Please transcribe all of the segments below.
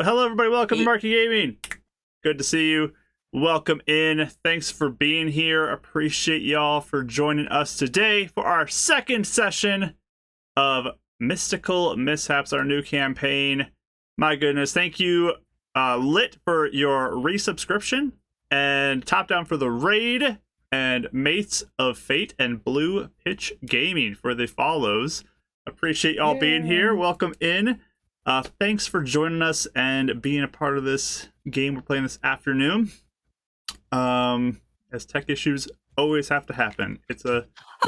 Well, hello, everybody. Welcome to Marky Gaming. Good to see you. Welcome in. Thanks for being here. Appreciate y'all for joining us today for our second session of Mystical Mishaps, our new campaign. My goodness. Thank you, Lit, for your resubscription, and Top Down for the raid, and Mates of Fate and Blue Pitch Gaming for the follows. Appreciate y'all being here. Welcome in. Thanks for joining us and being a part of this game we're playing this afternoon. As tech issues always have to happen. It's a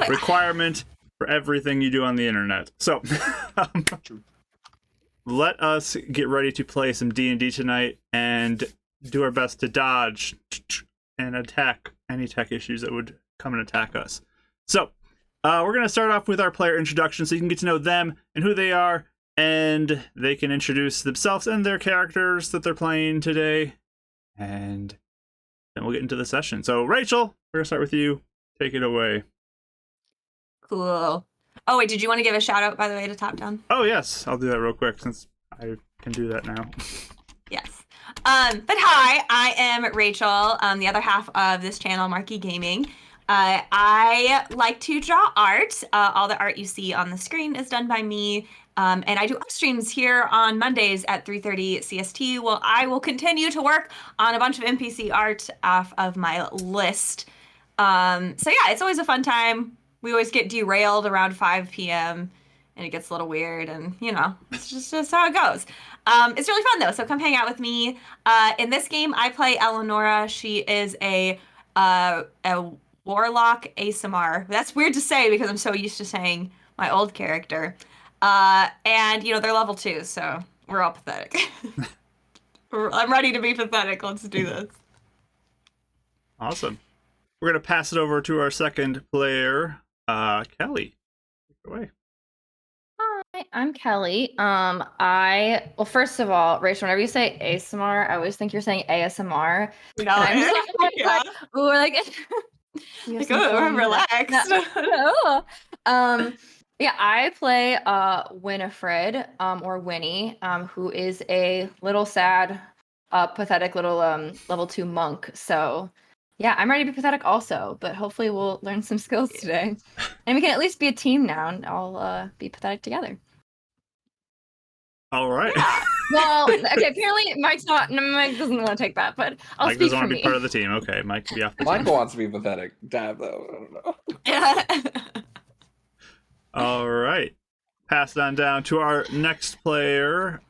requirement for everything you do on the internet. So, let us get ready to play some D&D tonight and do our best to dodge and attack any tech issues that would come and attack us. So, we're going to start off with our player introduction so you can get to know them and who they are, and they can introduce themselves and their characters that they're playing today. And then we'll get into the session. So, Rachel, we're going to start with you. Take it away. Cool. Oh, wait, did you want to give a shout out, by the way, to Top Down? Oh, yes. I'll do that real quick since I can do that now. Yes. But hi, I am Rachel, the other half of this channel, Marky Gaming. I like to draw art. All the art you see on the screen is done by me. And I do streams here on Mondays at 3:30 CST. Well, I will continue to work on a bunch of NPC art off of my list. So yeah, it's always a fun time. We always get derailed around 5 p.m. and it gets a little weird, and you know, it's just how it goes. It's really fun though, so come hang out with me. In this game, I play Eleonora. She is a warlock ASMR. That's weird to say because I'm so used to saying my old character. And you know, they're level 2, so we're all pathetic. I'm ready to be pathetic. Let's do this. Awesome. We're going to pass it over to our second player, Kelly. Take it away. Hi, I'm Kelly. Well, first of all, Rachel, whenever you say ASMR, I always think you're saying ASMR. No, I'm just yeah. like, Like, oh, relax. Yeah, I play Winifred, or Winnie, who is a little sad, pathetic little level 2 monk. So yeah, I'm ready to be pathetic also, but hopefully we'll learn some skills today. And we can at least be a team now and all be pathetic together. All right. Yeah. Well, okay, apparently Mike doesn't want to take that, but I'll Mike speak doesn't for want to me. be part of the team. Okay, Mike can be off the team. Michael wants to be pathetic. Dab, though. I don't know. Yeah. All right. Pass it on down to our next player,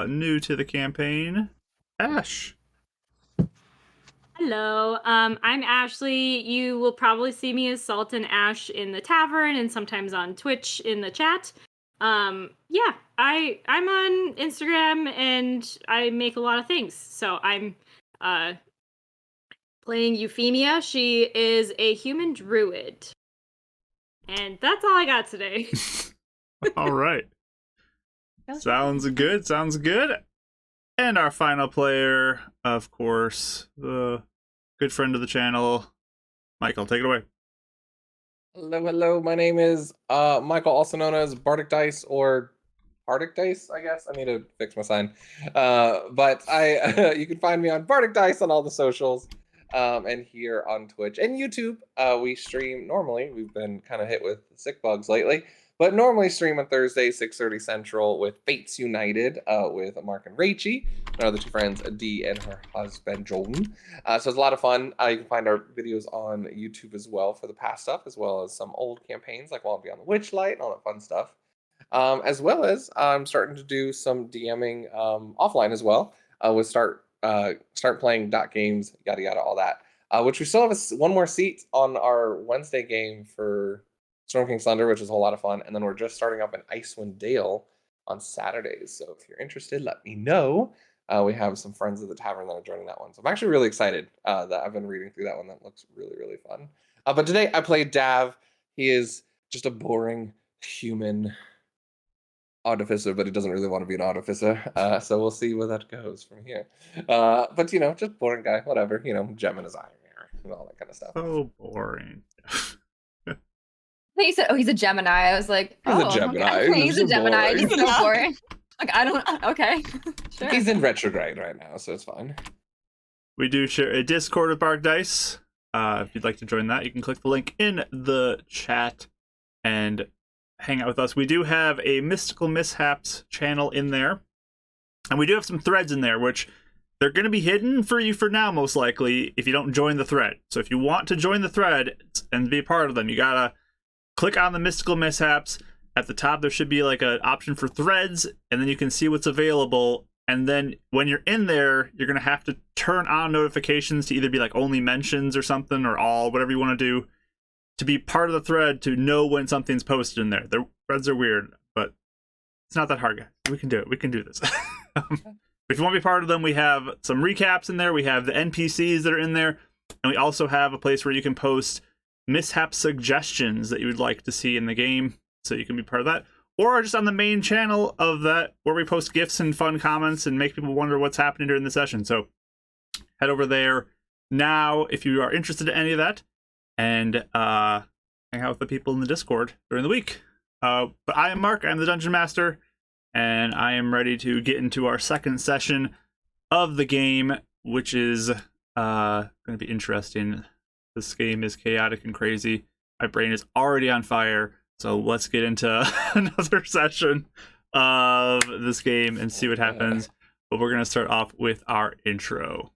new to the campaign, Ash. Hello, I'm Ashley. You will probably see me as Salt and Ash in the Tavern and sometimes on Twitch in the chat. Yeah, I'm on Instagram and I make a lot of things. So I'm playing Euphemia. She is a human druid. And that's all I got today. All right. Sounds good. Sounds good. And our final player, of course, the good friend of the channel, Michael. Take it away. Hello. My name is Michael, also known as Bardic Dice or Bardic Dice, I guess. I need to fix my sign. But you can find me on Bardic Dice on all the socials, and here on Twitch and YouTube. We stream normally. We've been kind of hit with sick bugs lately. But normally stream on Thursday, 6:30 Central with Fates United with Mark and Rachie, our other two friends, Dee and her husband, Jordan. So it's a lot of fun. You can find our videos on YouTube as well for the past stuff, as well as some old campaigns like While Beyond the Witchlight and all that fun stuff. As well as I'm starting to do some DMing offline as well. We'll start playing dot games, yada yada, all that. Which we still have one more seat on our Wednesday game for Storm King's Thunder, which is a whole lot of fun. And then we're just starting up in Icewind Dale on Saturdays. So if you're interested, let me know. We have some friends at the Tavern that are joining that one. So I'm actually really excited that I've been reading through that one. That looks really, really fun. But today I played Dav. He is just a boring human artificer, but he doesn't really want to be an artificer. So we'll see where that goes from here. But, you know, just boring guy, whatever. You know, gem in his eye and all that kind of stuff. So boring. You said, oh, he's a Gemini. I was like, He's a oh, Gemini. okay. He's a Gemini. Boring. He's so boring. Like, I don't. Okay. Sure. He's in retrograde right now, so it's fine. We do share a Discord with Bark Dice. If you'd like to join that, you can click the link in the chat and hang out with us. We do have a Mystical Mishaps channel in there, and we do have some threads in there, which they're going to be hidden for you for now, most likely, if you don't join the thread. So if you want to join the thread and be a part of them, you gotta click on the Mystical Mishaps. At the top, there should be like an option for threads, and then you can see what's available. And then when you're in there, you're going to have to turn on notifications to either be like only mentions or something, or all, whatever you want to do, to be part of the thread, to know when something's posted in there. The threads are weird, but it's not that hard, guys. We can do it. We can do this. If you want to be part of them, we have some recaps in there. We have the NPCs that are in there. And we also have a place where you can post mishap suggestions that you would like to see in the game. So you can be part of that. Or just on the main channel of that, where we post GIFs and fun comments and make people wonder what's happening during the session. So head over there now if you are interested in any of that. And hang out with the people in the Discord during the week. But I am Mark. I'm the Dungeon Master. And I am ready to get into our second session of the game, which is going to be interesting. This game is chaotic and crazy. My brain is already on fire. So let's get into another session of this game and see what happens. But we're going to start off with our intro.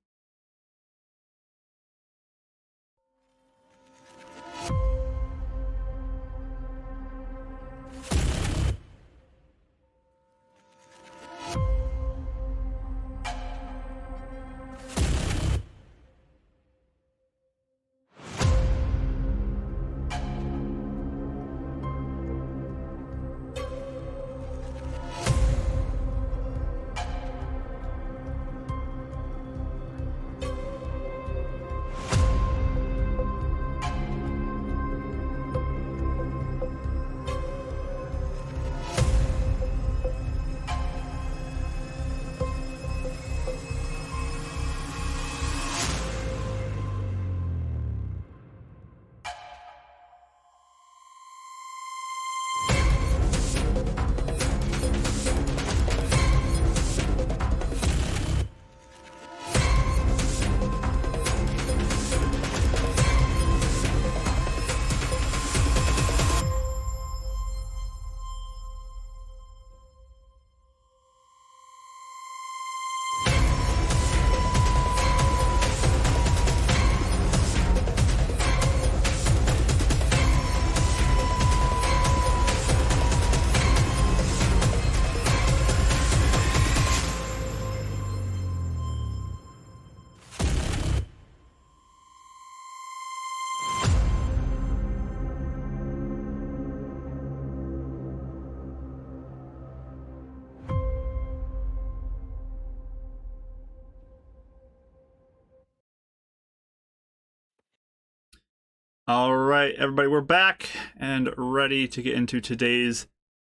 All right, everybody, we're back and ready to get into today's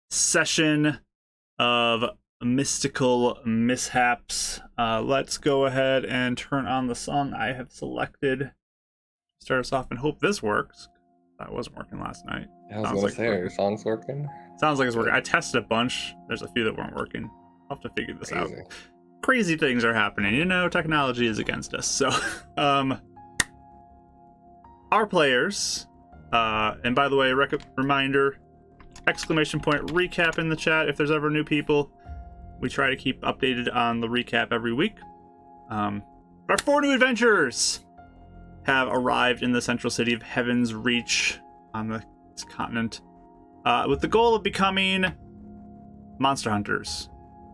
session of Mystical Mishaps. Let's go ahead and turn on the song I have selected. Start us off and hope this works. That wasn't working last night. I was going to say, are your songs working? Sounds like it's working. I tested a bunch. There's a few that weren't working. I'll have to figure this out. Crazy things are happening. You know, technology is against us. So, our players, and by the way, reminder, exclamation point recap in the chat if there's ever new people. We try to keep updated on the recap every week. Our 4 new adventurers have arrived in the central city of Heaven's Reach on this continent with the goal of becoming monster hunters.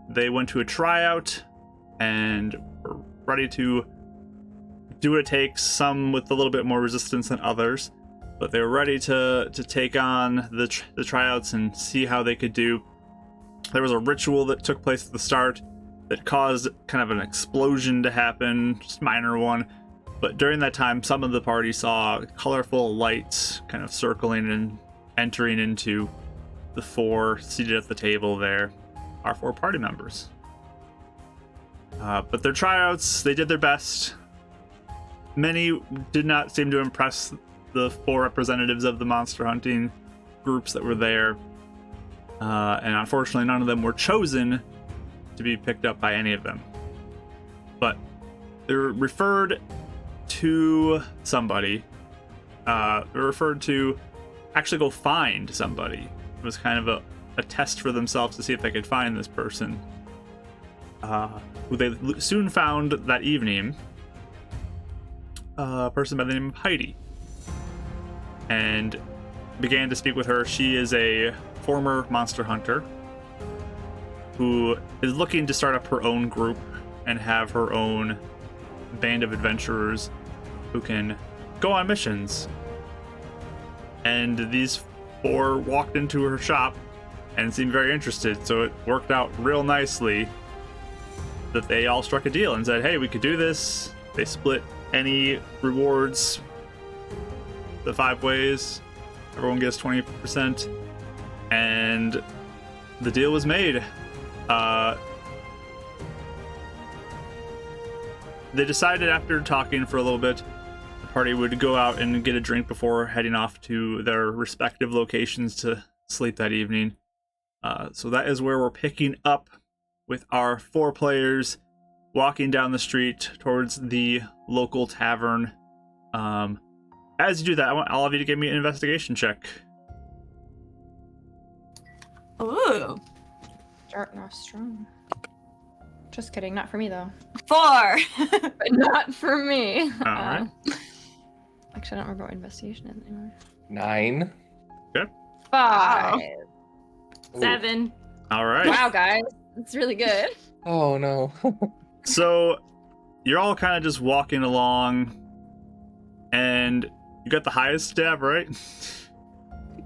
They went to a tryout and were ready to do what it takes, some with a little bit more resistance than others, but they were ready to take on the tryouts and see how they could do. There was a ritual that took place at the start that caused kind of an explosion to happen, just a minor one, but during that time some of the party saw colorful lights kind of circling and entering into the 4 seated at the table there, our 4 party members. But their tryouts, they did their best. Many did not seem to impress the 4 representatives of the monster hunting groups that were there. And unfortunately, none of them were chosen to be picked up by any of them. But they're referred to somebody. They're referred to actually go find somebody. It was kind of a test for themselves to see if they could find this person. Who they soon found that evening. A person by the name of Heidi. And began to speak with her. She is a former monster hunter who is looking to start up her own group and have her own band of adventurers who can go on missions. And these 4 walked into her shop and seemed very interested, so it worked out real nicely that they all struck a deal and said, hey, we could do this. They split any rewards the 5 ways. Everyone gets 20%. And the deal was made. They decided after talking for a little bit, the party would go out and get a drink before heading off to their respective locations to sleep that evening. So that is where we're picking up with our 4 players walking down the street towards the local tavern. As you do that, I want all of you to give me an investigation check. Ooh. Start not strong. Just kidding, not for me though. 4. But not for me. All right. Actually, I don't remember what investigation is anymore. 9. 5. Ooh. 7. All right. Wow, guys, it's really good. Oh no. So you're all kind of just walking along, and you got the highest stab, right?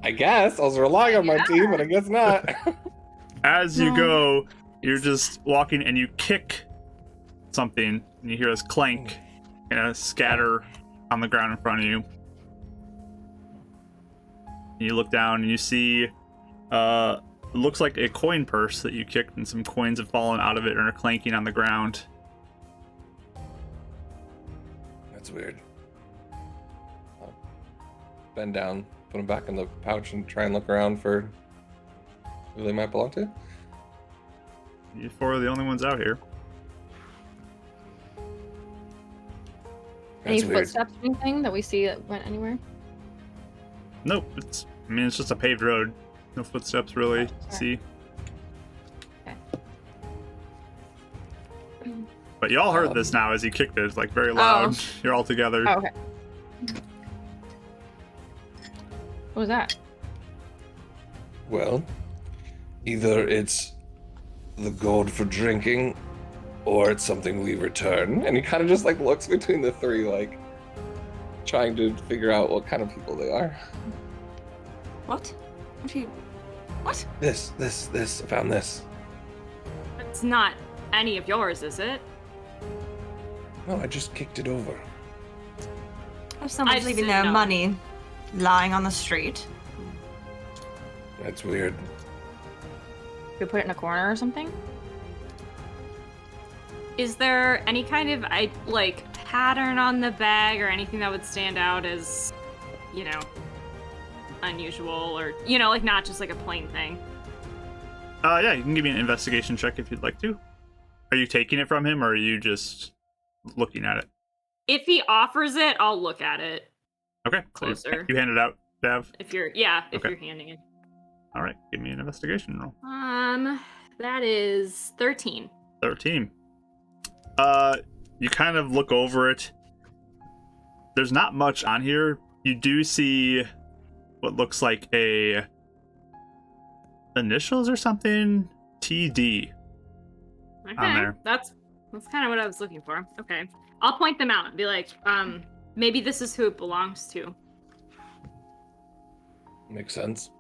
I guess I was relying on my team, but I guess not. As you go, you're just walking and you kick something, and you hear this clank and a scatter on the ground in front of you. And you look down and you see it looks like a coin purse that you kicked, and some coins have fallen out of it and are clanking on the ground. That's weird. I'll bend down, put them back in the pouch, and try and look around for who they might belong to. You 4 are the only ones out here. Any That's weird. footsteps or anything that we see that went anywhere? Nope, it's just a paved road. No footsteps really to see. Okay. But you all heard this now as you kicked it. It's like very loud. You're all together. Oh, okay. What was that? Well, either it's the gold for drinking, or it's something we return. And he kind of just like looks between the 3, like trying to figure out what kind of people they are. What? What? This. I found this. It's not any of yours, is it? No, I just kicked it over. If someone's just leaving didn't their know. money lying on the street. That's weird. We put it in a corner or something? Is there any kind of pattern on the bag or anything that would stand out as, unusual, or not just like a plain thing? Yeah, you can give me an investigation check if you'd like to. Are you taking it from him, or are you just looking at it? If he offers it, I'll look at it Okay. closer. You hand it out, Dav? If you're Okay. you're handing it. All right, give me an investigation roll. That is 13. 13. You kind of look over it. There's not much on here. You do see what looks like a initials or something. TD. Okay, On there. that's kind of what I was looking for. Okay, I'll point them out and be like, maybe this is who it belongs to. Makes sense.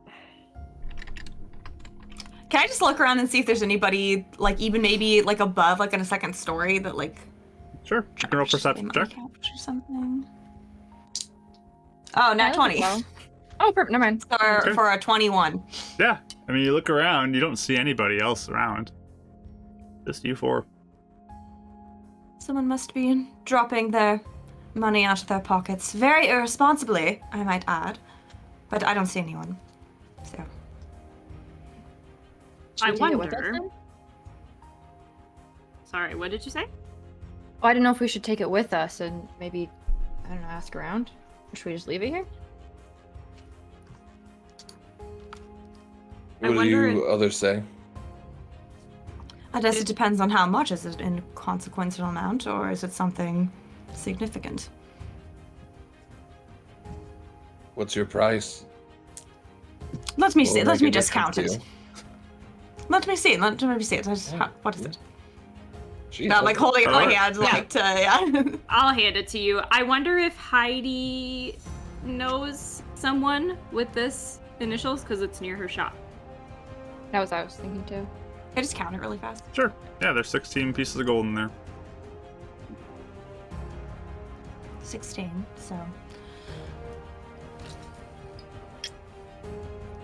Can I just look around and see if there's anybody, even maybe above, in a second story that Sure. You can roll perception check. or something? Oh, nat 20. Oh, perfect. Never mind. For, for a 21. Yeah. I mean, you look around, you don't see anybody else around. Just you 4. Someone must be dropping their money out of their pockets very irresponsibly, I might add. But I don't see anyone. So. Should I we take it with us wonder. then? Sorry, what did you say? Oh, I don't know if we should take it with us and maybe, I don't know, ask around. Or should we just leave it here? I What do wonder you others say? I guess it depends on how much. Is it an inconsequential amount, or is it something significant? What's your price? Let me Will see. it Let make me a just difference count to it. you? Let me see. Let me see it. What is it? Jeez, Not like holding it in my Alright. hand, like to yeah. I'll hand it to you. I wonder if Heidi knows someone with this initials because it's near her shop. That was what I was thinking too. I just count it really fast. Sure. Yeah, there's 16 pieces of gold in there. 16. So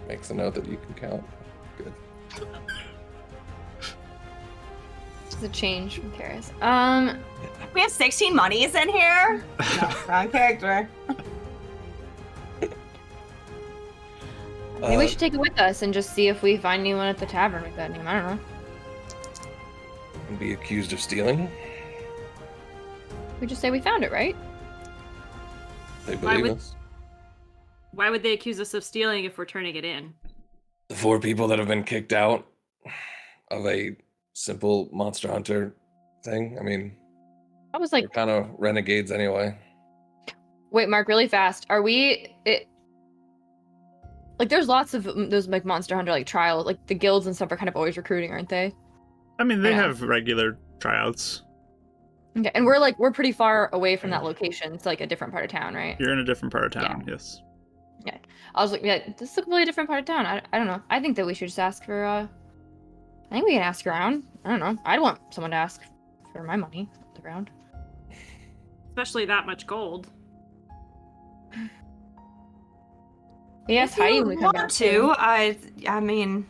Makes a note that you can count. Good. It's a change from Karis. we have 16 monies in here. No, wrong character. Maybe we should take it with us and just see if we find anyone at the tavern with that name. I don't know. And be accused of stealing. We just say we found it, right? They Why believe would- us. Why would they accuse us of stealing if we're turning it in? The 4 people that have been kicked out of a simple Monster Hunter thing. I mean, I was they're like, kind of renegades anyway. wait, Mark, really fast. Are we? Like, there's lots of those like Monster Hunter like trials. Like the guilds and stuff are kind of always recruiting, aren't they? I mean, they I know. have regular tryouts. Okay, and we're pretty far away from that location. It's like a different part of town, right? You're in a different part of town, yes. I was like, yeah, this is a completely different part of town. I don't know. I think that we should just ask for. I think we can ask around. I don't know. I'd want someone to ask for my money around. Especially that much gold. Yes, If Heidi, you when we come want back to, I mean,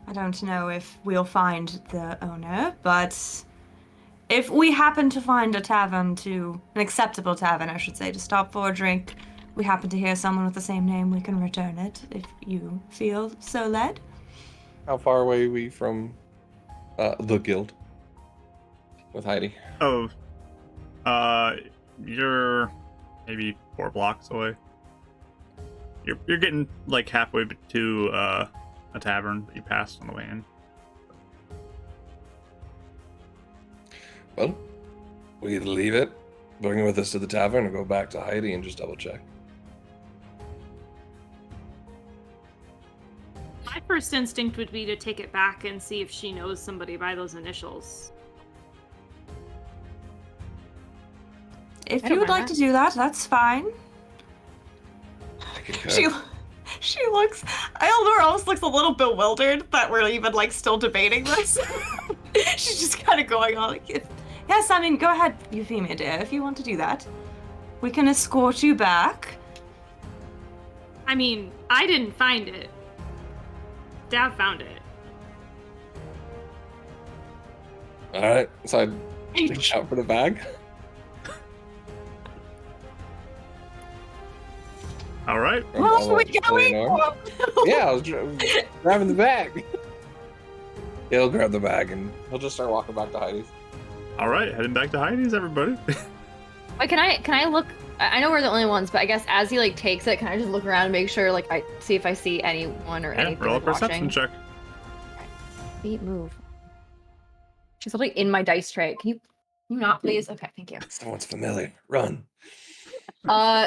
I don't know if we'll find the owner, but if we happen to find an acceptable tavern, I should say, to stop for a drink, we happen to hear someone with the same name, we can return it if you feel so led. How far away are we from the guild with Heidi? Oh, you're maybe 4 blocks away. You're getting like halfway to a tavern that you passed on the way in. Well, we either leave it, bring it with us to the tavern, or go back to Heidi and just double check. My first instinct would be to take it back and see if she knows somebody by those initials. If I you don't would mind like that. to do that, that's fine. I concur. She looks. Eldor almost looks a little bewildered that we're even like still debating this. She's just kind of going on like, yes, I mean, go ahead, Euphemia dear, if you want to do that. We can escort you back. I mean, I didn't find it. Dav found it. All right, so I reach out for the bag. All right. Where else are we going? Yeah, I was grabbing the bag. He'll grab the bag and he'll just start walking back to Heidi's. All right. Heading back to Heidi's, everybody. Wait, can I look? I know we're the only ones, but I guess as he like takes it, can I just look around and make sure like I see if I see anyone or Yeah, anything roll a like, perception watching? check. Feet move. She's holding in my dice tray. Can you not please? Okay, thank you. Someone's familiar. Run.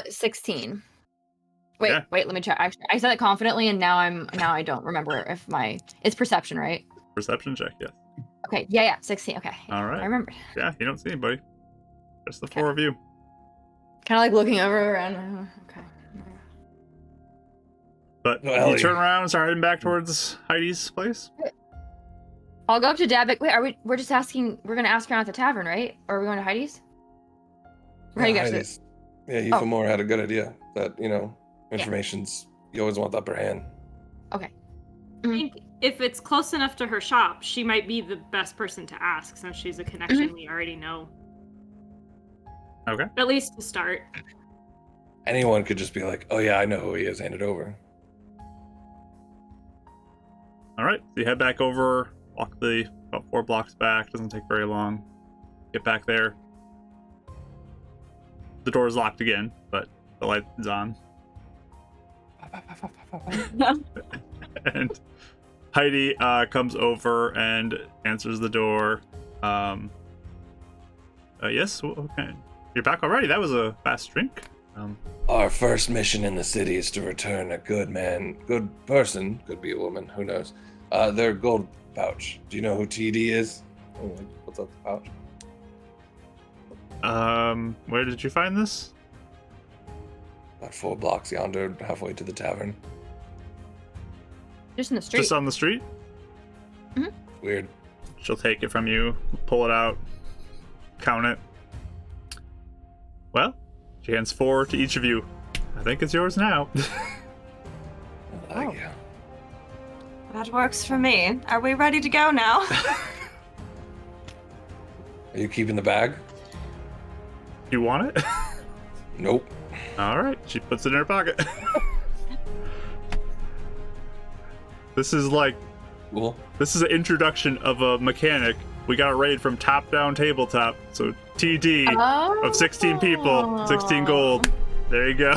16. Wait, Yeah. wait, let me check. Actually, I said it confidently, and now I don't remember if it's perception, right? Perception check, yes. Okay, yeah, 16. Okay, All right. I remember. Yeah, you don't see anybody. Just the Okay. 4 of you. Kind of like looking over around. Okay. But No, you Ellie. turn around and start heading back towards Heidi's place. I'll go up to Dabik. Wait, we're just asking. We're gonna ask around at the tavern, right? Or are we going to Heidi's? Where you guys? Heidi's. Yeah, Oh. Euphemia had a good idea that, information's, you always want the upper hand. Okay. I think if it's close enough to her shop, she might be the best person to ask since she's a connection we already know. Okay. At least to start. Anyone could just be like, oh yeah, I know who he is, hand it over. All right. So you head back over, walk the about 4 blocks back. Doesn't take very long. Get back there. The door is locked again, but the light is on. And Heidi comes over and answers the door. Yes, okay. You're back already. That was a fast drink. Our first mission in the city is to return a good person, could be a woman, who knows, their gold pouch. Do you know who TD is? What's up the pouch? Where did you find this? About 4 blocks yonder, halfway to the tavern. Just in the street. Just on the street? Weird. She'll take it from you, pull it out, count it. Well, she hands 4 to each of you. I think it's yours now. Thank you. That works for me. Are we ready to go now? Are you keeping the bag? You want it? Nope. All right. She puts it in her pocket. This is like, Cool. this is an introduction of a mechanic. We got a raid from top down tabletop. So TD of 16 people, 16 gold. There you go.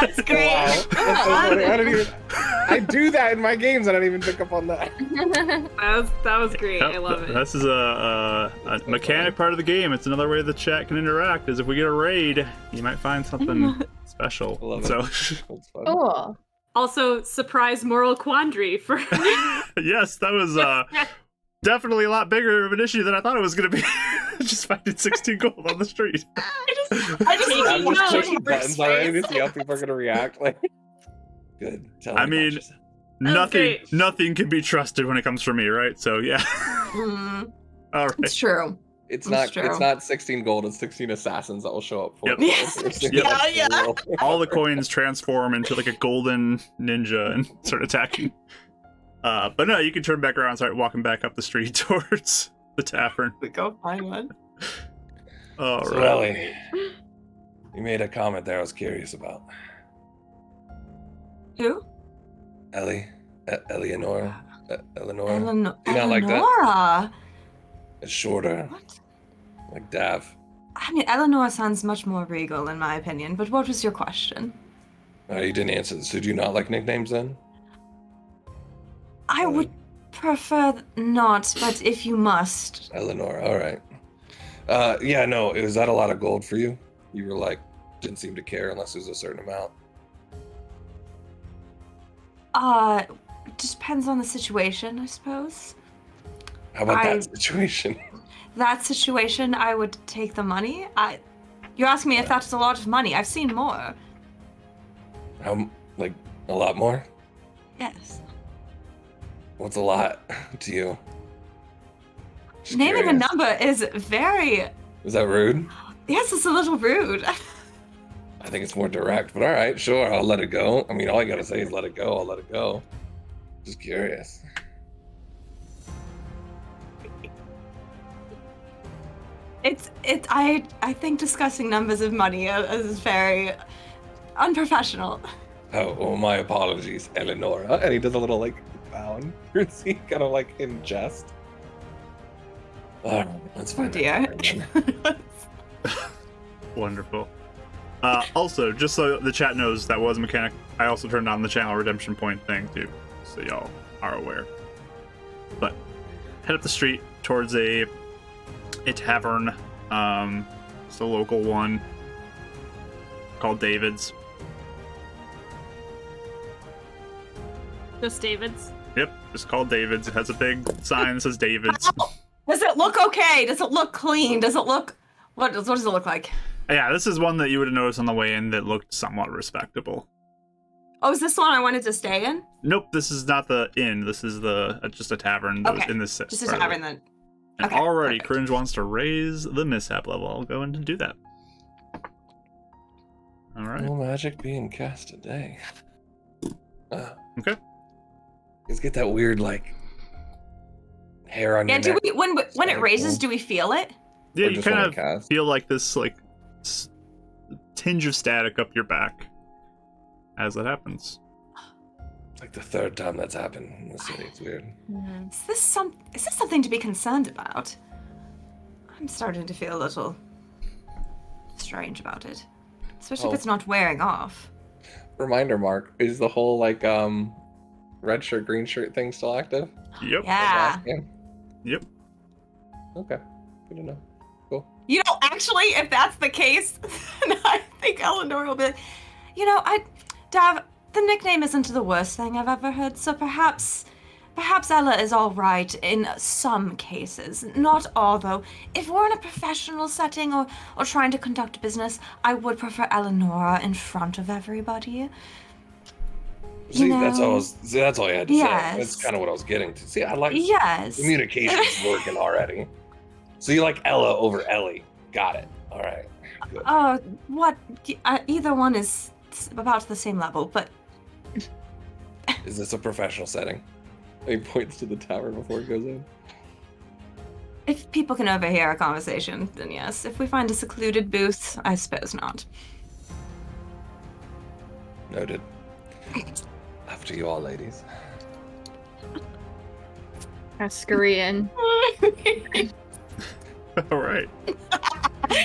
That's great. Wow. That's so funny. I do that in my games. I don't even pick up on that. That was great. Yep, I love it. This is a mechanic part of the game. It's another way the chat can interact. Is if we get a raid, you might find something special. I love it. So That's fun. Cool. Also, surprise moral quandary for. yes, that was definitely a lot bigger of an issue than I thought it was going to be. Just finding 16 gold on the street. I just I'm want just to pushing buttons already to see how people are gonna react. Like, good. Tell me I about mean, yourself. nothing can be trusted when it comes from me, right? So yeah. All right. It's true. It's That's not. true. It's not 16 gold. It's 16 assassins that will show up for Yep. it. Yes. Yep. Yeah. All the coins transform into like a golden ninja and start attacking. But no, you can turn back around and start walking back up the street towards the tavern. We go find one. All So, right. Ellie, you made a comment there I was curious about. Who? Ellie? Eleanor? Eleanor? Eleanor. You not like that? Eleonora. It's shorter. What? Like Dav. I mean, Eleanor sounds much more regal in my opinion, but what was your question? You didn't answer this. So do you not like nicknames then? I would prefer not, but if you must. Eleanor, alright. Yeah, no, was that a lot of gold for you? You were like, didn't seem to care unless it was a certain amount. It just depends on the situation, I suppose. How about that situation? That situation, I would take the money. You're asking me if that's a lot of money. I've seen more. How, like, a lot more? Yes. What's a lot to you? Just Naming a curious. number is very... Is that rude? Yes, it's a little rude. I think it's more direct, but alright, sure, I'll let it go. I mean, all you gotta say is let it go, I'll let it go. Just curious. I think discussing numbers of money is very unprofessional. Oh, well, my apologies, Eleonora. And he does a little, like, bow and curtsy, kind of like in jest. That's Oh fine. dear. Wonderful. Also, just so the chat knows that was a mechanic, I also turned on the channel redemption point thing too, so y'all are aware. But head up the street towards a tavern. It's a local one called David's. Just David's. Yep, it's called David's. It has a big sign that says David's. Does it look okay? Does it look clean? Does it look... What does it look like? Yeah, this is one that you would have noticed on the way in that looked somewhat respectable. Oh, is this the one I wanted to stay in? Nope, this is not the inn. This is just a tavern that was Okay, in this. Just a part of tavern it. then. And Okay, already, perfect. Cringe wants to raise the mishap level. I'll go in and do that. All right. No magic being cast today. Okay. Let's get that weird, like, hair on Yeah, your neck. when it Kinda raises, cool. do we feel it? Yeah, Or you just kind wanna of cast? feel like this, like, tinge of static up your back as that happens. like the third time that's happened in the city. It's weird. Is this something to be concerned about? I'm starting to feel a little strange about it. Especially if it's not wearing off. Reminder, Mark, is the whole like red shirt, green shirt thing still active? Yep. Yeah. Yep. Okay. Good to know. Cool. You know, actually, if that's the case, then I think Eleanor will be like, Dav, the nickname isn't the worst thing I've ever heard, so perhaps Ella is all right in some cases. Not all, though. If we're in a professional setting or trying to conduct business, I would prefer Eleonora in front of everybody. See, You know? that's all I had to Yes. say. That's kind of what I was getting to. See, I like Yes. communication's working already. So you like Ella over Ellie. Got it. All right. Good. What? Either one is about the same level, but Is this a professional setting? He points to the tavern before he goes in. if people can overhear our conversation, then yes. If we find a secluded booth, I suppose not. Noted. After you all, ladies. I scurry in. All right.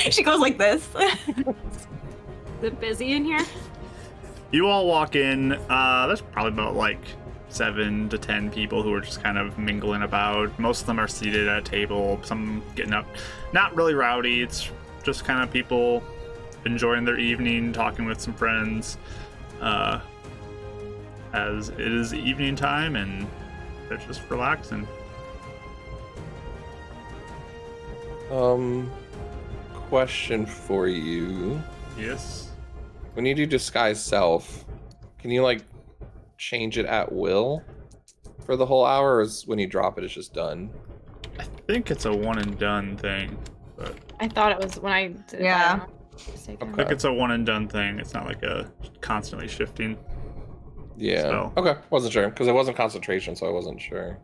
She goes like this. Is it busy in here? You all walk in. There's probably about like 7 to 10 people who are just kind of mingling about. Most of them are seated at a table, some getting up. Not really rowdy. It's just kind of people enjoying their evening, talking with some friends. As it is evening time and they're just relaxing. Question for you. Yes. When you do disguise self, can you like change it at will for the whole hour, or is when you drop it, it's just done? I think it's a one and done thing, but I thought it was when I did it. Yeah. I think it's a one and done thing. It's not like a constantly shifting. Yeah. So- Okay. Wasn't sure because it wasn't concentration, so I wasn't sure.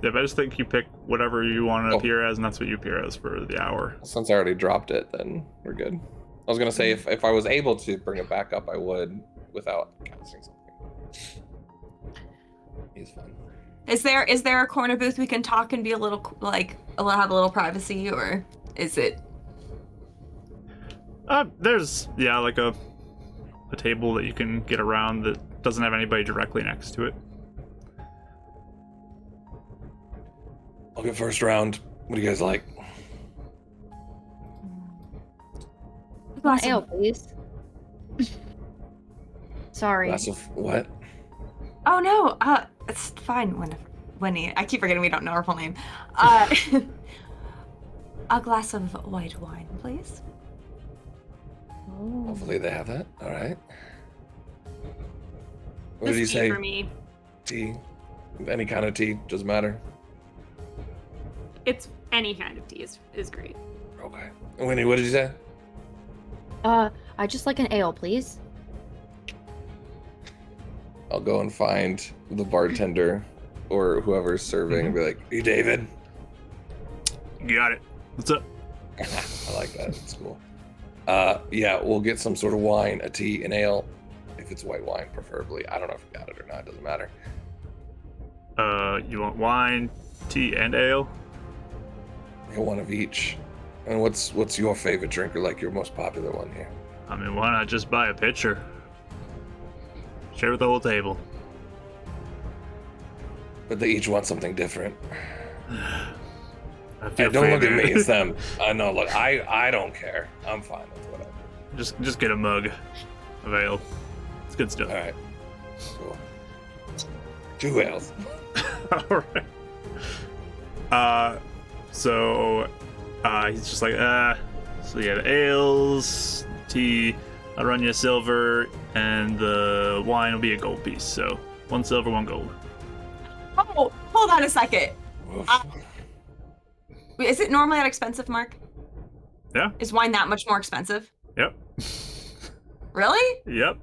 Yeah, but I just think you pick whatever you want to Oh. appear as, and that's what you appear as for the hour. Since I already dropped it, then we're good. I was gonna say if I was able to bring it back up, I would without casting something. He's fine. Is there a corner booth we can talk and be a little have a little privacy, or is it? There's like a table that you can get around that doesn't have anybody directly next to it. I'll get first round. What do you guys like? Glass Ale, of- please. Sorry. Glass of what? Oh no, it's fine. Winnie, I keep forgetting we don't know her full name. A glass of white wine, please. Oh. Hopefully they have that. All right. What Just did you tea say? for me. Tea. Any kind of tea doesn't matter. It's any kind of tea is great. Okay. Winnie, what did you say? I just like an ale, please. I'll go and find the bartender or whoever's serving and be like, "Hey, David." You got it. What's up? I like that. It's cool. Yeah, we'll get some sort of wine, a tea, an ale. If it's white wine, preferably. I don't know if you got it or not. Doesn't matter. You want wine, tea, and ale? Get one of each. And what's your favorite drink or like your most popular one here? I mean, why not just buy a pitcher? Share with the whole table. But they each want something different. I feel Hey, don't look at favored. me. It's them. I know. Look, I don't care. I'm fine with whatever. Just get a mug of ale. It's good stuff. All right. Cool. 2 ales. All right. So he's just like, so you have ales, tea, I'll run you a silver, and the wine will be a gold piece. So 1 silver, 1 gold. Oh, hold on a second. Oof. Is it normally that expensive, Mark? Yeah. Is wine that much more expensive? Yep. Really? Yep.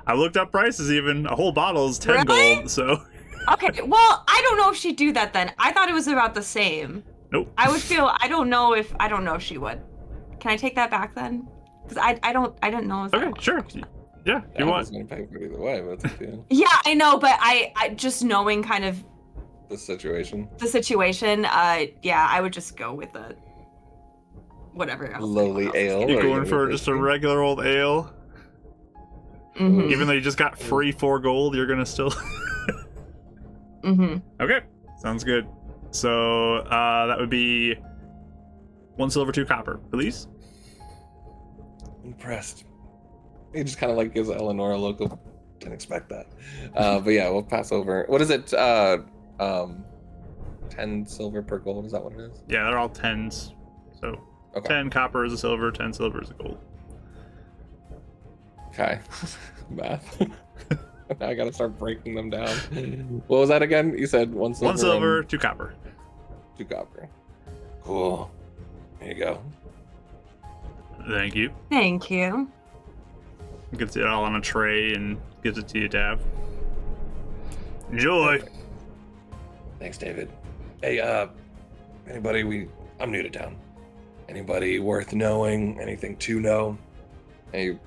I looked up prices even. A whole bottle is 10 Really? gold, so. Okay, well, I don't know if she'd do that then. I thought it was about the same. Nope. I would feel, I don't know if she would. Can I take that back then? Because I didn't know if Okay, sure. Yeah, I you was want? gonna pay for it either way, but it's up to you. Yeah, I know, but I just knowing kind of The situation. the situation, yeah, I would just go with a whatever else. Lowly ale. You Or going you for gonna just a whiskey? regular old ale? Mm-hmm. Even though you just got free 4 gold, you're gonna still. Mm-hmm. Okay, sounds good. So that would be 1 silver, 2 copper, please. Impressed. He just kind of like gives Eleanor a look of, didn't expect that. But yeah, we'll pass over. What is it? 10 silver per gold. Is that what it is? Yeah, they're all 10s. So Okay. 10 copper is a silver, 10 silver is a gold. Okay. Math. Now I gotta start breaking them down. What was that again? You said 1 silver. 1 silver, and 2 copper. 2 copper. Cool. There you go. Thank you. Thank you. Gets it all on a tray and gives it to you, Dav. Enjoy. Thanks, David. Hey, anybody? I'm new to town. Anybody worth knowing? Anything to know? And he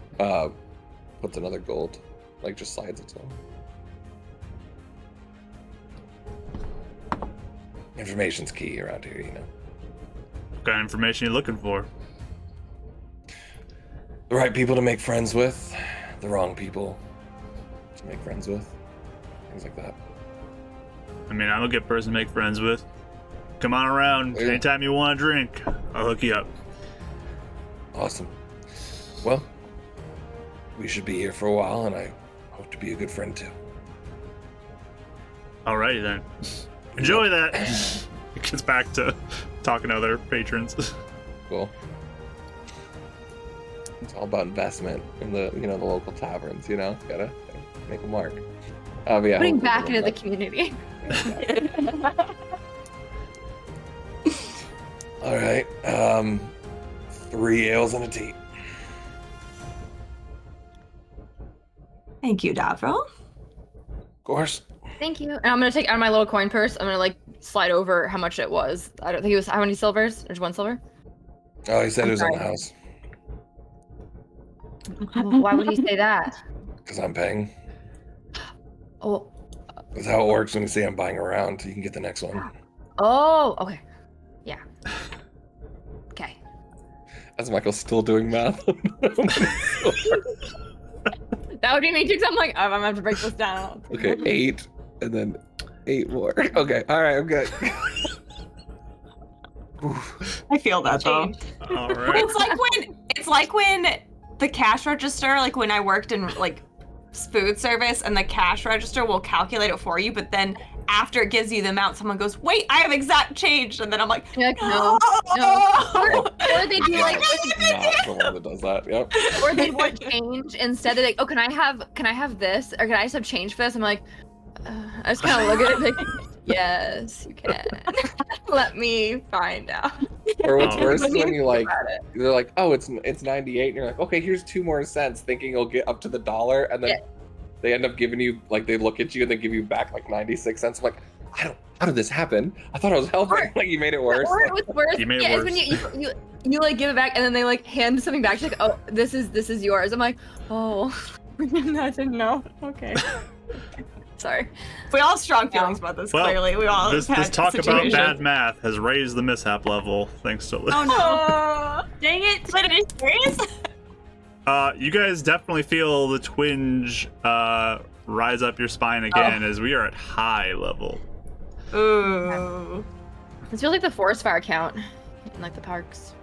puts another gold, like just slides it to him. Information's key around here, you know. What kind of information you looking for? The right people to make friends with, the wrong people to make friends with, things like that. I mean, I'm a good person to make friends with. Come on around. Yeah. Anytime you want a drink, I'll hook you up. Awesome. Well, we should be here for a while, and I hope to be a good friend too. Alrighty then. Enjoy that. It gets back to talking to other patrons. Cool. It's all about investment in the the local taverns. Gotta make a mark. But yeah, Putting hopefully back we'll into the back. community. All right. 3 ales and a tea. Thank you, Davril. Of course. Thank you. And I'm gonna take out my little coin purse. I'm gonna like slide over how much it was. I don't think it was how many silvers. There's 1 silver. Oh, he said it was on the sorry. house Why would he say that? because I'm paying. Oh, That's how it works when you say I'm buying around. You can get the next one. oh, okay. Yeah. Okay. As Michael's still doing math. That would be me too, because I'm like, oh, I'm gonna have to break this down. Okay, 8 and then 8 more. Okay, all right, I'm good. Oof. I feel that though. Change. Alright. It's like when the cash register, like when I worked in like food service, and the cash register will calculate it for you, but then after it gives you the amount, someone goes, "Wait, I have exact change," and then I'm like, You're like, no. Or they do like, Not the one that does that. Yep. or they want change instead. They're like, oh, can I have this, or can I just have change for this? I'm like, I just kind of look at it like, yes, you can. Let me find out. Or what's Oh. worse is when you like, About it. they're like, oh, it's 98, and you're like, okay, here's 2 more cents, thinking you'll get up to the $1, and then Yeah. they end up giving you, like, they look at you and they give you back like 96 cents. I'm like, how did this happen? I thought I was helping. Or- Like, you made it worse. Or what's worse, You made it yeah, is when you like give it back and then they like hand something back. She's like, oh, this is yours. I'm like, oh, I didn't know. Okay. Sorry. we all have strong feelings about this. Well, Clearly, we all This have had talk about situations. bad math has raised the mishap level thanks to Liz. Oh no! Dang it! Wait, are you serious? You guys definitely feel the twinge rise up your spine again as we are at high level. Ooh. It feels like the forest fire count in like the parks.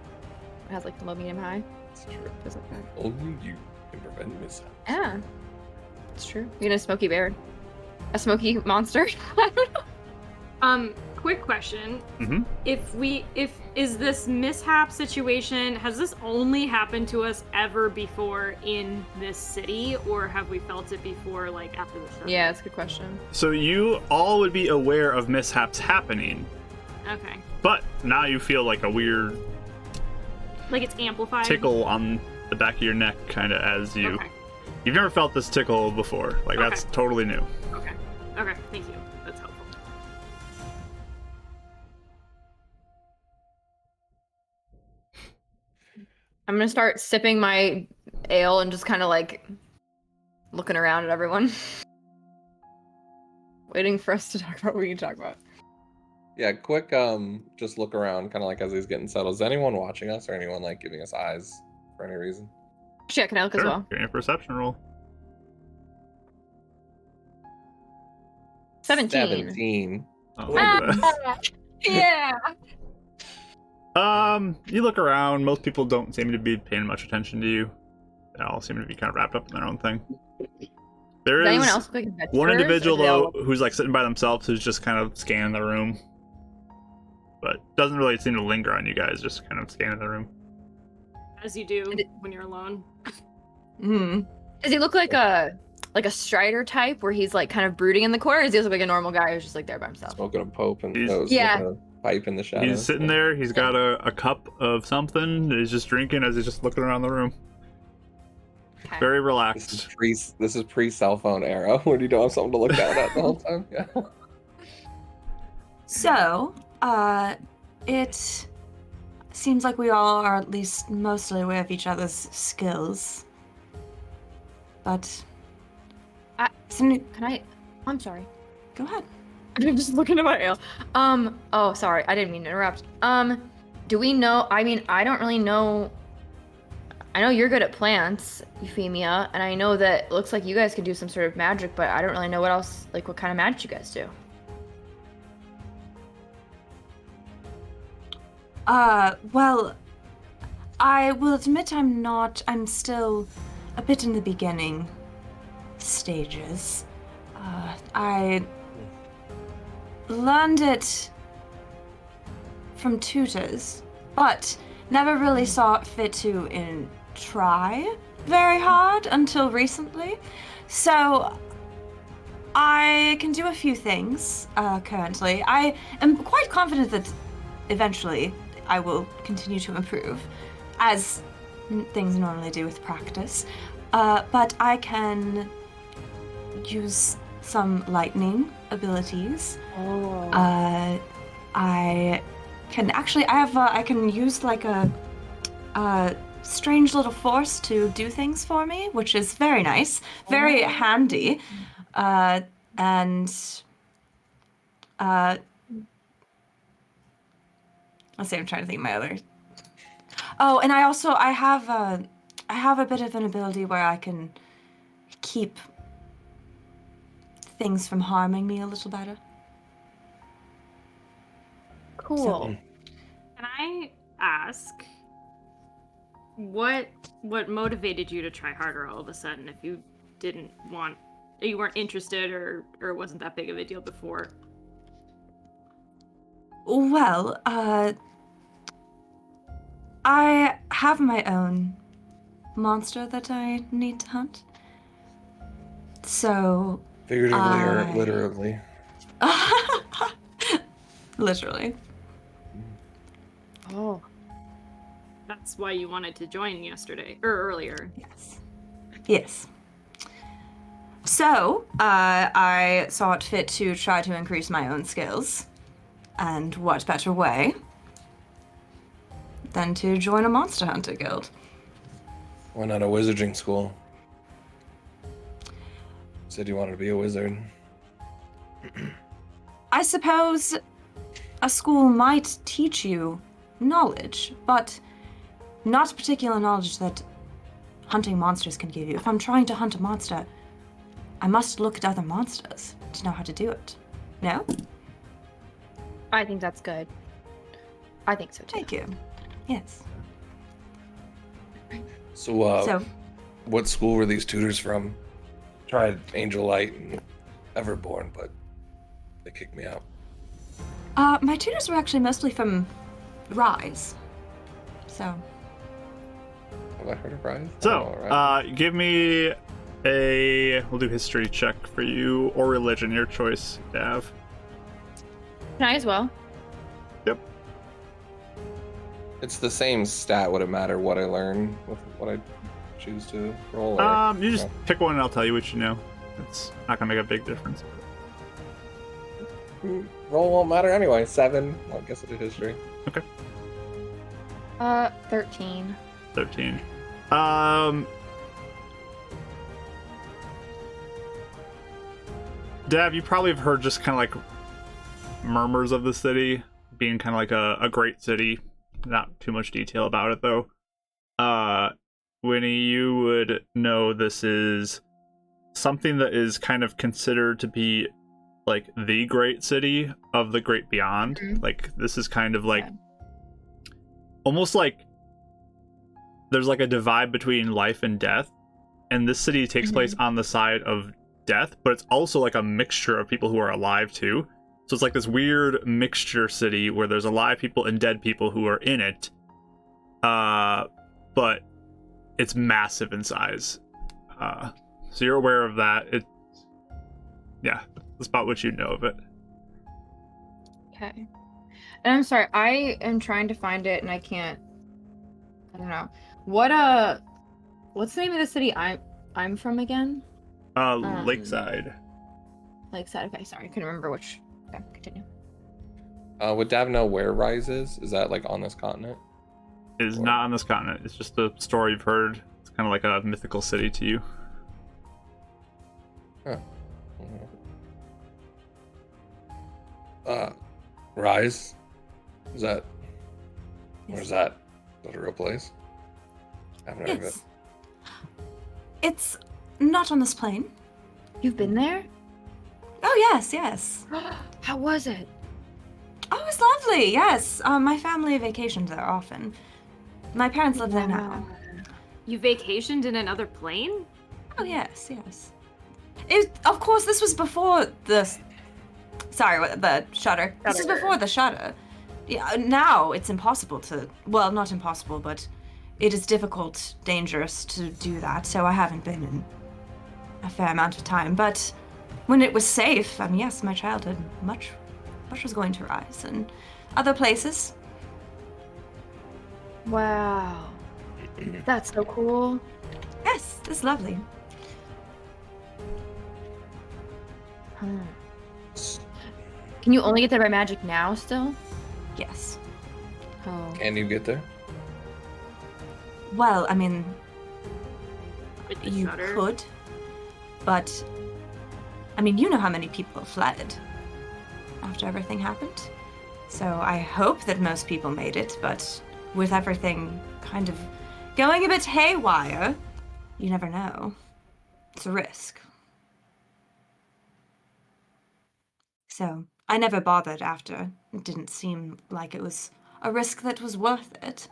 It has like the low, medium, high. It's true. Feels like that. Only you can prevent mishaps. Yeah, it's true. You get a smoky bear, a smoky monster. I don't know. Quick question. Mhm. If is this mishap situation, has this only happened to us ever before in this city, or have we felt it before, like after the show? Yeah, it's a good question. So you all would be aware of mishaps happening, Okay. but now you feel like a weird Like it's amplified. tickle on the back of your neck, kind of as you. Okay. You've never felt this tickle before. Like that's Okay. totally new. Okay. Okay. Thank you. That's helpful. I'm gonna start sipping my ale and just kind of like looking around at everyone. Waiting for us to talk about what we can talk about. Yeah, quick, just look around, kind of like as he's getting settled. Is anyone watching us or anyone like giving us eyes for any reason? Actually, I can look as Sure. well. Give me a perception roll. 17. 17. Oh, look at that. Yeah. You look around. Most people don't seem to be paying much attention to you. They all seem to be kind of wrapped up in their own thing. There Does is anyone else look like adventurers, one or individual do they all though who's like sitting by themselves, who's just kind of scanning the room, but doesn't really seem to linger on you guys. Just kind of scanning the room. As you do when you're alone. Hmm. Does he look like a Strider type, where he's like kind of brooding in the corner? Or does he look like a normal guy who's just like there by himself? Smoking a pope and He's- Yeah. smoking a pipe in the shadows. He's sitting there. He's got a cup of something. That he's just drinking as he's just looking around the room. Okay. Very This relaxed. is pre cell phone era when you don't have something to look down at the whole time. Yeah. So, it seems like we all are at least mostly aware of each other's skills. But Can I? I'm sorry. go ahead. I'm just looking at my ale. Oh, sorry. I didn't mean to interrupt. Do we know? I mean, I don't really know. I know you're good at plants, Euphemia, and I know that it looks like you guys can do some sort of magic, but I don't really know what else, like what kind of magic you guys do. Well, I will admit I'm still a bit in the beginning stages. I learned it from tutors, but never really saw it fit to try very hard until recently. So I can do a few things currently. I am quite confident that eventually I will continue to improve, as things normally do with practice. But I can use some lightning abilities. Oh. I can use like a strange little force to do things for me, which is very nice, very handy. Let's see, I'm trying to think of my other. Oh, and I have a bit of an ability where I can keep things from harming me a little better. Cool. Can I ask what motivated you to try harder all of a sudden if you weren't interested or wasn't that big of a deal before? Well, I have my own monster that I need to hunt. So, Figuratively or literally? literally. Oh. That's why you wanted to join yesterday or earlier. Yes. Yes. So, I saw it fit to try to increase my own skills. And what better way than to join a monster hunter guild? Why not a wizarding school? Said you wanted to be a wizard. I suppose a school might teach you knowledge, but not particular knowledge that hunting monsters can give you. If I'm trying to hunt a monster, I must look at other monsters to know how to do it. No? I think that's good. I think so too. Thank you. Yes. So, what school were these tutors from? Tried Angel Light and Everborn, but they kicked me out. My tutors were actually mostly from Rise. So. Have I heard of Rise? So, Oh, right. give me we'll do history check for you, or religion, your choice, Dav. Can I as well? Yep. It's the same stat. Would it matter what I learn with what I choose to roll? Or, You just pick one and I'll tell you what you know. It's not gonna make a big difference. Roll won't matter anyway. 7. Well, I guess I did history. 13. 13. Dav, you probably have heard just kind of like murmurs of the city being kind of like a great city. Not too much detail about it though. Winnie, you would know this is something that is kind of considered to be like the great city of the great beyond. Like this is kind of like almost like there's like a divide between life and death, and this city takes place on the side of death, but it's also like a mixture of people who are alive too. So it's like this weird mixture city where there's alive people and dead people who are in it. But it's massive in size. So you're aware of that. That's about what you know of it. Okay. And I'm sorry, I am trying to find it and I can't. I don't know. What's the name of the city I'm from again? Lakeside. Lakeside. Okay, sorry, I couldn't remember which. Okay, continue. Would Dav know where Rise is? Is that like on this continent? It is not on this continent. It's just a story you've heard. It's kind of like a mythical city to you. Huh. Rise? Is that... Where's that? Is that a real place? I haven't heard of it. It's not on this plane. You've been there? Oh, yes. How was it? Oh, it's lovely, yes. My family vacations there often. My parents live there now. You vacationed in another plane? Oh, yes. Of course, this was before the... Sorry, the shutter. This is before the shutter. Yeah, now it's impossible to... Well, not impossible, but it is difficult, dangerous to do that, so I haven't been in a fair amount of time. But when it was safe, yes, my childhood, much was going to Rise and other places. Wow. That's so cool. Yes, it's lovely. Can you only get there by magic now still? Yes. Oh. Can you get there? Well, With the you shutter? could, but you know how many people fled after everything happened. So I hope that most people made it, but with everything kind of going a bit haywire, you never know. It's a risk. So I never bothered after. It didn't seem like it was a risk that was worth it.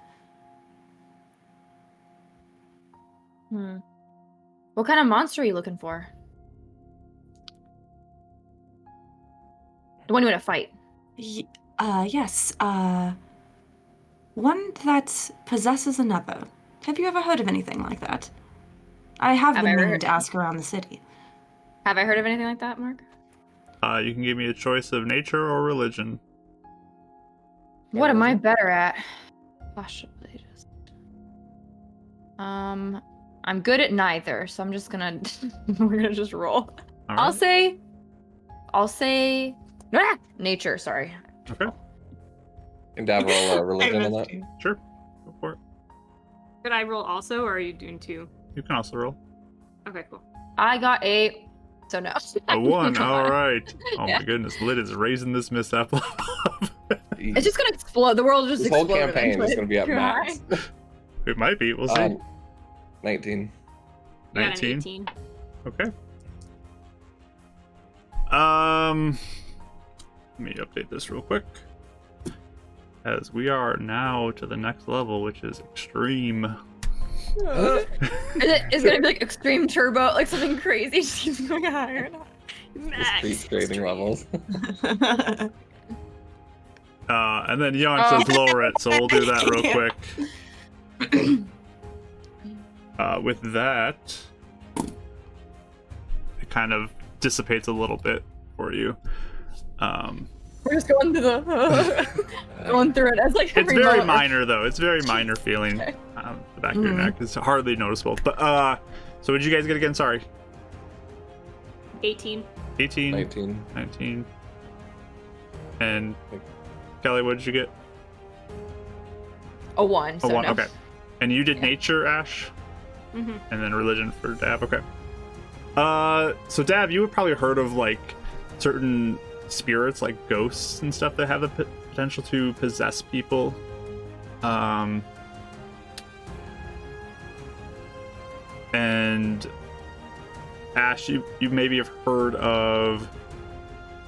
What kind of monster are you looking for? The one you want to fight. Yes. One that possesses another. Have you ever heard of anything like that? I have been meaning to ask around the city. Have I heard of anything like that, Mark? You can give me a choice of nature or religion. What am I better at? Possibly just. I'm good at neither, so I'm just gonna. We're gonna just roll. All I'll right. say. Nature. Sorry. Okay. Can Dav roll a religion on that? Sure. Go for it. Could I roll also, or are you doing two? You can also roll. Okay, cool. I got a. So no. A 1. All right. Oh Yeah. my goodness. Lid is raising this mishap level up. It's just gonna explode. The world just This whole explode. campaign is going to be at Too max. It might be. We'll see. 19. You got an 19. 18. Okay. Let me update this real quick. As we are now to the next level, which is extreme. It's gonna be like extreme turbo, like something crazy. Just keeps going higher and higher. Max. Just keep trading levels. And then Yon says lower it, so we'll do that real quick. With that, it kind of dissipates a little bit for you. We're just going through going through it as like It's every very moment. minor though. It's very minor feeling. Okay. The back of your neck is hardly noticeable. But so what did you guys get again? Sorry. 18. 18, 19. 19. And Kelly, what did you get? A 1. So A 1. no. Okay. And you did nature, Ash, Mm-hmm. and then religion for Dav. Okay. So Dav, you would probably heard of like certain spirits like ghosts and stuff that have the potential to possess people. And Ash, you maybe have heard of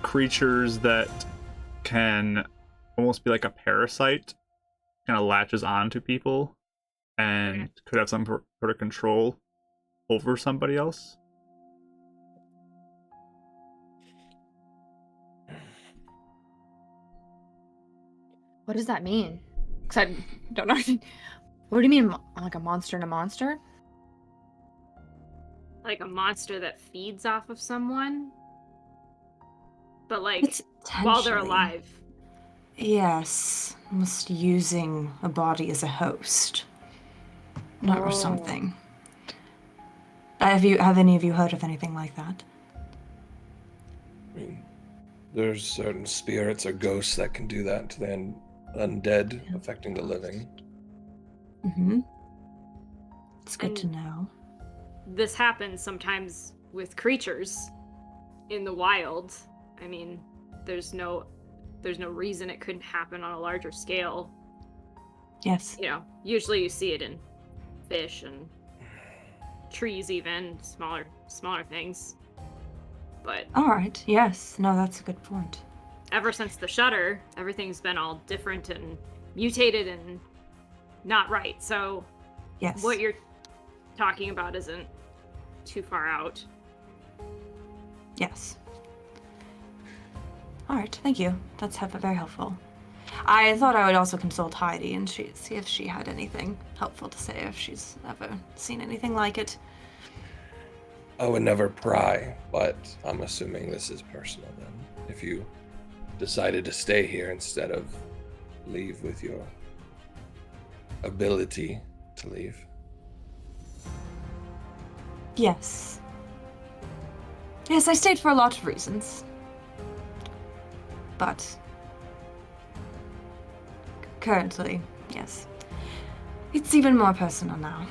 creatures that can almost be like a parasite, kind of latches onto people and could have some sort of control over somebody else. What does that mean? Because I don't know. What do you mean, like a monster and a monster? Like a monster that feeds off of someone? But like, while they're Potentially. alive. Yes, almost using a body as a host, not or something. Have any of you heard of anything like that? I mean, there's certain spirits or ghosts that can do that to the undead, affecting the living. Mm-hmm. It's good to And- know. This happens sometimes with creatures in the wild. I mean, there's no reason it couldn't happen on a larger scale. Yes. You know, usually you see it in fish and trees, even smaller things. But All right. Yes. No, that's a good point. ever since the shutter, everything's been all different and mutated and not right. So Yes. what you're talking about isn't too far out. Yes. All right. Thank you. That's very helpful. I thought I would also consult Heidi and see if she had anything helpful to say, if she's ever seen anything like it. I would never pry, but I'm assuming this is personal then. If you decided to stay here instead of leave with your ability to leave. Yes. Yes, I stayed for a lot of reasons. But currently, yes. It's even more personal now.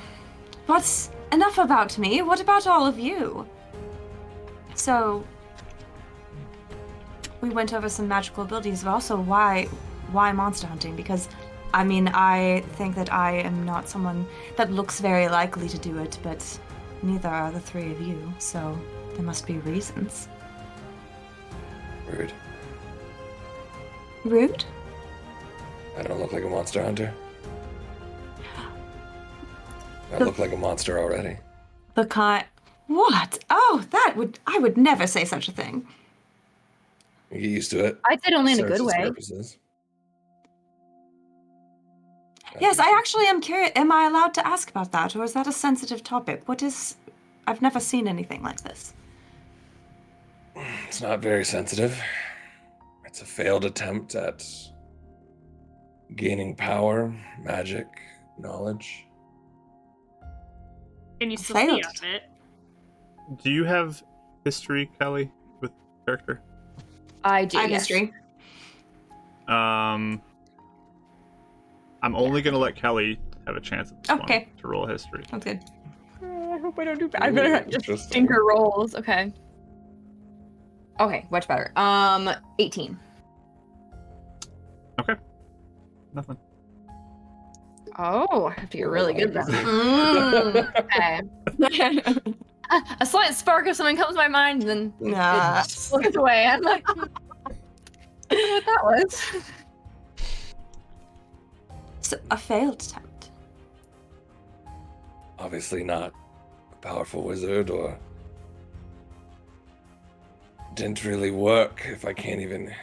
But enough about me. What about all of you? So, we went over some magical abilities, but also why monster hunting? Because, I mean, I think that I am not someone that looks very likely to do it, but neither are the three of you, so there must be reasons. Rude. Rude? I don't look like a monster hunter. I look like a monster already. The kind. What? Oh, I would never say such a thing. You get used to it. I'd say only in a Serves good its way. purposes. Yes, I actually am curious. Am I allowed to ask about that, or is that a sensitive topic? I've never seen anything like this. It's not very sensitive. It's a failed attempt at gaining power, magic, knowledge. And you still Failed. see out of it. Do you have history, Kelly, with character? I do. I have yes. history. I'm only gonna let Kelly have a chance at this Okay. one to roll history. Sounds good. I hope I don't do bad. I Ooh, better just interesting. stinker rolls. Okay. Okay, much better. 18. Nothing. Oh, I have to get really good then. Mm. Okay. A slight spark of something comes to my mind, and then Nah. it looks away. I'm like, I don't know what that was. So, a failed attempt. Obviously not a powerful wizard, or didn't really work if I can't even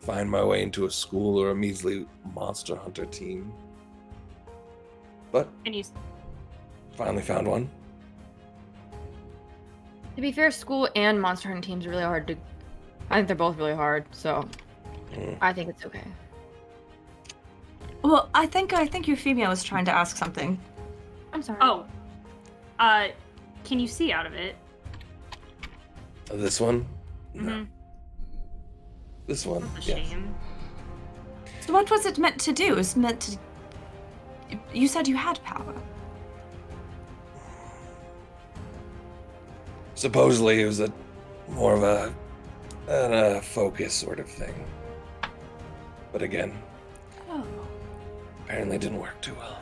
find my way into a school or a measly monster hunter team. But And you finally found one. To be fair, school and monster hunting teams are really hard to. I think they're both really hard, so I think it's okay. Well, I think Euphemia was trying to ask something. I'm sorry. Oh. Can you see out of it? This one? No. Mhm. This one? That's a Yes. shame. So what was it meant to do? It was meant to. You said you had power. Supposedly it was more of a a focus sort of thing. But again, Oh. apparently didn't work too well.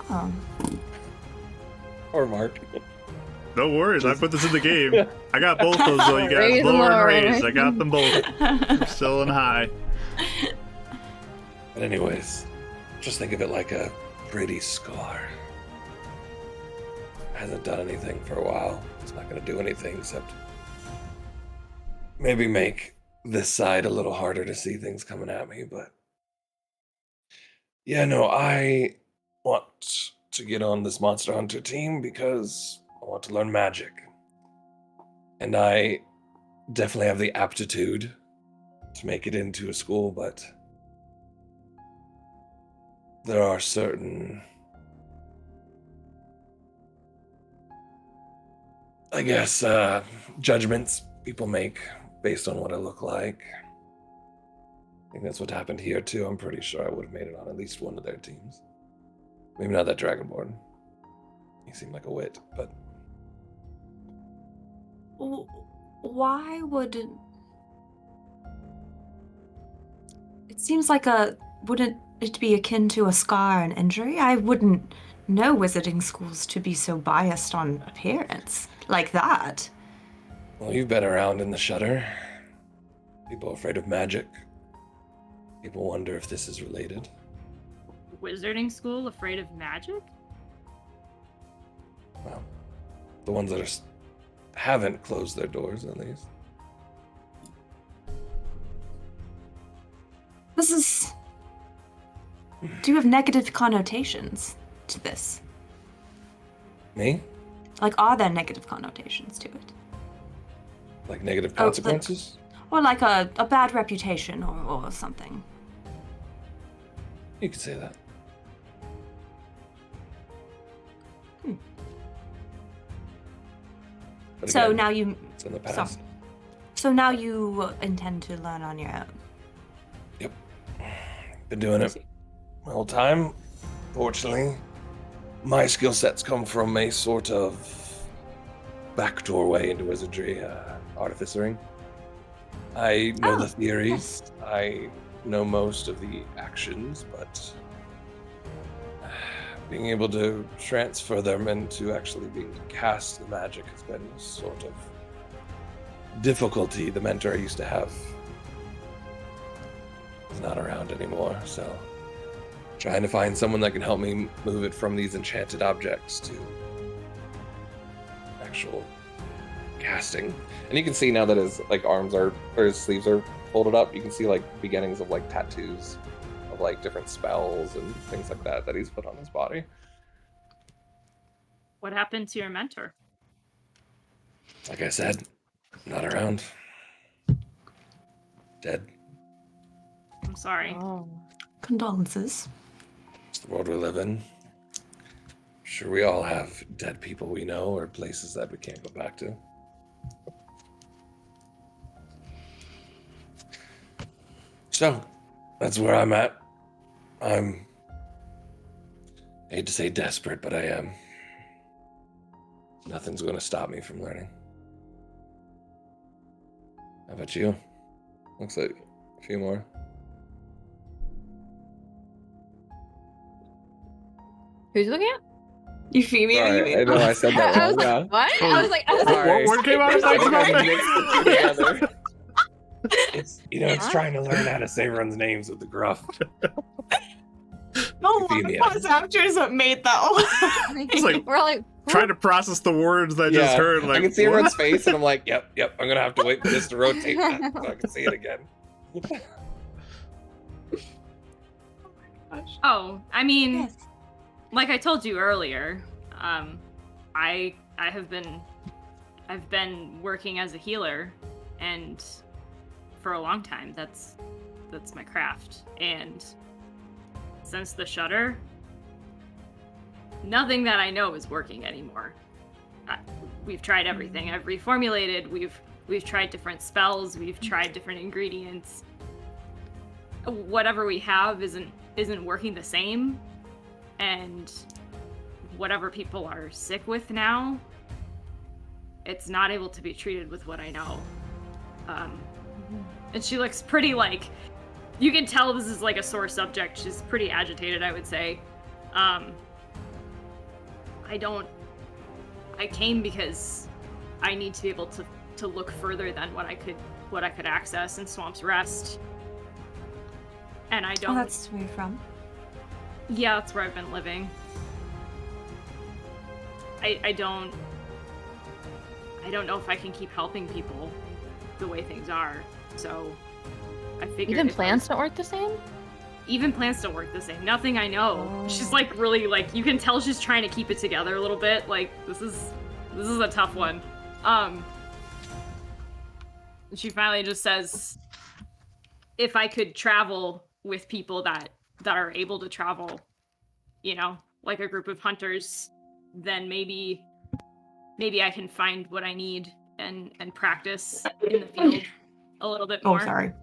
Oh. Or Mark. No worries, I put this in the game. I got both those though, you guys. Raise and Lower and lower, raised. right? I got them both. I'm still in high. But anyways, just think of it like a pretty scar. Hasn't done anything for a while. It's not going to do anything except maybe make this side a little harder to see things coming at me. But yeah, no, I want to get on this Monster Hunter team because I want to learn magic. And I definitely have the aptitude to make it into a school, but there are certain, I guess, judgments people make based on what I look like. I think that's what happened here too. I'm pretty sure I would have made it on at least one of their teams. Maybe not that Dragonborn. He seemed like a wit, but Why would it seems like wouldn't it be akin to a scar and injury? I wouldn't know wizarding schools to be so biased on appearance like that. well, you've been around in the Shudder. People are afraid of magic. People wonder if this is related. Wizarding school afraid of magic? Well, the ones that haven't closed their doors, at least. Do you have negative connotations to this? Me? Like, are there negative connotations to it? Like negative Oh, like- consequences? Or like a bad reputation or something? You could say that. But So again, now you it's in the past. so now you intend to learn on your own. Yep. Been doing it my whole time. Fortunately, my skill sets come from a sort of back doorway into wizardry, artificering. I know the theories. I know most of the actions, but being able to transfer them into actually being able to cast the magic has been a sort of difficulty. The mentor I used to have is not around anymore, so trying to find someone that can help me move it from these enchanted objects to actual casting. And you can see now that his arms are, or his sleeves are folded up, you can see beginnings of tattoos of different spells and things like that he's put on his body. What happened to your mentor? Like I said, not around. Dead. I'm sorry. Oh. Condolences. It's the world we live in. Sure, we all have dead people we know or places that we can't go back to. So, that's where I'm at. I hate to say desperate, but I am. Nothing's going to stop me from learning. How about you? Looks like a few more. Who's looking at? Euphemia, you Sorry, mean? I know I said that I wrong. was Yeah. like, what? I was like, Sorry. What came out of I that think I mouth? mixed the two together. It's Huh? trying to learn how to say everyone's names with the gruff. No, Euphemia. one of us actors that made that one. It's like- we're all like, Trying to process the words that I just heard. I can see what? everyone's face, and I'm like, yep, I'm gonna have to wait for this to rotate that so I can see it again. Oh, I mean, Yes. like I told you earlier, I've been working as a healer, and for a long time, that's my craft. And since the Shudder, nothing that I know is working anymore. We've tried everything. I've reformulated. We've tried different spells. We've tried different ingredients. Whatever we have isn't working the same, and whatever people are sick with now it's not able to be treated with what I know. And she looks pretty like, you can tell this is like a sore subject. She's pretty agitated, I would say. I came because I need to be able to look further than what I could access in Swamp's Rest. And I don't. Oh, that's where you're from. Yeah, that's where I've been living. I don't know if I can keep helping people the way things are. So I figured Even plants don't work the same? Even plants don't work the same. Nothing I know. She's like really like, you can tell she's trying to keep it together a little bit. Like this is a tough one. She finally just says, if I could travel with people that are able to travel, you know, like a group of hunters, then maybe I can find what I need and practice in the field a little bit more. Oh, sorry.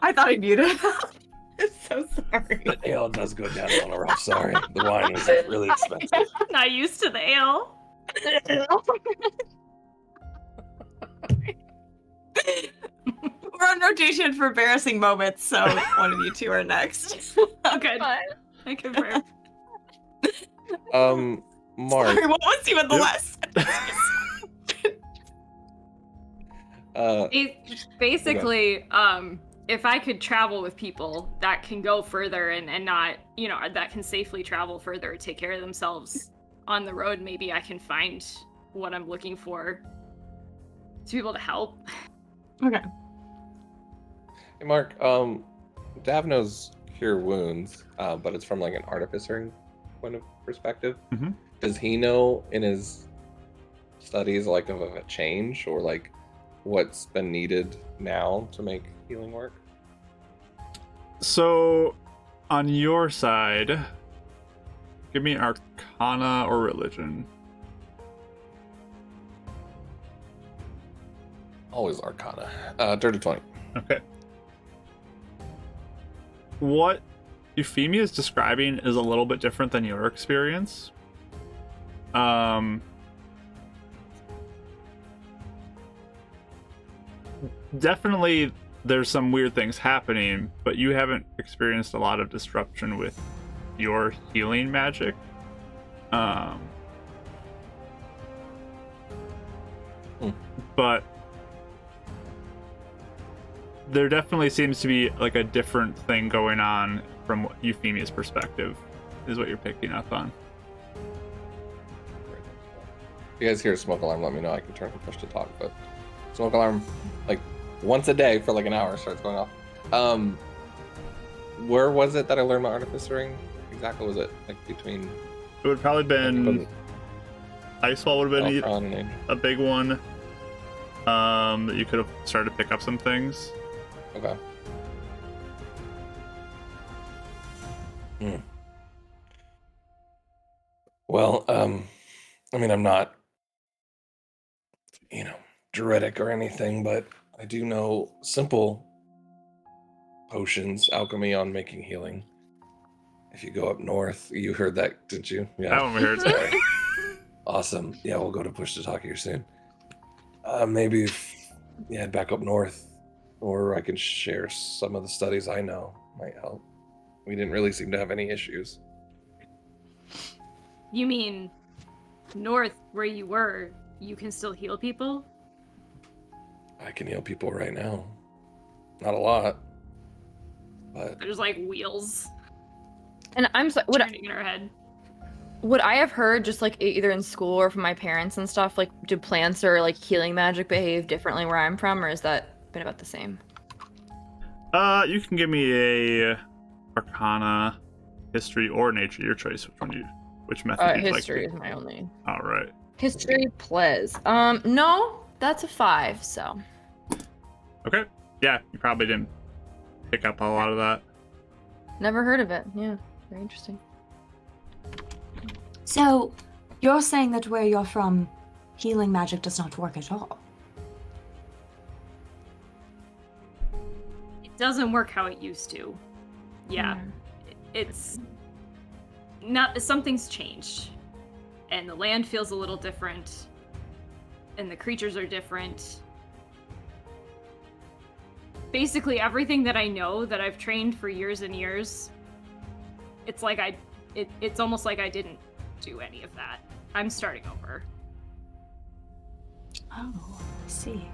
I thought I muted. I'm so sorry. The ale does go down a little rough. Sorry, the wine was really expensive. I'm not used to the ale. We're on rotation for embarrassing moments, so one of you two are next. Okay. I confirm. Mark. Sorry, what was even the last? Basically, if I could travel with people that can go further and not, you know, that can safely travel further, take care of themselves on the road, maybe I can find what I'm looking for to be able to help. Okay. Hey, Mark. Dav knows cure wounds, but it's from like an artificering point of perspective. Mhm. Does he know in his studies like of a change or like what's been needed now to make healing work? So, on your side, give me Arcana or Religion. Always Arcana. Dirty 20. Okay. What Euphemia is describing is a little bit different than your experience. Definitely there's some weird things happening, but you haven't experienced a lot of disruption with your healing magic. But there definitely seems to be like a different thing going on from Euphemia's perspective, is what you're picking up on. If you guys hear a smoke alarm, let me know. I can turn and push to talk, but smoke alarm like once a day for like an hour starts going off. Where was it that I learned my artificering? Exactly, was it like between? It would probably been Icewall would have been a big one. That you could have started to pick up some things. Okay. Well, I mean, I'm not, druidic or anything, but I do know simple potions, alchemy on making healing. If you go up north, you heard that, didn't you? Yeah. I haven't heard Sorry. Awesome. Yeah, we'll go to Push to Talk here soon. Maybe head back up north, or I can share some of the studies I know. Might help. We didn't really seem to have any issues. You mean north, where you were, you can still heal people? I can heal people right now. Not a lot, but There's like wheels And I'm sorry, turning in her head. would I have heard just like either in school or from my parents and stuff, like do plants or like healing magic behave differently where I'm from, or has that been about the same? You can give me a Arcana, History, or Nature, your choice. Which method you'd like to History do. is my only. All right. History, please. No, that's a 5, so. Okay. Yeah, you probably didn't pick up a lot of that. Never heard of it. Yeah, very interesting. So, you're saying that where you're from, healing magic does not work at all? It doesn't work how it used to. Yeah. It's not, something's changed. And the land feels a little different. and the creatures are different. Basically, everything that I know that I've trained for years and years, it's like it's almost like I didn't do any of that. I'm starting over. Oh, I see.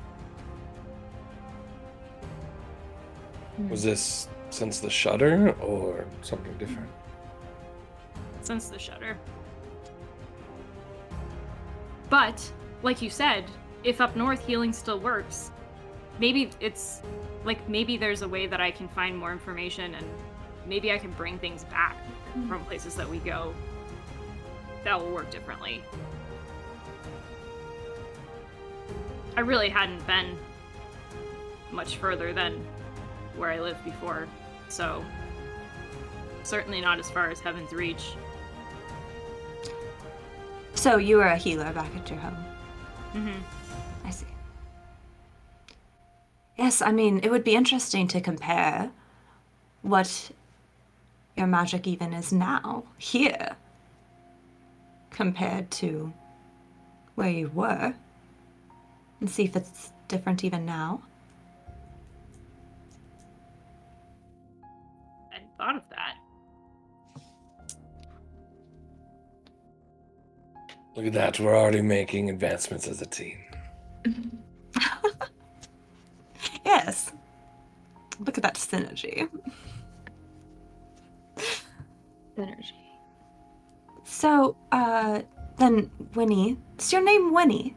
Was this since the shutter or something different? Since the shutter. But, like you said, if up north healing still works, maybe it's like maybe there's a way that I can find more information and maybe I can bring things back from places that we go that will work differently. I really hadn't been much further than where I lived before, so certainly not as far as Heaven's Reach. So you were a healer back at your home. Mm-hmm. I see. Yes, I mean, it would be interesting to compare what your magic even is now, here, compared to where you were, and see if it's different even now. I hadn't thought of that. Look at that, we're already making advancements as a team. Yes. Look at that synergy. Synergy. So, then Winnie, is your name Winnie?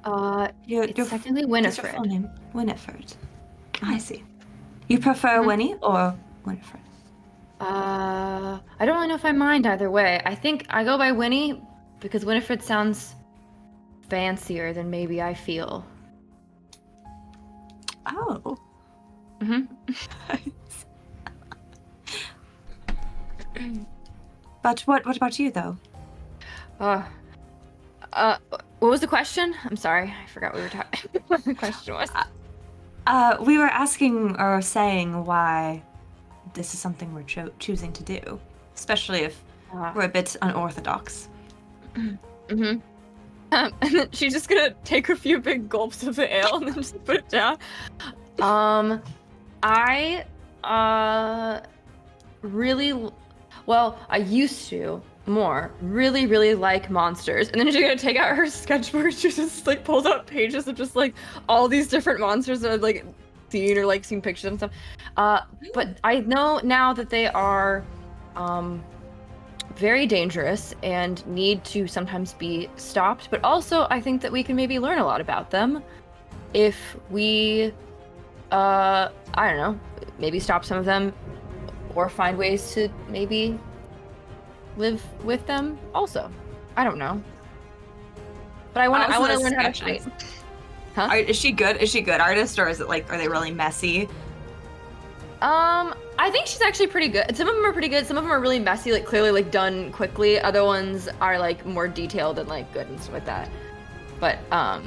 It's technically What's your full Winifred. name? Winifred. I see. You prefer Winnie or Winifred? I don't really know if I mind either way. I think I go by Winnie because Winifred sounds fancier than maybe I feel. Oh. Mm-hmm. But what about you though? What was the question? I'm sorry, I forgot we were talking. What the question was. We were asking or saying why this is something we're choosing to do, especially if we're a bit unorthodox. Mm-hmm. And then she's just gonna take a few big gulps of the ale and then just put it down. I I used to really like monsters, and then she's gonna take out her sketchbook. She just like pulls out pages of just like all these different monsters that I've like seen or like seen pictures and stuff. But I know now that they are very dangerous and need to sometimes be stopped, but also I think that we can maybe learn a lot about them if we I don't know, maybe stop some of them or find ways to maybe live with them also. I don't know. But I want to learn how to fight. Huh? Is she good? Is she good artist, or is it like, are they really messy? I think she's actually pretty good. Some of them are pretty good. Some of them are really messy, like clearly like done quickly. Other ones are like more detailed and like good and stuff like that. But I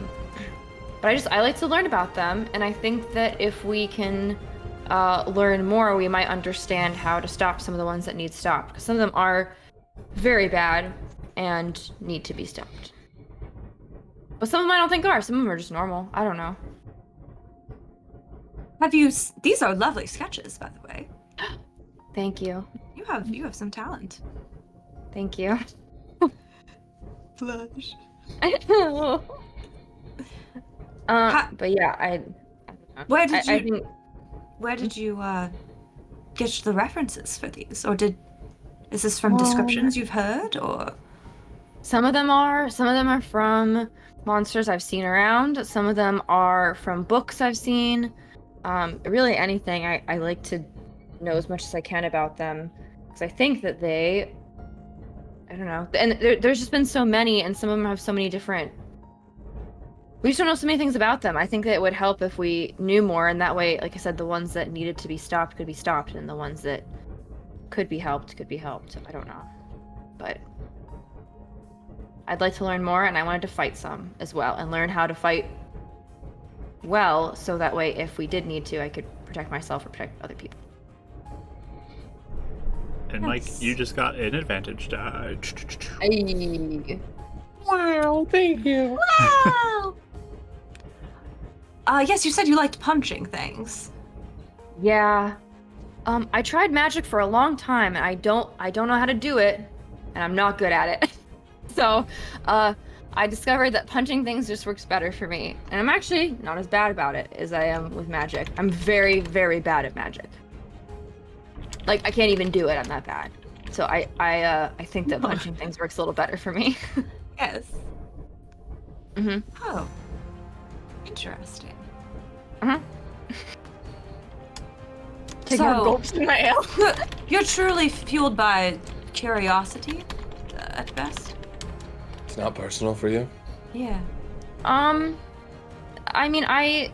like to learn about them, and I think that if we can learn more, we might understand how to stop some of the ones that need stopped. Because some of them are very bad and need to be stopped. But some of them I don't think are. Some of them are just normal. I don't know. These are lovely sketches, by the way. Thank you. You have some talent. Thank you. Blush. I know. But yeah, I Where did I you think Where did you get the references for these, or is this from descriptions you've heard, or? some of them are from monsters I've seen around. Some of them are from books I've seen. Really anything. I like to know as much as I can about them, because I think that I don't know. And there's just been so many, and some of them have so many different. We just don't know so many things about them. I think that it would help if we knew more, and that way, like I said, the ones that needed to be stopped could be stopped, and the ones that could be helped could be helped. I don't know. But I'd like to learn more, and I wanted to fight some as well, and learn how to fight well, so that way, if we did need to, I could protect myself or protect other people. And Mike, you just got an advantage die. Hey. Wow, thank you. Wow. Yes, you said you liked punching things. Yeah. I tried magic for a long time, and I don't know how to do it, and I'm not good at it. So, I discovered that punching things just works better for me, and I'm actually not as bad about it as I am with magic. I'm very, very bad at magic. Like, I can't even do it. I'm that bad. So I think that punching things works a little better for me. Yes. Mm-hmm. Oh. Interesting. Uh-huh. Take more gulps in my ale. You're truly fueled by curiosity, at best. It's not personal for you? Yeah. I mean, I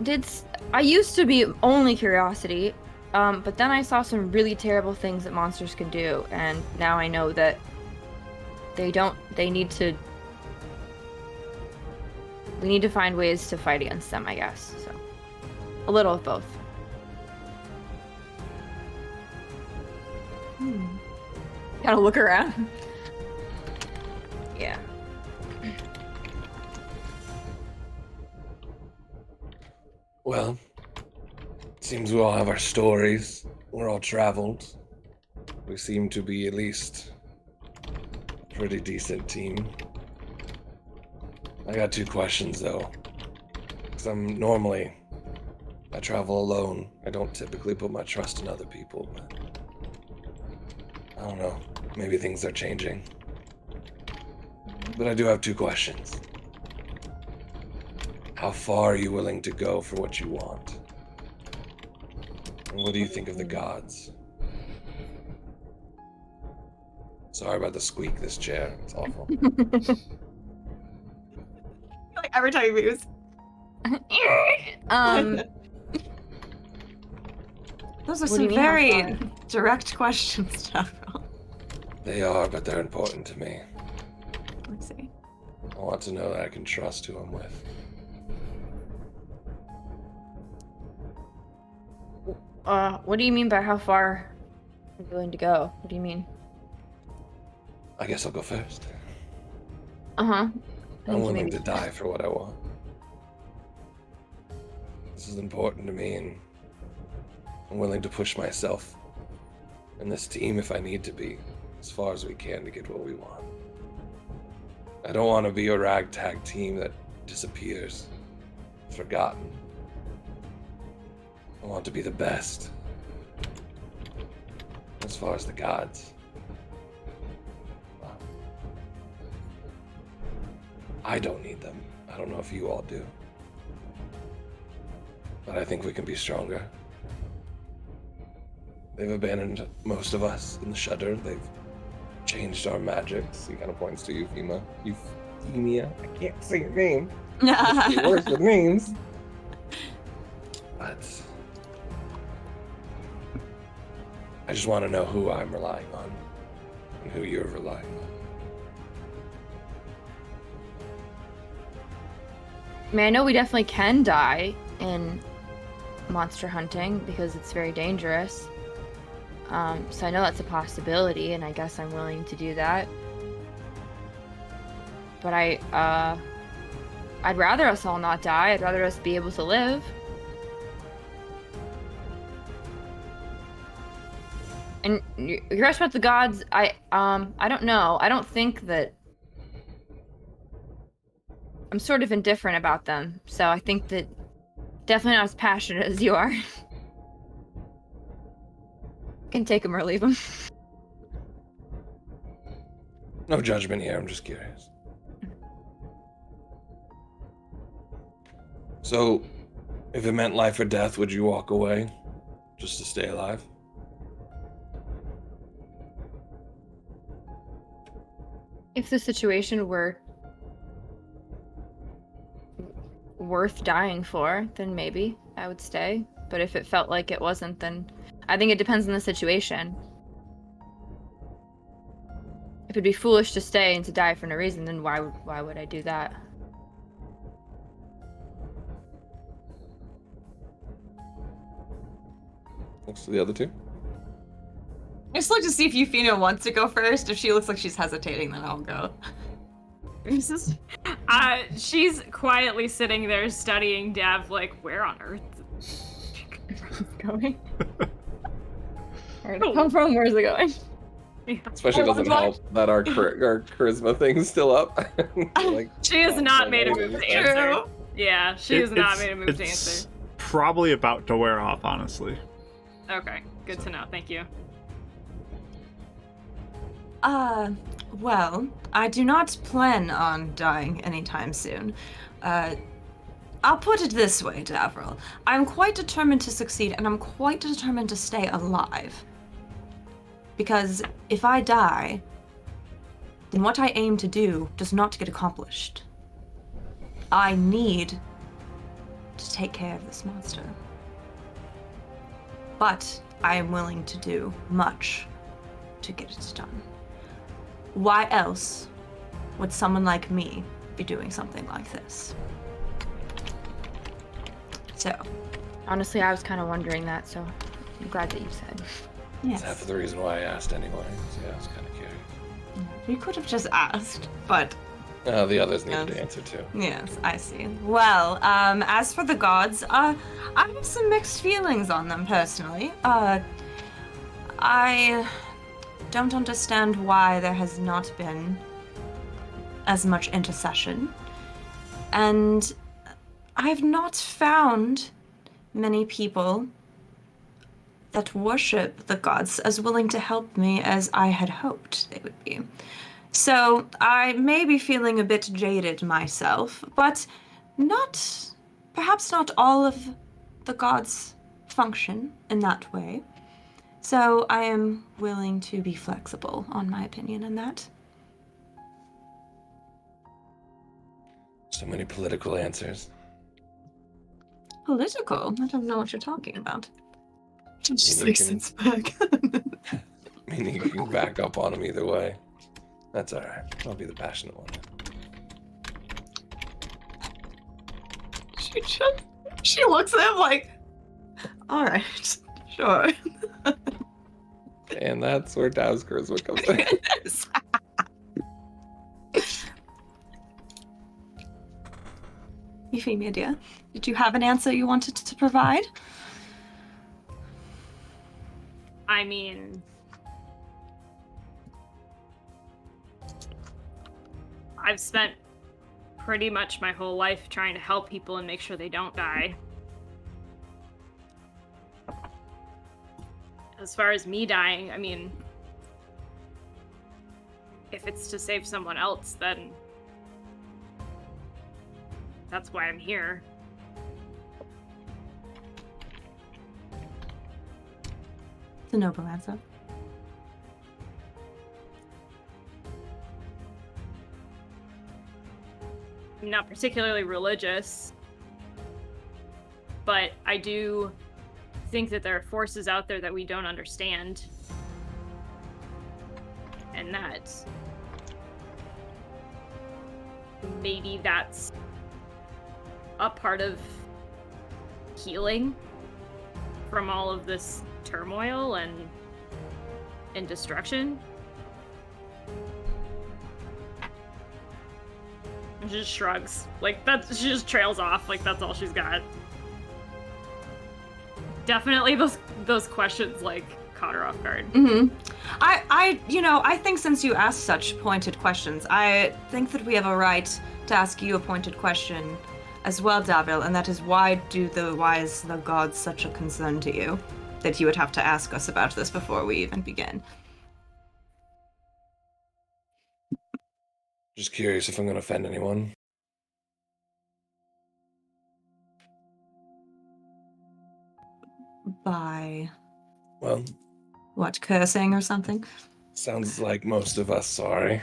used to be only curiosity, but then I saw some really terrible things that monsters can do, and now I know that we need to find ways to fight against them, I guess. So, a little of both. Gotta look around. Yeah. Well, it seems we all have our stories. We're all traveled. We seem to be at least a pretty decent team. I got 2 questions though. Because I travel alone. I don't typically put my trust in other people, but I don't know. Maybe things are changing. But I do have 2 questions. How far are you willing to go for what you want? And what do you think of the gods? Sorry about the squeak, this chair. It's awful. Like every time you moves. Those are What do you some mean, how very far? direct questions, Tavern. They are, but they're important to me. Let's see. I want to know that I can trust who I'm with. What do you mean by how far you're willing to go? What do you mean? I guess I'll go first. Uh-huh. I'm willing to die for what I want. This is important to me, and I'm willing to push myself and this team if I need to be, as far as we can to get what we want. I don't want to be a ragtag team that disappears, forgotten. I want to be the best. As far as the gods. I don't need them. I don't know if you all do. But I think we can be stronger. They've abandoned most of us in the Shudder. They've changed our magics. He kind of points to Euphemia. Euphemia. I can't say your name. It's worse with names. But I just want to know who I'm relying on and who you're relying on. I mean, I know we definitely can die in monster hunting because it's very dangerous. So I know that's a possibility, and I guess I'm willing to do that. But I'd rather us all not die. I'd rather us be able to live. And you're asking about the gods. I don't know. I don't think that. I'm sort of indifferent about them, so I think that definitely not as passionate as you are. Can take them or leave them. No judgment here, I'm just curious. So, if it meant life or death, would you walk away just to stay alive? If the situation were worth dying for, then maybe I would stay. But if it felt like it wasn't, then I think it depends on the situation. If it'd be foolish to stay and to die for no reason, then why would I do that? Looks to the other 2. I just look to see if Euphemia wants to go first. If she looks like she's hesitating, then I'll go. She's quietly sitting there studying Dav, like, where on earth is going? Where'd it come from? Where's it going? Especially doesn't help that our charisma thing's still up. Like, She has not made a move to answer. True. Yeah, she has not made a move to answer. Probably about to wear off, honestly. Okay, good to know. Thank you. Well, I do not plan on dying anytime soon. I'll put it this way, Davril. I'm quite determined to succeed, and I'm quite determined to stay alive. Because if I die, then what I aim to do does not get accomplished. I need to take care of this monster. But I am willing to do much to get it done. Why else would someone like me be doing something like this? So, Honestly, I was kind of wondering that, so I'm glad that you said. yes. That's half of the reason why I asked anyway. So yeah, I was kind of curious. You could have just asked, but The others needed Yes. to answer too. yes, I see. Well, as for the gods, I have some mixed feelings on them personally. I don't understand why there has not been as much intercession. And I've not found many people that worship the gods as willing to help me as I had hoped they would be. So I may be feeling a bit jaded myself, but perhaps not all of the gods function in that way. So I am willing to be flexible on my opinion in that. So many political answers. Political? I don't know what you're talking about. Just Maybe like you can- sits back. Meaning you can back up on them either way. That's alright. I'll be the passionate one. She looks at him like, all right, sure. And that's where Tav's charisma comes in. Euphemia, dear, did you have an answer you wanted to provide? I mean, I've spent pretty much my whole life trying to help people and make sure they don't die. As far as me dying, I mean, if it's to save someone else, then that's why I'm here. It's a noble answer. I'm not particularly religious, but I do think that there are forces out there that we don't understand, and that maybe that's a part of healing from all of this turmoil and destruction. And she just shrugs. Like, she just trails off. Like, that's all she's got. Definitely those questions, like, caught her off guard. Mm-hmm. I think since you asked such pointed questions, I think that we have a right to ask you a pointed question as well, Davril, and that is why is the gods such a concern to you that you would have to ask us about this before we even begin? Just curious if I'm going to offend anyone. By Well, what, cursing or something? sounds like most of us, sorry.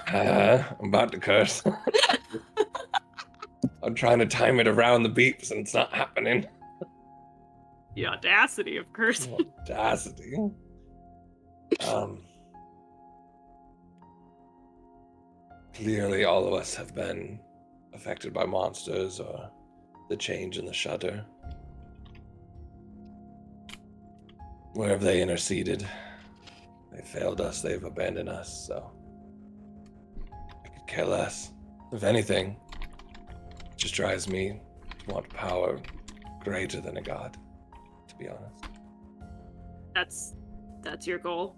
I'm about to curse. I'm trying to time it around the beeps and it's not happening. The audacity of cursing. Audacity. Clearly all of us have been affected by monsters or the change in the shutter. Where have they interceded? They failed us, they've abandoned us, so I care less. If anything, it just drives me to want power greater than a god, to be honest. That's your goal.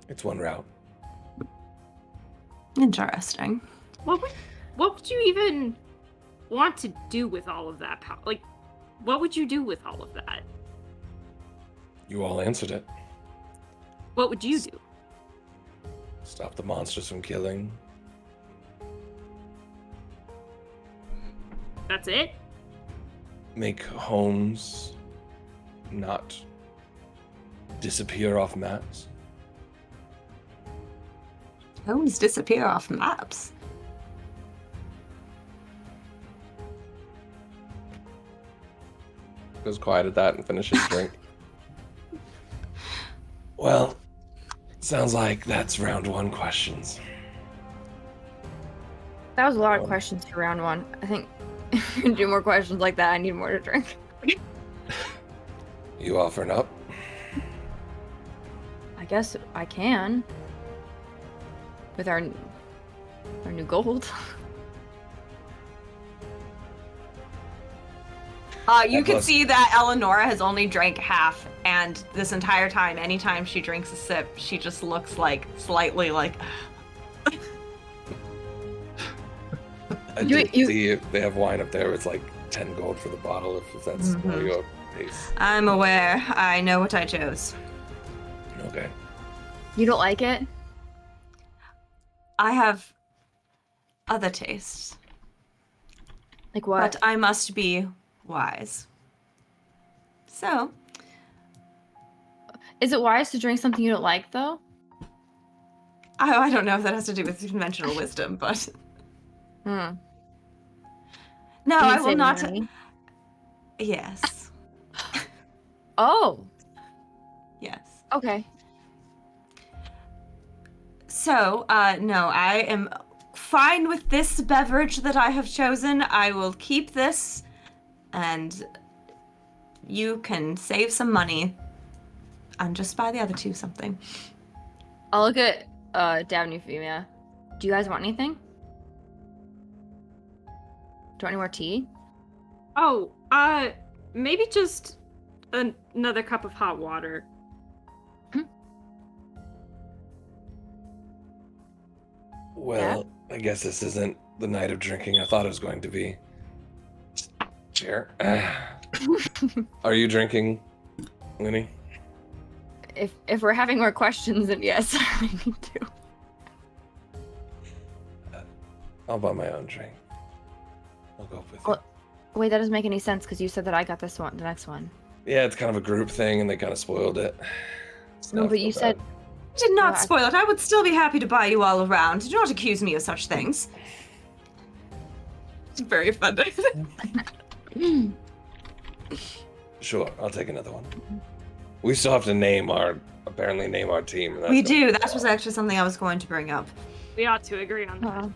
It's one route. Interesting. What would you even want to do with all of that power? Like, what would you do with all of that? You all answered it. What would you do? Stop the monsters from killing. That's it? Make homes not disappear off maps. Homes disappear off maps. Goes quiet at that and finishes his drink. Well, sounds like that's round 1 questions. That was a lot of questions for round 1. I think if you can do more questions like that, I need more to drink. You offering up? I guess I can. With our new gold. You That can plus- see that Eleonora has only drank half, and this entire time, anytime she drinks a sip, she just looks like slightly like. I did see if they have wine up there. It's like 10 gold for the bottle if that's more your pace. I'm aware. I know what I chose. Okay. You don't like it? I have other tastes, Like what? but I must be wise. So, Is it wise to drink something you don't like, though? I don't know if that has to do with conventional wisdom, but Hmm. no, You I can will save not. money. Yes, Oh, yes. okay. So, no, I am fine with this beverage that I have chosen. I will keep this, and you can save some money and just buy the other two something. I'll look at Dabney Femia. Do you guys want anything? Do you want any more tea? Oh, maybe just another cup of hot water. Well, I guess this isn't the night of drinking I thought it was going to be. Chair. Are you drinking, Winnie? If we're having more questions, then yes, I need to. I'll buy my own drink. I'll go with you. Well- Wait, that doesn't make any sense because you said that I got this one, the next one. Yeah, it's kind of a group thing, and they kind of spoiled it. No, Not but so you bad. said I did not Yeah, I- spoil it. I would still be happy to buy you all around. Do not accuse me of such things. It's very offending. Sure, I'll take another one. We still have to apparently name our team. and that's We gonna do. be That was actually something I was going to bring up. We ought to agree on that.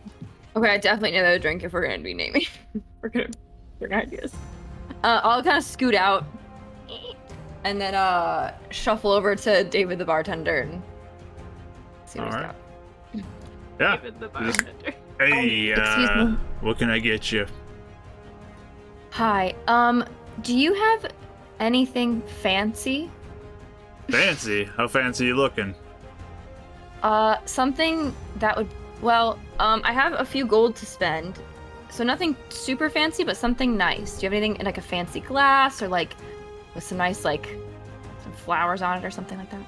Okay, I definitely know that a drink if we're gonna be naming. We're gonna bring ideas. I'll kind of scoot out and then shuffle over to David the bartender and see what he's Alright. got. Yeah. David the bartender. Hey, excuse me. what can I get you? Hi. Do you have anything fancy? Fancy? How fancy you looking? Something that would. Well, I have a few gold to spend, so nothing super fancy, but something nice. Do you have anything in like a fancy glass or like with some nice like some flowers on it or something like that?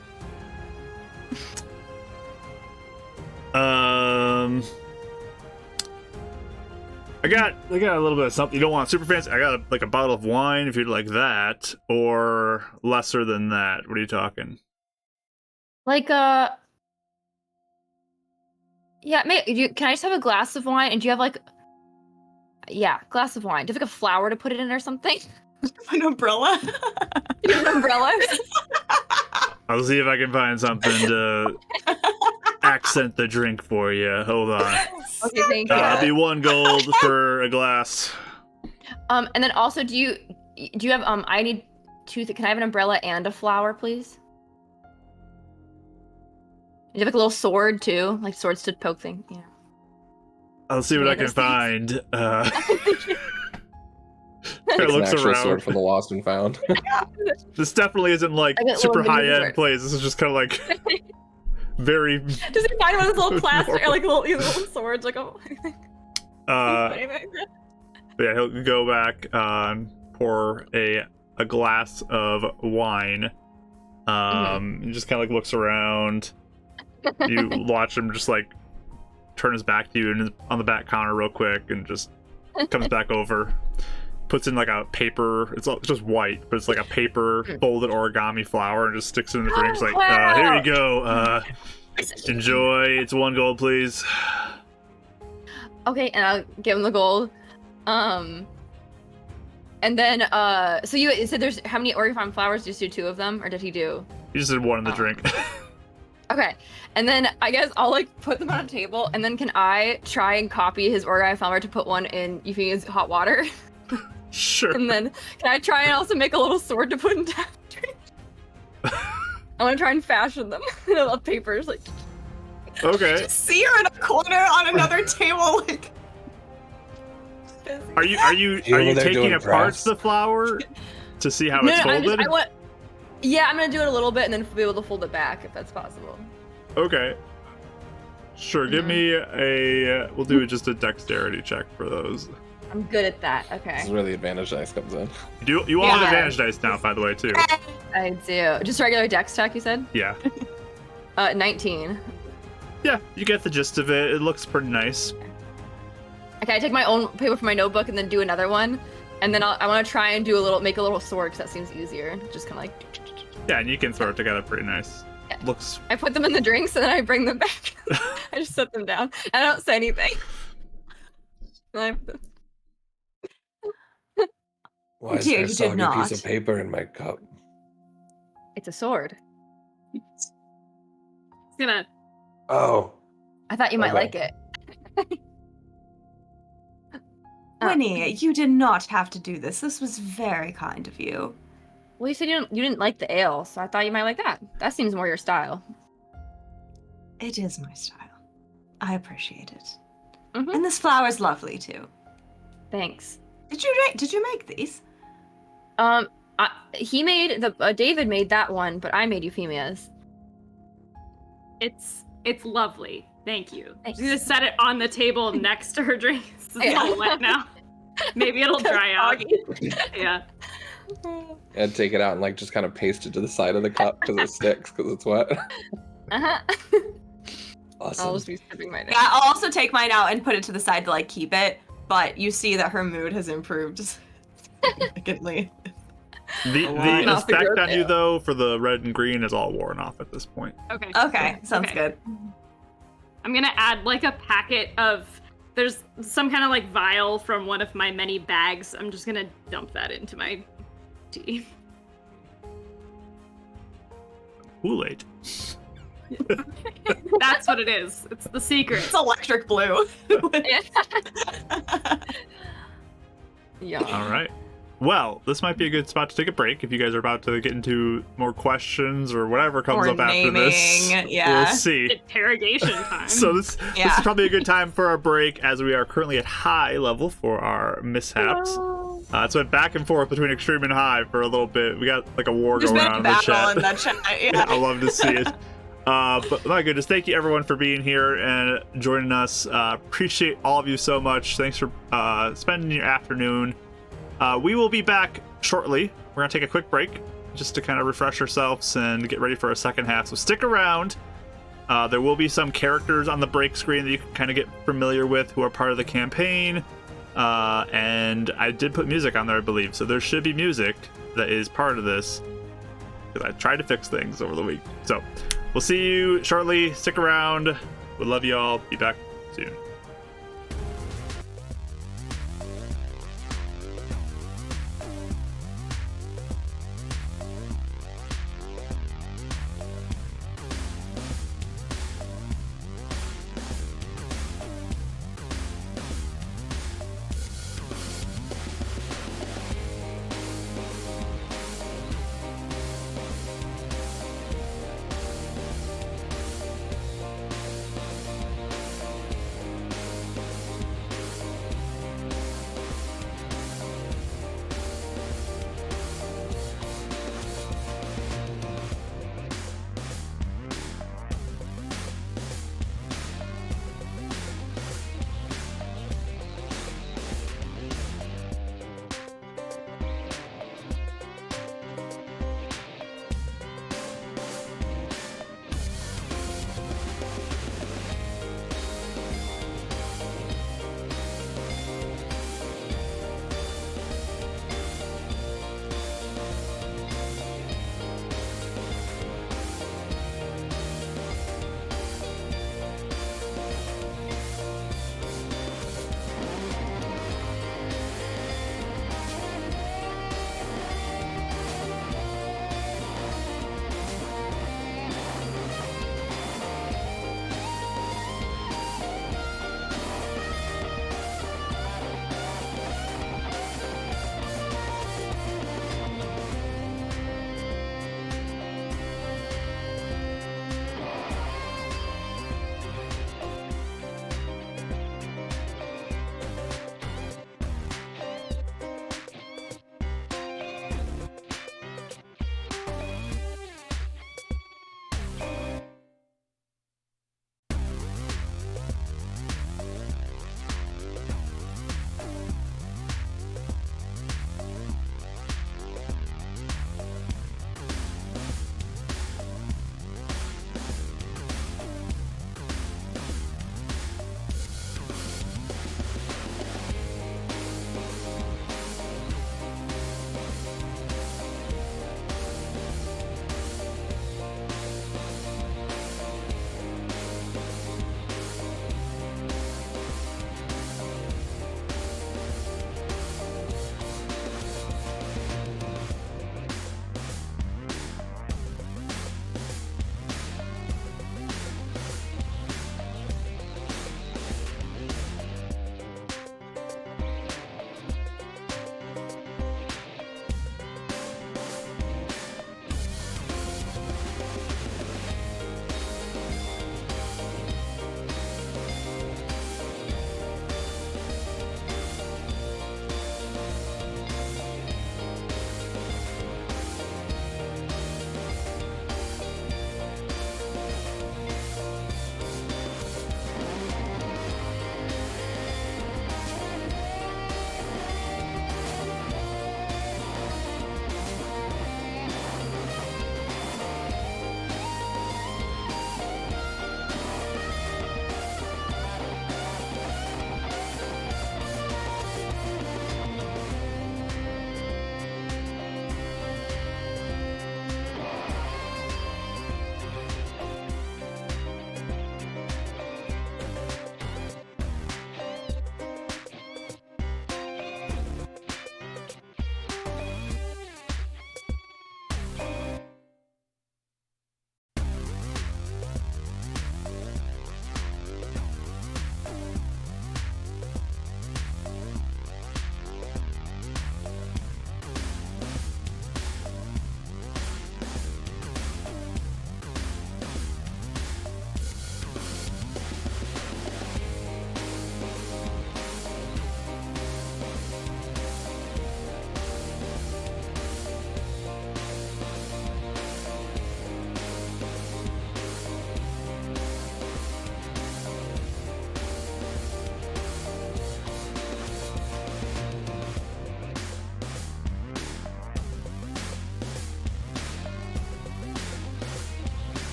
I got a little bit of something. You don't want super fancy? I got like a bottle of wine if you'd like that, or lesser than that. What are you talking? Like yeah, can I just have a glass of wine? And do you have like, yeah, glass of wine? Do you have like a flower to put it in or something? An umbrella. Do you have an umbrella? I'll see if I can find something to accent the drink for you. Hold on. Okay, thank you. It'll be 1 gold for a glass. And then also, do you have I need 2. Can I have an umbrella and a flower, please? You have like a little sword too, like swords to poke things. Yeah. I'll see what Yeah, I can those things. find. It It's an looks actual around. sword from the Lost and Found. This definitely isn't like I got super little mini high end sword. plays. This is just kind of like very. Does he find one of those little plastic, Normal. like little swords, like oh. But yeah, he'll go back and pour a glass of wine. And just kind of like looks around. You watch him just like turn his back to you and is on the back counter real quick, and just comes back over, puts in like a paper. It's just white, but it's like a paper folded origami flower, and just sticks it in the drink. He's like, Wow. here you go. Enjoy. It's 1 gold, please. Okay, and I'll give him the gold. And then so you said there's how many origami flowers? Did you do 2 of them, or did he do? You just did 1 in the Oh. drink. Okay, and then I guess I'll like put them on a table, and then can I try and copy his origami flower to put one in Euphemia's hot water? Sure. And then can I try and also make a little sword to put in drink? I want to try and fashion them in a papers, like. Okay. See her in a corner on another table, like. Are you You over there taking doing apart crafts? the flower to see how No, it's no, folded? I'm gonna do it a little bit and then be able to fold it back if that's possible. Okay. Sure. Give me a. We'll do just a dexterity check for those. I'm good at that. This Okay, is where the advantage dice comes in. You all have Yeah. advantage dice now, by the way, too. I do. Just regular dex check, you said? Yeah. 19. Yeah. You get the gist of it. It looks pretty nice. Okay, I take my own paper from my notebook and then do another one, and then I want to try and make a little sword because that seems easier. Just kind of like. Yeah, and you can throw it together pretty nice. Yeah. Looks. I put them in the drinks and then I bring them back. I just set them down. I don't say anything. And Why is Dear, there a you did soggy piece not. of paper in my cup? it's a sword. It's gonna. Oh, I thought you might Okay. like it. Winnie, you did not have to do this. This was very kind of you. Well, you said you didn't like the ale, so I thought you might like that. That seems more your style. It is my style. I appreciate it. Mhm. And this flower's lovely too. Thanks. Did you make these? He made David made that one, but I made Euphemia's. It's lovely. Thank you. Thanks. She's gonna set it on the table next to her drink. It's Yeah. all wet now. Maybe it'll dry out. Yeah. and take it out and like just kind of paste it to the side of the cup because it sticks because it's wet. Uh-huh. Awesome. I'll just be sipping my drink. Yeah, I'll also take mine out and put it to the side to like keep it. But you see that her mood has improved significantly. The Wow. Not for effect your on you, ale. though, for the red and green is all worn off at this point. Okay. Okay, sounds Okay. good. I'm gonna add like a packet of. There's some kind of like vial from one of my many bags. I'm just gonna dump that into my tea. Kool-Aid. That's what it is. It's the secret. It's electric blue. Yeah. All right. Well, this might be a good spot to take a break if you guys are about to get into more questions or whatever comes Or up after this. naming, yeah. We'll see. Interrogation time. So this Yeah. is probably a good time for our break as we are currently at high level for our mishaps. It's went back and forth between extreme and high for a little bit. We got like a war There's going been on a in the battle chat. in that chat. Yeah, Yeah. I love to see it. But my goodness, thank you everyone for being here and joining us. Appreciate all of you so much. Thanks for spending your afternoon. We will be back shortly. We're gonna take a quick break just to kind of refresh ourselves and get ready for our second half. So stick around. There will be some characters on the break screen that you can kind of get familiar with who are part of the campaign. And I did put music on there, I believe. So there should be music that is part of this. Because I tried to fix things over the week. So we'll see you shortly. Stick around. We love you all. Be back soon.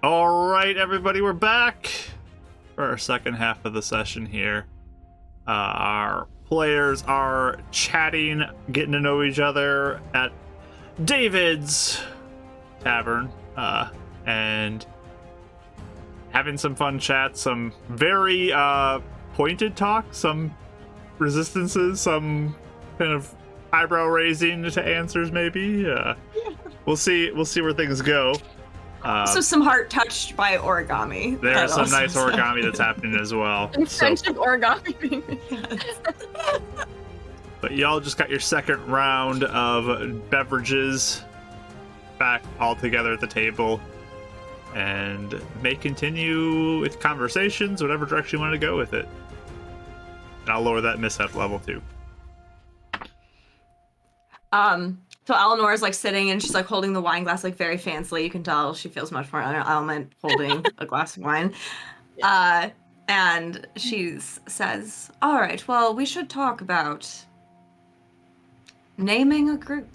All right, everybody, we're back for our second half of the session here. Our players are chatting, getting to know each other at David's Tavern, and having some fun chats, some very pointed talk, some resistances, some kind of eyebrow raising to answers, maybe. We'll see where things go. So some heart touched by origami. There's some nice origami that's happening as well. And friendship origami. But y'all just got your second round of beverages back all together at the table, and may continue with conversations, whatever direction you want to go with it. And I'll lower that mishap level too. So Eleanor is like sitting and she's like holding the wine glass like very fancily. You can tell she feels much more in her element holding a glass of wine. And she says, "All right, well, we should talk about naming a group."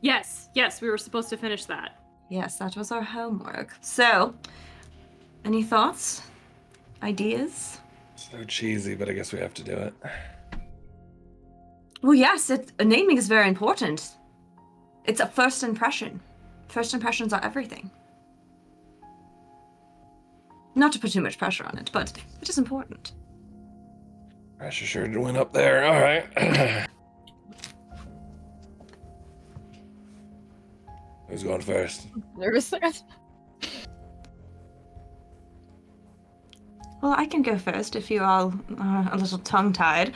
Yes, we were supposed to finish that. Yes, that was our homework. So, any thoughts? Ideas? So cheesy, but I guess we have to do it. Well, yes, naming is very important. It's a first impression. First impressions are everything. Not to put too much pressure on it, but it is important. Pressure sure went up there. All right. Who's going first? Nervous. Well, I can go first if you all are a little tongue-tied.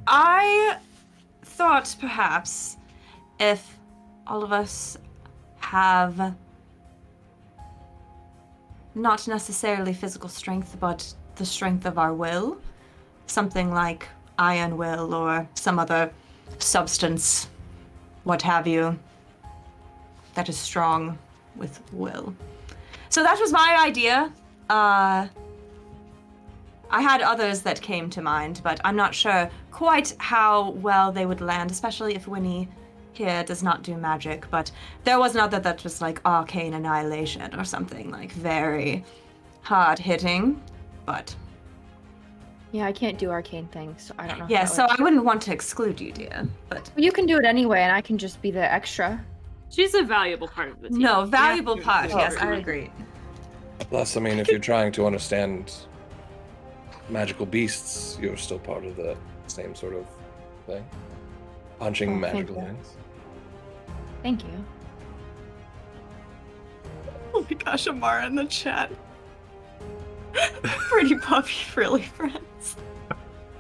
I thought perhaps if all of us have not necessarily physical strength, but the strength of our will, something like iron will or some other substance, what have you, that is strong with will. So that was my idea. I had others that came to mind, but I'm not sure quite how well they would land, especially if Winnie here does not do magic. But there was another that was like arcane annihilation or something, like very hard-hitting, but... Yeah, I can't do arcane things, so I don't know. Yeah, so I wouldn't want to exclude you, dear, but... You can do it anyway, and I can just be the extra. She's a valuable part of the team. No, valuable Yeah. part, Oh, yes, I really. agree. Plus, I mean, if you're trying to understand magical beasts, you're still part of the same sort of thing. Punching Oh, thank magical you. things. Thank you. Oh my gosh, Amara in the chat. Pretty puppy frilly friends.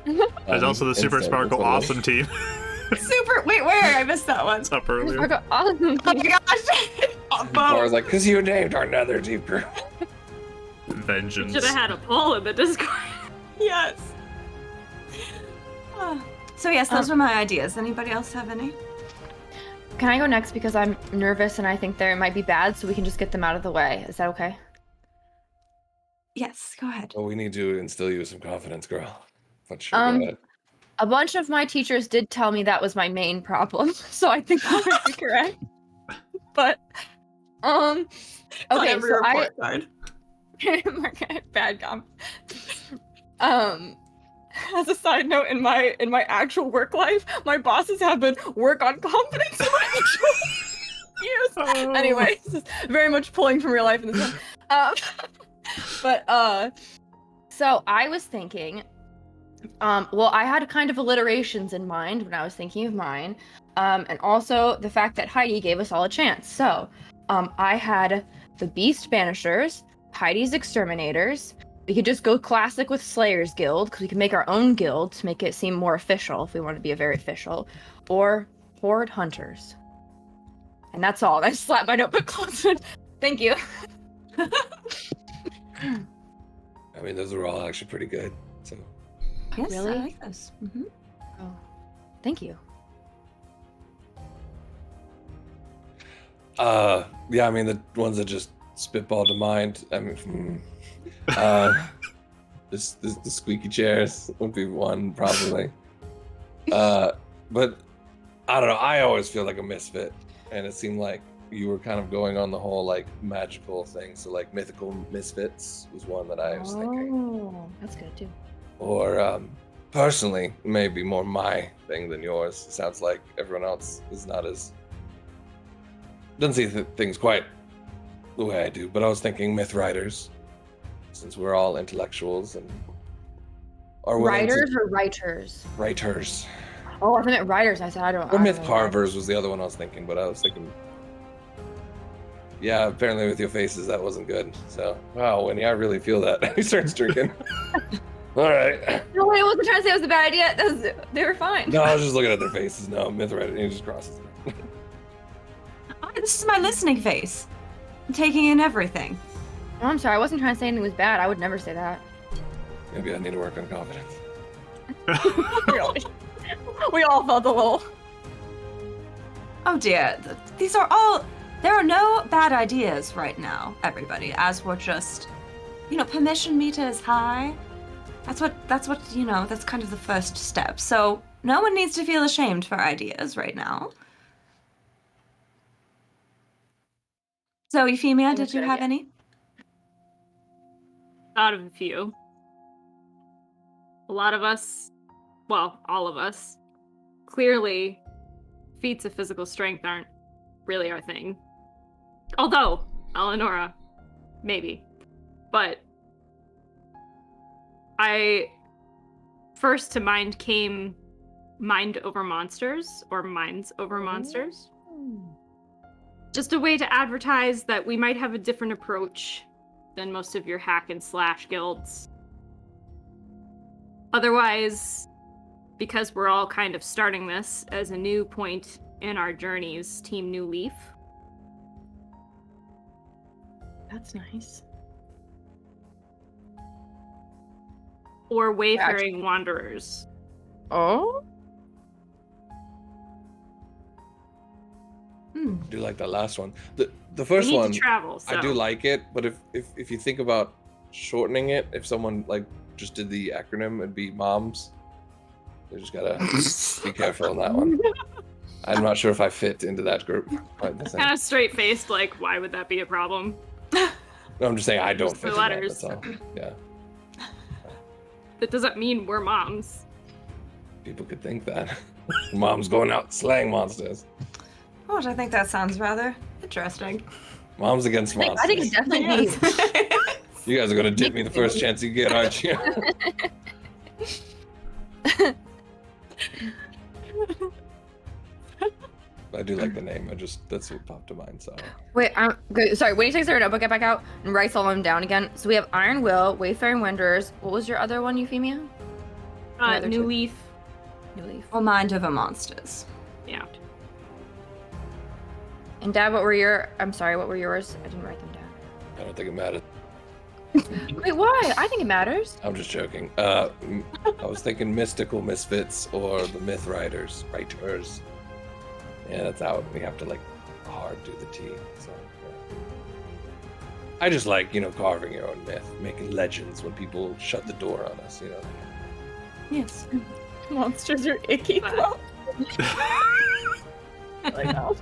There's also the Super Instant Sparkle equivalent. Awesome team. Super, wait, where? I missed that one. It's up earlier. Awesome. Oh my gosh. Oh, Laura's like, because you named our nether deep group. Vengeance. Should have had a poll in the Discord. yes. So yes, those were my ideas. Anybody else have any? Can I go next because I'm nervous and I think they might be bad, so we can just get them out of the way. Is that okay? Yes, go ahead. Well, we need to instill you with some confidence, girl. But sure, Um, go ahead. A bunch of my teachers did tell me that was my main problem, so I think that would be correct. But, okay, every so report card. bad gum. As a side note, in my actual work life, my bosses have been work on confidence in my actual years. Oh. Anyway, this is very much pulling from real life in this one. So I was thinking, well, I had kind of alliterations in mind when I was thinking of mine, and also the fact that Heidi gave us all a chance. So, I had the Beast Banishers, Heidi's Exterminators. We could just go classic with Slayer's Guild, because we can make our own guild to make it seem more official if we want to be a very official, or Horde Hunters. And that's all. I slapped my notebook closed. Thank you. I mean, those are all actually pretty good. So, Yes, Really? I like this. Mm-hmm. Oh, thank you. yeah, I mean, the ones that just spitball to mind. I mean, the squeaky chairs would be one probably. But I don't know. I always feel like a misfit, and it seemed like you were kind of going on the whole like magical thing. So like mythical misfits was one that I was thinking. Oh, that's good too. Or personally, maybe more my thing than yours. It sounds like everyone else is not as doesn't see things quite the way I do. But I was thinking myth writers, since we're all intellectuals and are willing Writers to or writers? writers. Oh, I thought meant writers. I said I don't. Or I myth don't know. carvers was the other one I was thinking, but I was thinking. Yeah, apparently with your faces that wasn't good. So, wow, Winnie, I really feel that. He starts drinking. All right. No, I wasn't trying to say it was a bad idea. They were fine. No, I was just looking at their faces. No, myth writer, and he just crosses it. Oh, this is my listening face. I'm taking in everything. Oh, I'm sorry. I wasn't trying to say anything was bad. I would never say that. Maybe I need to work on confidence. We all felt a little. Oh dear, there are no bad ideas right now, everybody, as we're just, permission meter is high. That's what, that's kind of the first step. So no one needs to feel ashamed for ideas right now. So Euphemia, did you have any? Thought of a few. A lot of us, well, all of us, clearly feats of physical strength aren't really our thing. Although, Eleonora, maybe. But first to mind came Mind Over Monsters, or Minds Over Monsters. Just a way to advertise that we might have a different approach than most of your hack and slash guilds. Otherwise, because we're all kind of starting this as a new point in our journeys, Team New Leaf. That's nice. Or Wayfaring Wanderers. Oh? I do like that last one. The We first need one, to travel, so. I do like it, but if you think about shortening it, if someone like just did the acronym, it'd be MOMS. You just gotta be careful on that one. I'm not sure if I fit into that group. Quite the same. Kind of straight-faced, like, why would that be a problem? No, I'm just saying I don't Just fit the in that, letters. that's all. Yeah, That doesn't mean we're moms. people could think that. Mom's going out slaying monsters. Oh, I think that sounds rather interesting. Mom's against monsters. I think it definitely is. You guys are gonna dip me the first chance you get, aren't you? I do like the name. That's what popped to mind. So Wait, good. Sorry, when you take their notebook, get back out and writes all of them down again. So we have Iron Will, Wayfaring Wanderers. What was your other one, Euphemia? Another New two. Leaf. New Leaf. Or Mind Over Monsters. Yeah. And Dad, what were yours? I didn't write them down. I don't think it matters. Wait, why? I think it matters. I'm just joking. I was thinking mystical misfits or the myth writers. Yeah, that's how we have to like hard do the T. So yeah. I just like carving your own myth, making legends when people shut the door on us. Yes. Monsters are icky. But- I know.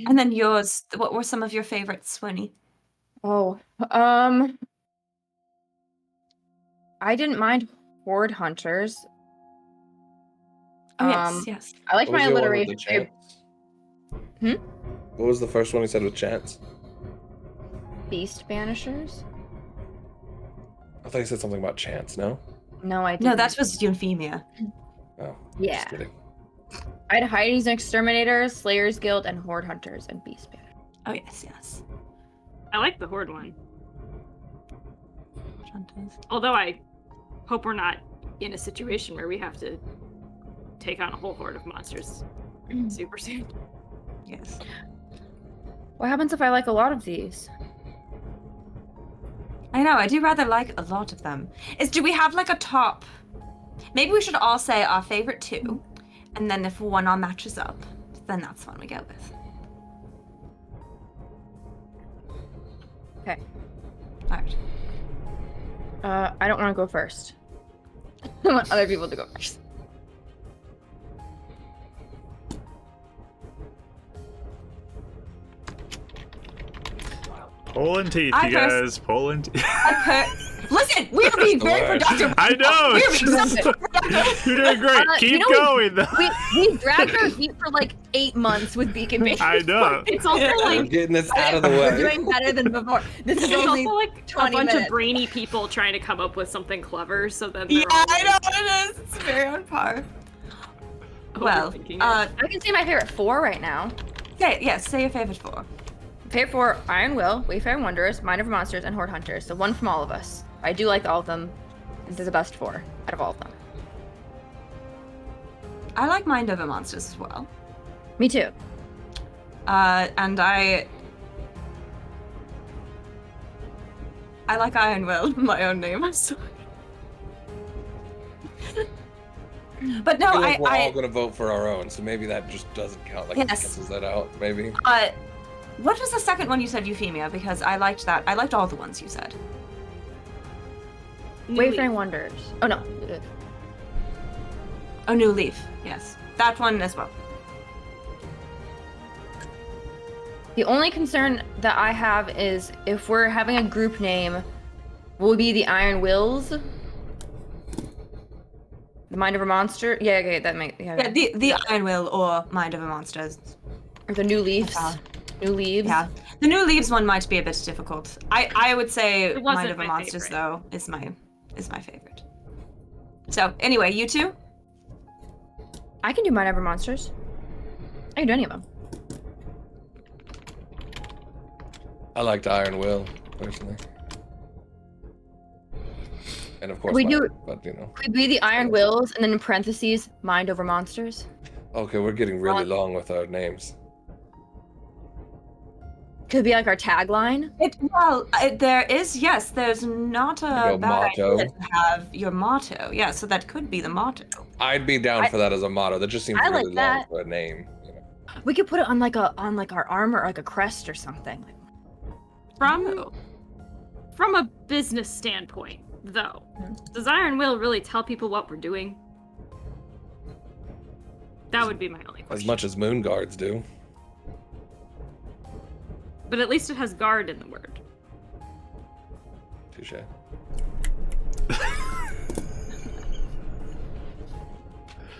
And then yours, what were some of your favorites, Swinny? Oh, I didn't mind Horde Hunters. Oh, yes. I like What was my the other one with alliteration. the chants? What was the first one you said with chants? Beast Banishers? I thought you said something about chants. No. No, I didn't. No, that was Euphemia. Oh. Yeah. Just kidding. I had Heidi's and Exterminators, Slayers Guild, and Horde Hunters, and Beast Banishers. Oh, yes. I like the Horde one. Hunters. Although I hope we're not in a situation where we have to take on a whole horde of monsters super soon. Yes. What happens if I like a lot of these? I know, I do rather like a lot of them. Do we have like a top? Maybe we should all say our favorite two, and then if one all matches up, then that's one we go with. Okay. Alright. I don't want to go first. I want other people to go first. Pulling teeth, I you guys. Pulling teeth. Listen, we are being very productive. I know. We are it's being just- very productive. You're doing great. You Keep know, going, though. we dragged our feet for like 8 months with Beacon Base. I know. It's also We're like getting this out of the We're way. doing better than before. This is it's only also like a 20 bunch minutes. of brainy people trying to come up with something clever, so then Yeah, they're all I know what it is. It's very on par. Well, overthinking it. I can say my favorite 4 right now. say your favorite 4. Favorite 4: Iron Will, Wayfaring Wanderers, Mind Over Monsters, and Horde Hunters. So one from all of us. I do like all of them. This is the best 4 out of all of them. I like Mind Over Monsters as well. Me too. And I like Iron Will, my own name. I'm sorry. But no, I feel like we're all I gonna vote for our own, so maybe that just doesn't count. Like, Yes. it cancels that out, maybe. what was the second one you said, Euphemia? Because I liked that. I liked all the ones you said. New Wayfaring Leaf. Wanderers. Oh no. Oh, New Leaf. Yes, that one as well. The only concern that I have is if we're having a group name, will it be the Iron Wills? The Mind of a Monster? Yeah, okay, that makes Yeah, the Iron Will or Mind Over Monsters. Or the New Leaves. Yeah. New Leaves. Yeah, the New Leaves one might be a bit difficult. I would say It wasn't Mind Over my Monsters favorite. though is my favorite. So anyway, you two. I can do Mind Over Monsters. I can do any of them. I liked Iron Will, personally. And of course, We mine, do- but you know. Could be the Iron Wills, and then in parentheses, Mind Over Monsters. Okay, we're getting really long with our names. Could be like our tagline. There's not a Like a bad motto. idea to have your motto. Yeah, so that could be the motto. I'd be down for that as a motto. That just seems I really like long that. for a name. You know? We could put it on like our armor, or like a crest or something. From a business standpoint, though, does Iron Will really tell people what we're doing? That would be my only As question. much as moon guards do. But at least it has guard in the word. Touche.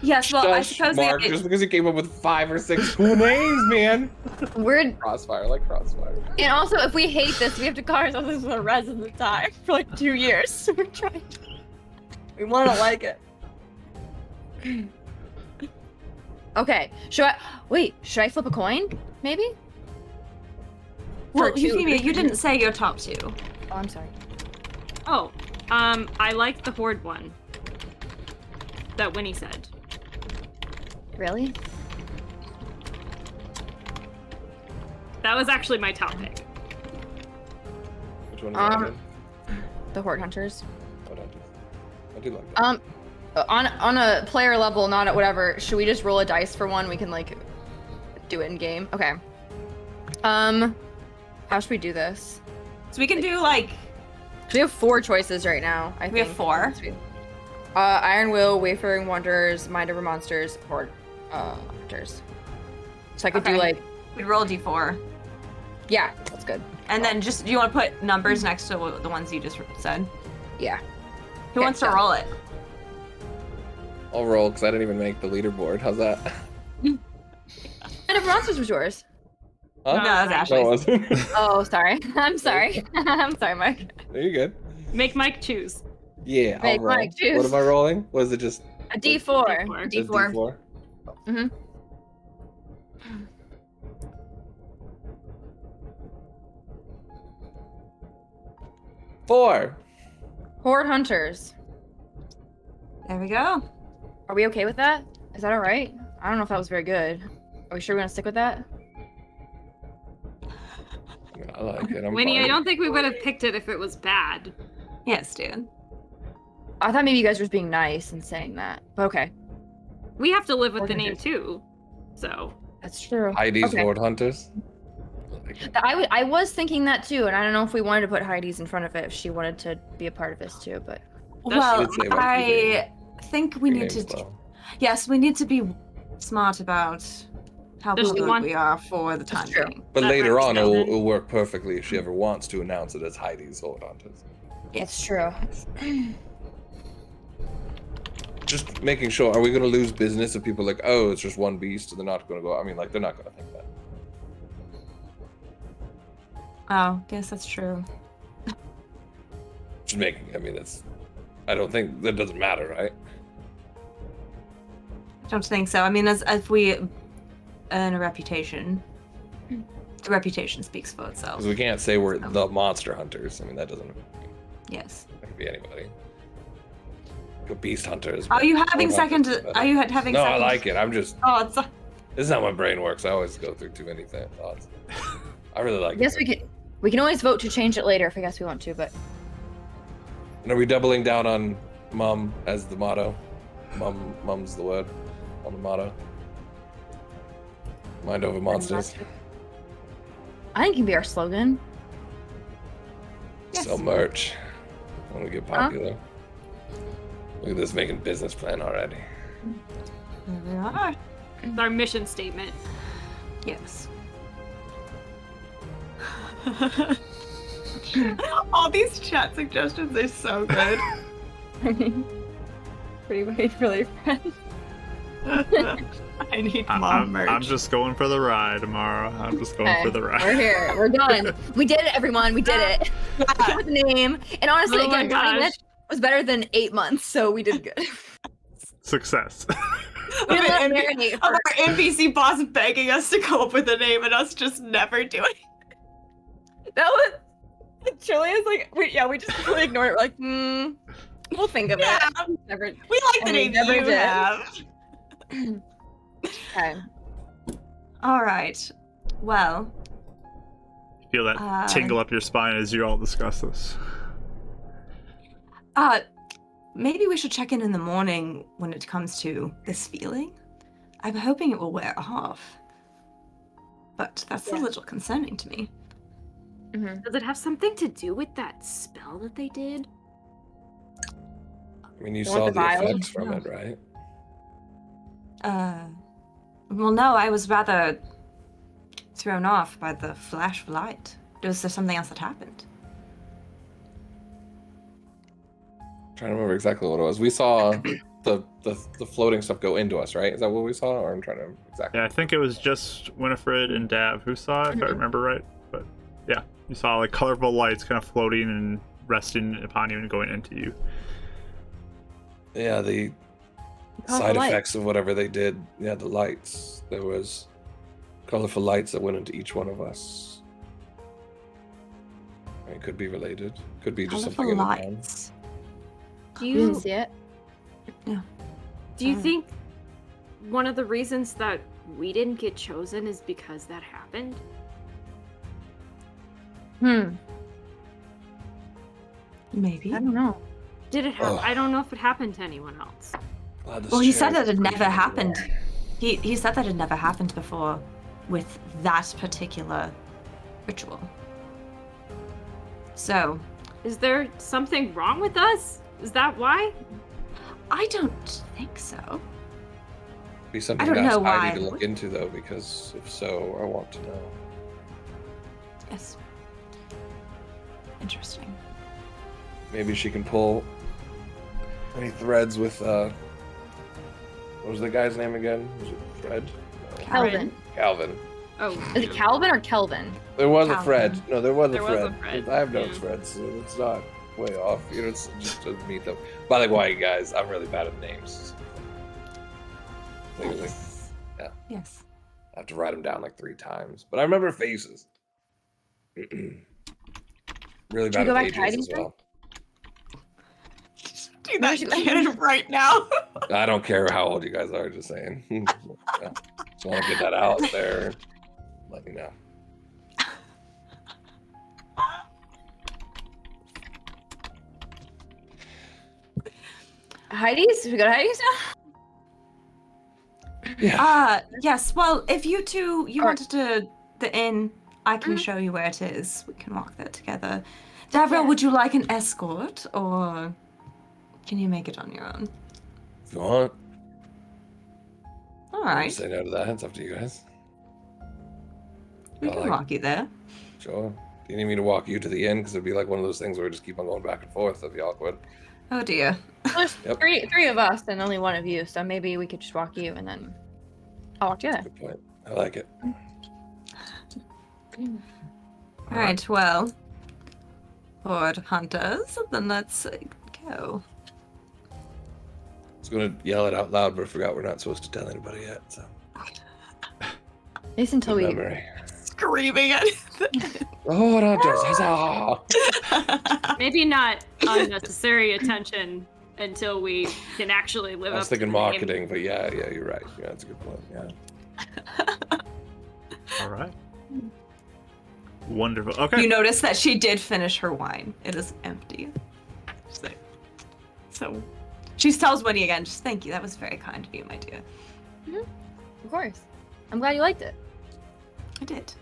Yes, well, I Shush, suppose Mark, just because you came up with 5 or 6 cool names, man. We're Crossfire, like Crossfire. and also if we hate this, we have to call ourselves this for the rest of the time for like 2 years. So we're trying. We want to like it. Okay. Should I flip a coin? Maybe. Well, For two- Euphemia, you didn't say your top 2. Oh, I'm sorry. Oh, I like the Horde one. That Winnie said. Really? That was actually my top pick. Which one is that again? The Horde Hunters. What I do like that. On a player level, not at whatever. Should we just roll a dice for one? We can like do it in game. Okay. How should we do this? So we can do like We have 4 choices right now. I think. We have 4? Iron Will, Wayfaring Wanderers, Mind Over Monsters, Horde Hunters. So I could do Okay. like, we roll a d4, yeah, that's good. and then just do you want to put numbers next to the ones you just said? Yeah. Who Okay, wants to done. roll it? I'll roll because I didn't even make the leaderboard. How's that? Mind Over Monsters was yours. Huh? No, that's No, it Ashley's. wasn't. Oh, sorry. I'm sorry. I'm sorry, Mike. Are you good? Make Mike choose. Yeah, I'll Make roll. Mike choose. What am I rolling? Was it just A D4. D4. just D4. D4? Mhm. Four. Horde Hunters. There we go. Are we okay with that? Is that all right? I don't know if that was very good. Are we sure we're gonna stick with that? I mean, I like it. I'm Winnie, I fine. don't think we would have picked it if it was bad. Yes, dude. I thought maybe you guys were just being nice and saying that. But okay, We have to live with the Horde name Hunters. too. So that's true. Heidi's Okay. Horde Hunters. I like it. I was thinking that too, and I don't know if we wanted to put Heidi's in front of it if she wanted to be a part of this too. But Well, should say what I think we Your need name's to. low. Yes, we need to be smart about how Does she public want- we are for the time That's true. being. But That later works on, then. it'll work perfectly if she ever wants to announce it as Heidi's Sword Hunters. It's true. Just making sure. Are we going to lose business if people are like, oh, it's just one beast, and they're not going to go? I mean, like, they're not going to think that. Oh, yes, that's true. Just making. I mean, that's. I don't think that doesn't matter, right? I don't think so. I mean, as we earn a reputation, the reputation speaks for itself. Because we can't say we're the monster hunters. I mean, that doesn't. Yes. That could be anybody. Good beast hunters. Are you having Sword second? hunters, but- Are you having No, second? I like it. I'm just. Oh, it's. This is how my brain works. I always go through too many thoughts. I really like Yes, it. we can always vote to change it later if I guess we want to, but And are we doubling down on mum as the motto? Mum's the word on the motto. Mind over monsters. I think it can be our slogan. Yes. Sell merch when we get popular. Look at this making business plan already. There we are. It's our mission statement. Yes. All these chat suggestions are so good. I mean, pretty really friends. I need mom merch. I'm just going for the ride tomorrow. I'm just going for the We're ride. here. We're done. We did it, everyone. We did it. We came with a name, and honestly, Oh my again, 20 gosh. minutes was better than 8 months, so we did good. Success. We didn't let Of marinate our for- NPC boss begging us to come up with a name and us just never doing it. That was Chili is like, we just completely ignored it. We're like, we'll think of Yeah. it. Never. We like the And we name never you did. have. Okay. All right. Well, Feel that tingle up your spine as you all discuss this. maybe we should check in the morning when it comes to this feeling. I'm hoping it will wear off. But that's a Yeah. little concerning to me. Mm-hmm. Does it have something to do with that spell that they did? I mean, you You saw want the the vial? effects from it, right? Well, no, I was rather thrown off by the flash of light. Was there something else that happened? trying to remember exactly what it was. We saw the floating stuff go into us, right? Is that what we saw? Or I'm trying to exactly. Yeah, I think it was just Winifred and Dav who saw it, if I remember right. But yeah, you saw like colorful lights kind of floating and resting upon you and going into you. Yeah, the Colorful side lights. effects of whatever they did. Yeah, the lights. There was colorful lights that went into each one of us. I mean, it could be related. Could be just something Colorful in the town. lights. Do You didn't you see it? do you think one of the reasons that we didn't get chosen is because that happened? Maybe. I don't know. Did it happen? Ugh. I don't know if it happened to anyone else. Glad this Well, he chair said that is it never breathing happened. more. He said that it never happened before with that particular ritual. So, Is there something wrong with us? Is that why? I don't think so. Be something I don't to ask know why. Heidi to look into though, because if so, I want to know. Yes. Interesting. Maybe she can pull any threads with what was the guy's name again? Was it Fred? No. Calvin. Calvin. Oh, Is it Calvin or Kelvin? There was a Calvin. Fred. No, there was There a was Fred. a Fred, I have no yeah. Freds, so it's not way off. You know, it's just to meet them. By the way, guys, I'm really bad at names. Clearly, yeah. Yes. I have to write them down like 3 times, but I remember faces. Really Should bad we go at back to ages Heidi's as well. Do that that right now. I don't care how old you guys are. Just saying. Yeah. Just want to get that out there. Let me know. Heidi's? We go to Heidi's now? Yeah. Yes. Well, if you two Or- wanted to the inn, I can Mhm. show you where it is. We can walk there together. Davra, Yeah. would you like an escort, or can you make it on your own? If you want, All I right. say no to that. It's up to you guys. We can walk you there. Sure. Do you need me to walk you to the inn? Because it'd be like one of those things where we just keep on going back and forth. That'd be awkward. Oh dear. There's Yep. three of us and only one of you, so maybe we could just walk you and then I'll walk together. Good point. I like it. All right, well, horde hunters, then let's go. I was going to yell it out loud, but I forgot we're not supposed to tell anybody yet. So. At least until Good we. memory. Screaming at Oh, hunters! Huzzah! Maybe not unnecessary attention until we can actually live I up was to thinking the name. marketing, but yeah, you're right. Yeah, that's a good point. Yeah. All right. Wonderful. Okay. You notice that she did finish her wine. It is empty. So she tells Winnie again, just thank you. That was very kind of you, my dear. Of course. I'm glad you liked it. I did.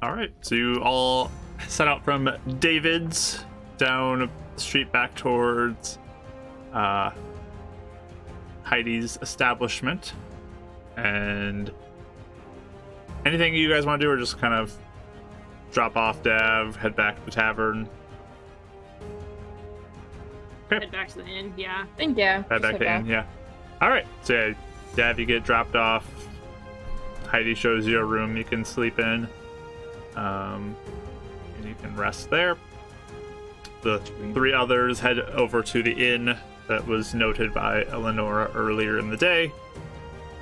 All right. So you all set out from David's down the street back towards Heidi's establishment. And anything you guys want to do, or just kind of drop off Dav, head back to the tavern? Okay. Head back to the inn, yeah. I think yeah. Head back to the inn, yeah. All right. So yeah, Dav, you get dropped off. Heidi shows you a room you can sleep in. And you can rest there. The three others head over to the inn that was noted by Eleonora earlier in the day,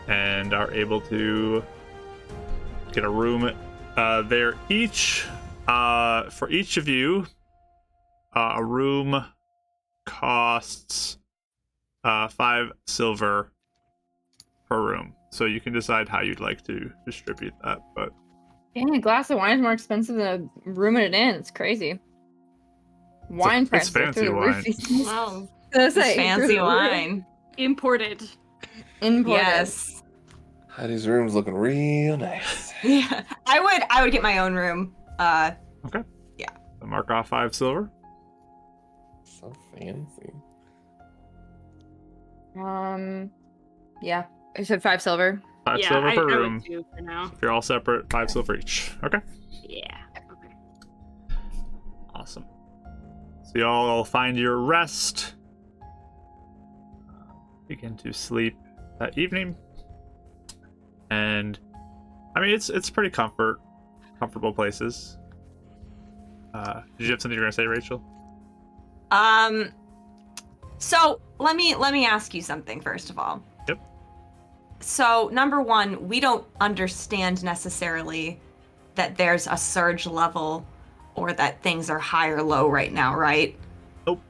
and are able to get a room there each. For each of you, a room costs 5 silver per room. So you can decide how you'd like to distribute that. But Dang, a glass of wine is more expensive than a room at an inn. It's crazy. Wine it's prices are fancy through the wine. roof these days. Wow. That's It's like, through fancy the roof. wine. Imported. Imported. Yes. Heidi's room's looking real nice. Yeah. I would get my own room. so mark off 5 silver. So fancy. Yeah. I said 5 silver. 5 Yeah, silver I per would room. do for now. If you're all separate, 5 silver each. Okay. Yeah. Okay. Awesome. So y'all find your rest. Begin to sleep that evening. And I mean it's pretty comfortable places. Did you have something you were gonna say, Rachel? So let me ask you something first of all. Yep. So number one, we don't understand necessarily that there's a surge level or that things are high or low right now, right? Nope.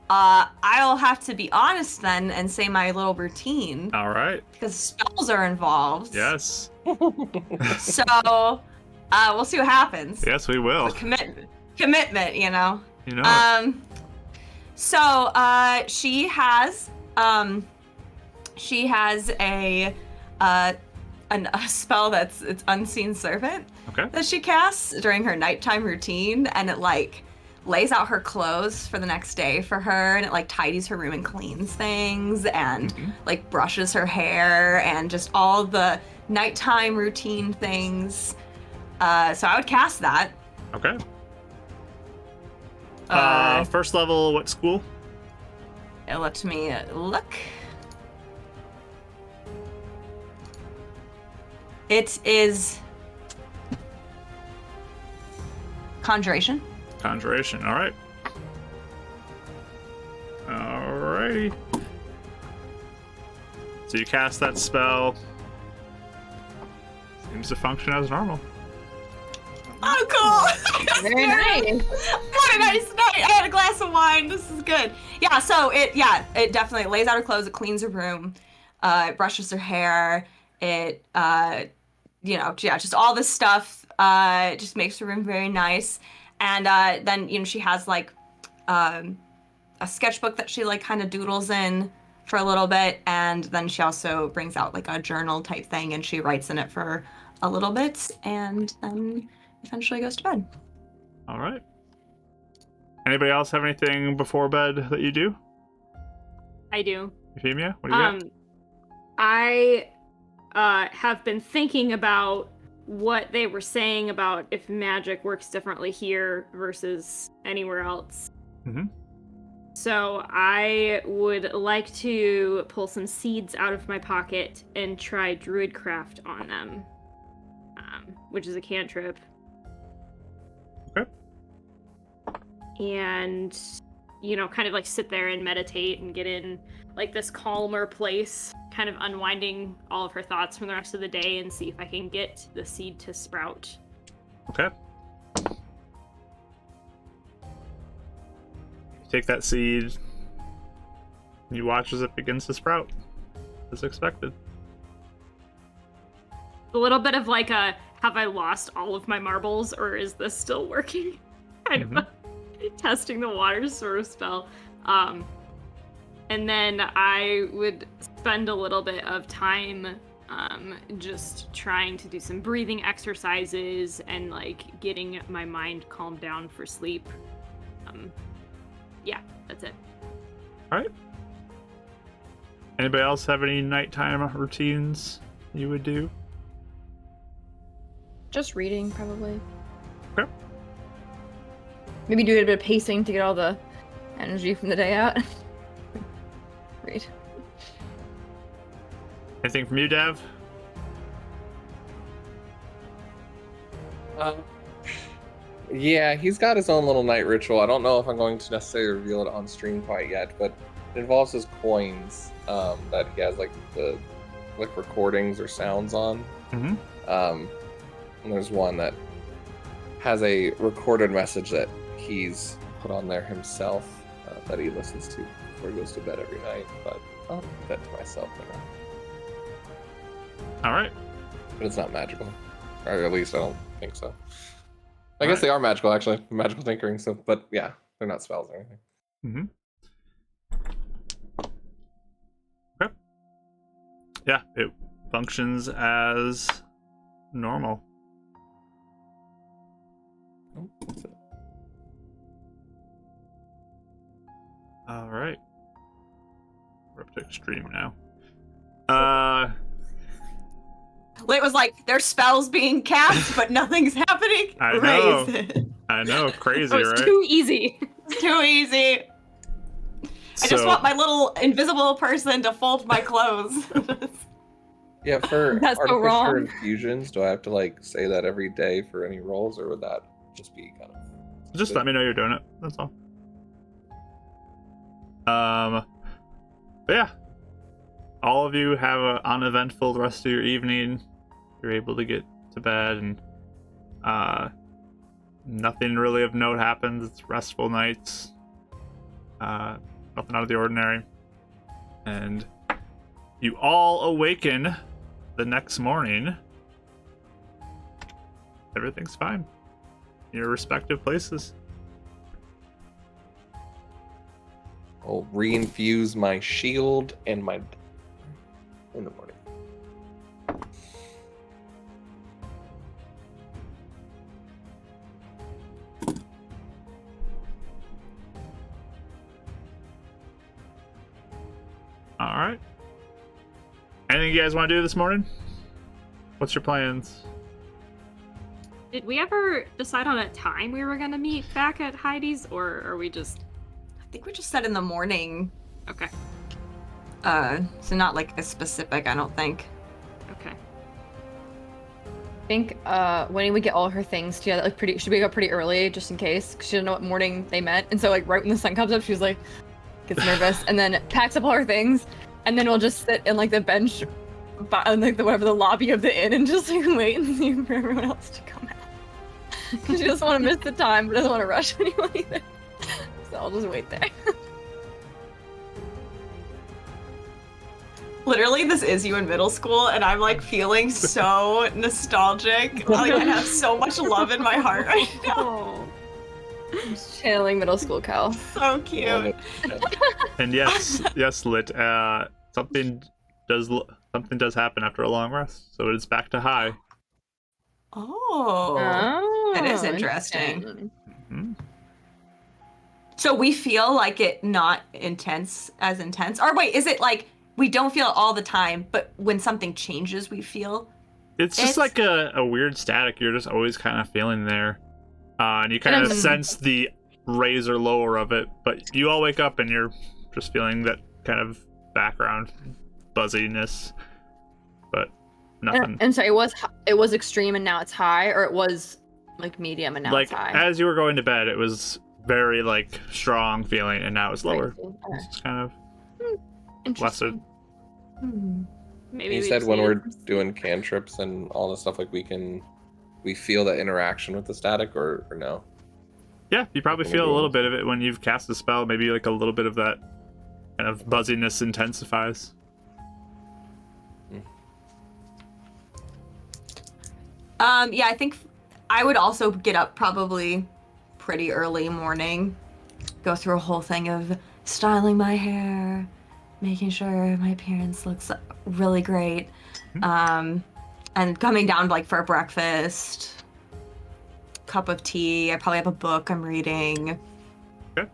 I'll have to be honest then and say my little routine All right. because spells are involved. Yes. So we'll see what happens. Yes, we will. Commitment, you know. You know. So she has a spell it's Unseen Servant Okay. that she casts during her nighttime routine, and it like lays out her clothes for the next day for her, and it like tidies her room and cleans things and like brushes her hair and just all the nighttime routine things. So I would cast that. Okay. First level, what school? Let me look. It is Conjuration. Conjuration. All right. Alrighty. So you cast that spell. Seems to function as normal. Oh, cool! Very nice. What a nice night! I had a glass of wine. This is good. Yeah. So it definitely lays out her clothes. It cleans her room. It brushes her hair. It just all this stuff. Just makes her room very nice. And then she has like a sketchbook that she like kind of doodles in for a little bit, and then she also brings out like a journal type thing, and she writes in it for a little bit, and then eventually goes to bed. All right. Anybody else have anything before bed that you do? I do. Euphemia, what do you got? have been thinking about what they were saying about if magic works differently here versus anywhere else. Mm-hmm. So I would like to pull some seeds out of my pocket and try Druidcraft on them, which is a cantrip. Okay. And, you know, kind of like sit there and meditate and get in like this calmer place, kind of unwinding all of her thoughts from the rest of the day and see if I can get the seed to sprout. Okay. Take that seed. You watch as it begins to sprout, as expected. A little bit of like a, have I lost all of my marbles, or is this still working? Kind of a testing the waters sort of spell. And then I would spend a little bit of time just trying to do some breathing exercises and like getting my mind calmed down for sleep. Yeah, that's it. All right. Anybody else have any nighttime routines you would do? Just reading, probably. Okay. Maybe do a bit of pacing to get all the energy from the day out. Read. Anything from you, Dev? Yeah, he's got his own little night ritual. I don't know if I'm going to necessarily reveal it on stream quite yet, but it involves his coins that he has like recordings or sounds on. Mm-hmm. And there's one that has a recorded message that he's put on there himself that he listens to before he goes to bed every night. But I'll keep that to myself for now. All right. But it's not magical, or at least I don't think so. I guess they are magical, actually. Magical tinkering, so, but yeah, they're not spells or anything. Mm-hmm. Okay. Yeah, it functions as normal. Oh, that's it. All right. We're up to extreme now. It was like there's spells being cast, but nothing's happening. I know. Raise. I know, crazy, Oh, it's right? too easy. It's too easy. I just want my little invisible person to fold my clothes. Yeah, for That's so artificer wrong. infusions, do I have to like say that every day for any rolls, or would that just be kind of Just let me know you're doing it. That's all. But yeah, all of you have an uneventful rest of your evening. You're able to get to bed, and nothing really of note happens. It's restful nights. Nothing out of the ordinary. And you all awaken the next morning. Everything's fine. Your respective places. I'll reinfuse my shield and my in the morning. All right. Anything you guys want to do this morning? What's your plans? Did we ever decide on a time we were gonna meet back at Heidi's, or are we just... I think we just said in the morning. Okay. So not like as specific, I don't think. Okay. I think when we get all her things together, like should we go pretty early just in case? Because she didn't know what morning they met, and so like right when the sun comes up, she's like gets nervous, and then packs up all her things, and then we'll just sit in like the bench, on like the lobby of the inn, and just like wait and see for everyone else to come out. Because she doesn't want to miss the time, but doesn't want to rush anyone either. So I'll just wait there. Literally, this is you in middle school, and I'm like feeling so nostalgic. Like I have so much love in my heart right now. Oh. Just channeling middle school Cal. So Love cute. it. And yes, Lit. Something does happen after a long rest, so it's back to high. Oh. That is interesting. Mhm. So we feel like it not as intense. Or wait, is it like we don't feel it all the time, but when something changes, we feel. It's just like a weird static. You're just always kind of feeling there. And you kind of sense the raise or lower of it, but you all wake up and you're just feeling that kind of background buzziness, but nothing. And so it was extreme and now it's high, or it was like medium and now like it's high? as you were going to bed, it was very like strong feeling, and now it's lower. It's kind of lesser. Maybe You we said just when need we're it. doing cantrips and all this stuff, like we feel that interaction with the static, or no? Yeah, you probably feel a little bit of it when you've cast a spell. Maybe like a little bit of that kind of buzziness intensifies. Yeah, I think I would also get up probably pretty early morning, go through a whole thing of styling my hair, making sure my appearance looks really great, and coming down like for breakfast, cup of tea. I probably have a book I'm reading. Okay.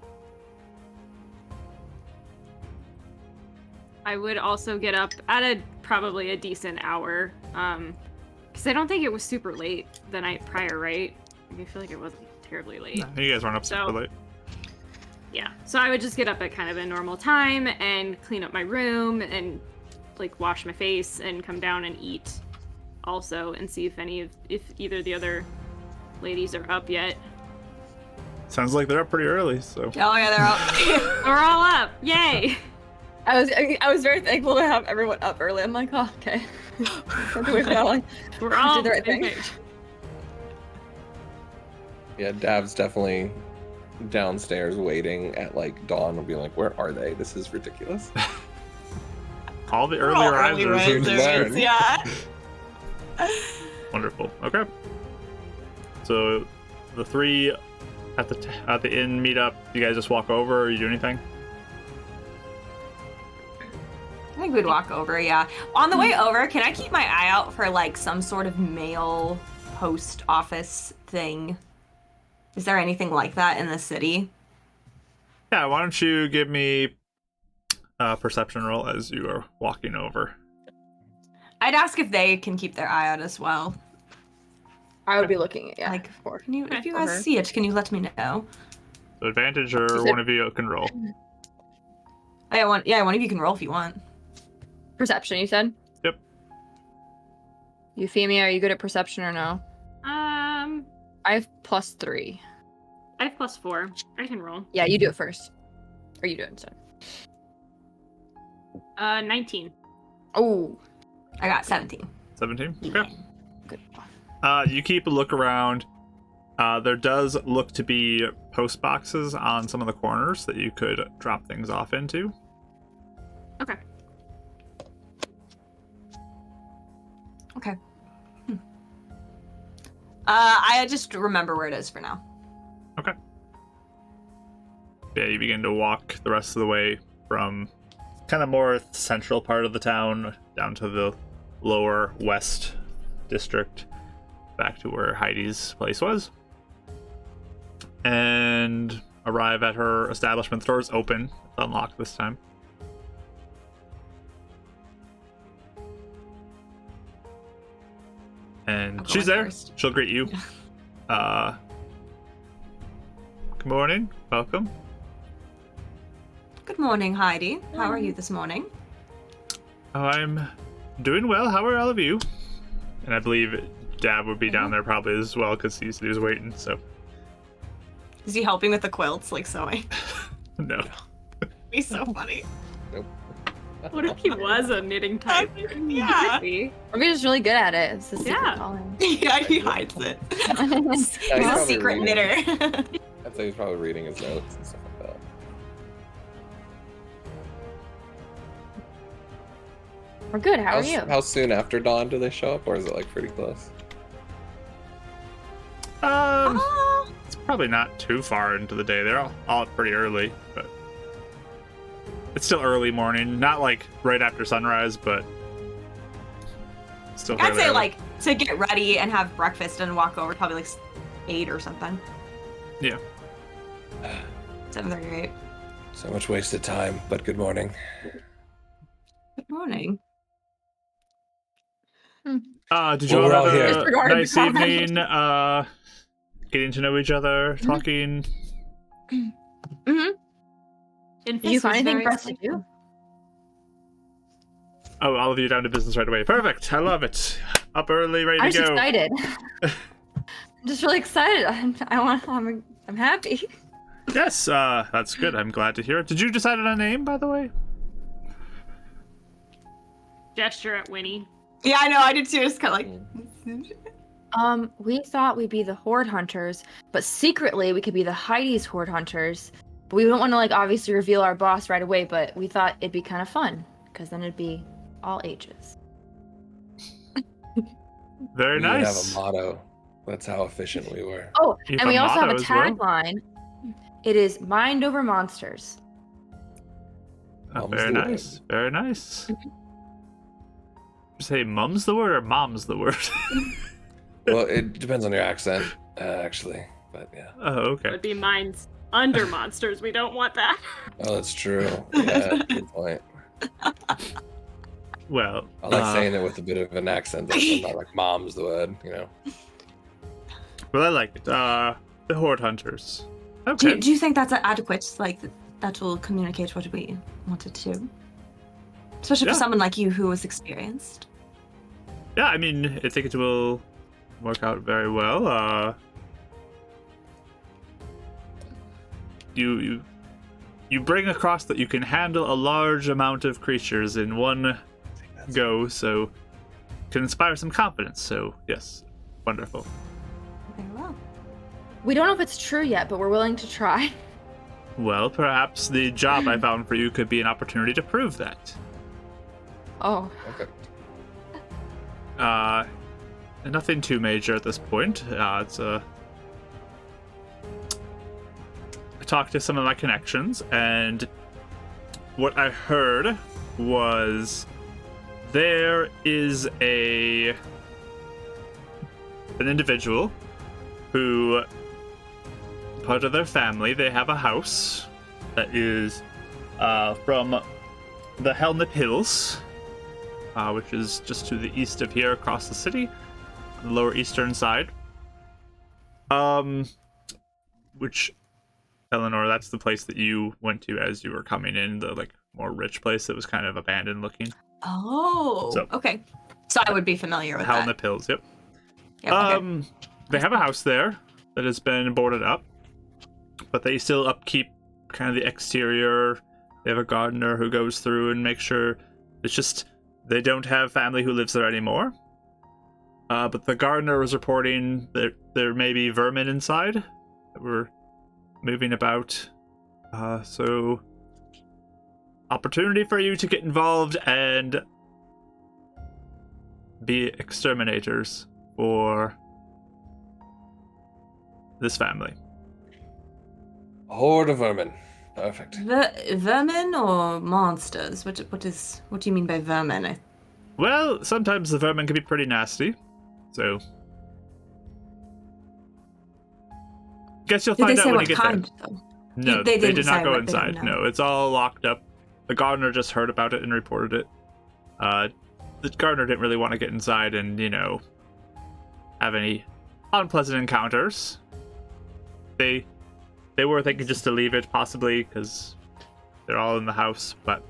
I would also get up at probably a decent hour, because I don't think it was super late the night prior, right? I feel like it wasn't terribly late. No, you guys weren't up super late. Yeah, so I would just get up at kind of a normal time and clean up my room and like wash my face and come down and eat also, and see if either the other ladies are up yet. Sounds like they're up pretty early, so. Oh yeah, they're all. We're all up! Yay! I was very thankful to have everyone up early. I'm like, oh, okay. We're all do the right same thing. page. Yeah, Dav's definitely downstairs waiting at like dawn and being like, where are they? This is ridiculous. All the early risers. Soon to learn. Yeah. Wonderful. Okay. So the three at the inn meet up. You guys just walk over, or you do anything? I think we'd walk over, yeah. On the way over, can I keep my eye out for like some sort of mail post office thing? Is there anything like that in the city? Yeah, why don't you give me a perception roll as you are walking over. I'd ask if they can keep their eye out as well. I would be looking at Like, for. Can you, if you for guys her. see it, can you let me know? So advantage, or said- one of you can roll. One of you can roll if you want. Perception, you said? Yep. Euphemia, are you good at perception or no? I I have +3. have +4. I can roll. Yeah, you do it first. Or you do it instead. 19. Oh, I got 17. 17? Yeah. Okay. good. You keep a look around. There does look to be post boxes on some of the corners that you could drop things off into. Okay. Okay. I just remember where it is for now. Okay. Yeah, you begin to walk the rest of the way from kind of more central part of the town down to the lower west district, back to where Heidi's place was, and arrive at her establishment. The door's open. It's unlocked this time. And I'll go she's in there. first. She'll greet you. Good morning. Welcome. Good morning, Heidi. How are you this morning? Oh, I'm doing well. How are all of you? And I believe Dab would be down there probably as well, because he said he was waiting, so. Is he helping with the quilts, like sewing? No. Be so funny. What if he was a knitting type? Yeah. Maybe. Or maybe just really good at it. It's a secret Yeah. calling. Yeah, he hides it. He's he's a probably secret reading. knitter. I'd say he's probably reading his notes and stuff like that. We're good. How are you? How soon after dawn do they show up, or is it like pretty close? It's probably not too far into the day. They're all pretty early, but it's still early morning. Not like right after sunrise, but still I'd fairly say early. like to get ready and have breakfast and walk over probably like 8 or something. Yeah. 7:30 or 8. So much wasted time, but good morning. Good morning. Did you Well, all we're all have here. a Disregard the nice comment. evening? Getting to know each other, talking. Mm-hmm. And Did you Fist find was anything very for us to excited. do? Oh, all of you down to business right away. Perfect. I love it. Up early, ready I'm to just go. excited. I'm just really excited. I'm happy. Yes, that's good. I'm glad to hear it. Did you decide on a name, by the way? Gesture at Winnie. Yeah, I know. I did too. Just kind of like. We thought we'd be the Horde Hunters, but secretly we could be the Heidi's Horde Hunters. But we don't want to like obviously reveal our boss right away, but we thought it'd be kind of fun because then it'd be all ages. Very We would nice. have a motto. That's how efficient we were. Oh, You and we have a also have a motto as well? tagline. It is "Mind over monsters." Oh, Mum's very the nice. Very nice. Did you say mum's the word or mom's the word? Well, it depends on your accent, actually. But yeah. Oh, It okay. would be mine's under monsters. We don't want that. Oh, that's true. Yeah, good point. Well, I like saying it with a bit of an accent. That's not like mom's the word, you know. well, I like it. The Horde Hunters. Okay. Do you think that's adequate? Like that will communicate what we wanted to, especially Yeah. for someone like you who was experienced. Yeah, I mean, I think it will work out very well. You bring across that you can handle a large amount of creatures in one go, so can inspire some confidence. So yes, wonderful. Very well. We don't know if it's true yet, but we're willing to try. Well, perhaps the job I found for you could be an opportunity to prove that. Oh, Okay. Nothing too major at this point. I talked to some of my connections, and what I heard was there is an individual who, part of their family, they have a house that is from the Helmet Hills, which is just to the east of here across the city, on the lower eastern side. Which, Eleanor, that's the place that you went to as you were coming in, the like more rich place that was kind of abandoned looking. Oh. So- Okay. So I would be familiar with that. Helmet Hills, yep. Yep, okay. They have a house there that has been boarded up, but they still upkeep kind of the exterior. They have a gardener who goes through and makes sure it's just they don't have family who lives there anymore. But the gardener was reporting that there may be vermin inside that were moving about. So opportunity for you to get involved and be exterminators for this family. Horde of vermin. Perfect. Vermin or monsters? What do you mean by vermin? Well, sometimes the vermin can be pretty nasty, so guess you'll Did they find out say when what you get kind there. though? No, They they didn't did not say go what they inside. didn't know. No, it's all locked up. The gardener just heard about it and reported it. The gardener didn't really want to get inside and, have any unpleasant encounters. They were thinking just to leave it, possibly, because they're all in the house, but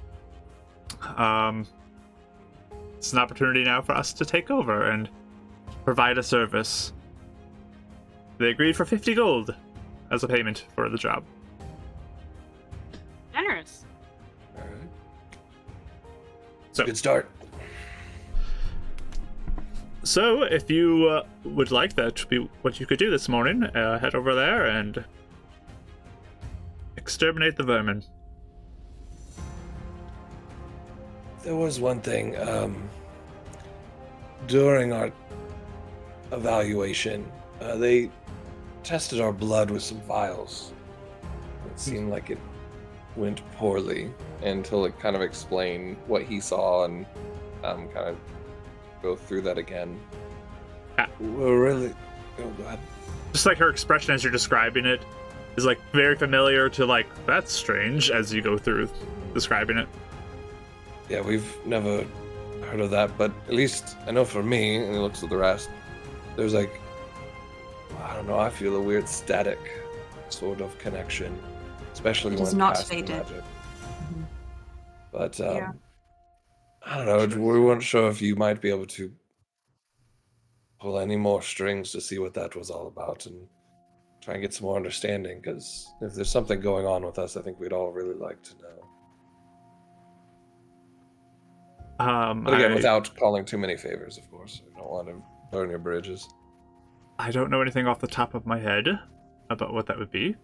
it's an opportunity now for us to take over and provide a service. They agreed for 50 gold as a payment for the job. Generous. All right. So, Good start. So, if you would like that to be what you could do this morning, head over there and exterminate the vermin. There was one thing. During our evaluation, they tested our blood with some vials. It seemed like it went poorly until it kind of explained what he saw and kind of go through that again. We're really. Oh, go ahead. Just like her expression as you're describing it is like very familiar to like, that's strange as you go through describing it. Yeah, we've never heard of that, but at least I know for me, and he looks at the rest, there's like, I don't know, I feel a weird static sort of connection, especially It when is not casting fated. magic. Mhm. But Yeah. I don't know, we weren't sure if you might be able to pull any more strings to see what that was all about and try and get some more understanding, because if there's something going on with us, I think we'd all really like to know. But again, without calling too many favors, of course. I don't want to burn your bridges. I don't know anything off the top of my head about what that would be.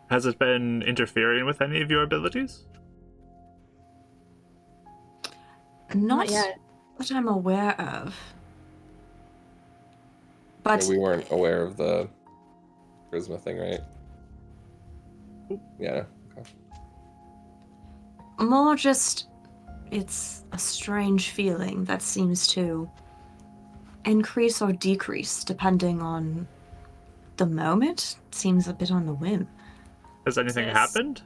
Has it been interfering with any of your abilities? Not yet. that I'm aware of. But Yeah, we weren't aware of the charisma thing, right? Yeah. Okay. more just, it's a strange feeling that seems to increase or decrease depending on the moment. It seems a bit on the whim. Has anything Yes. happened?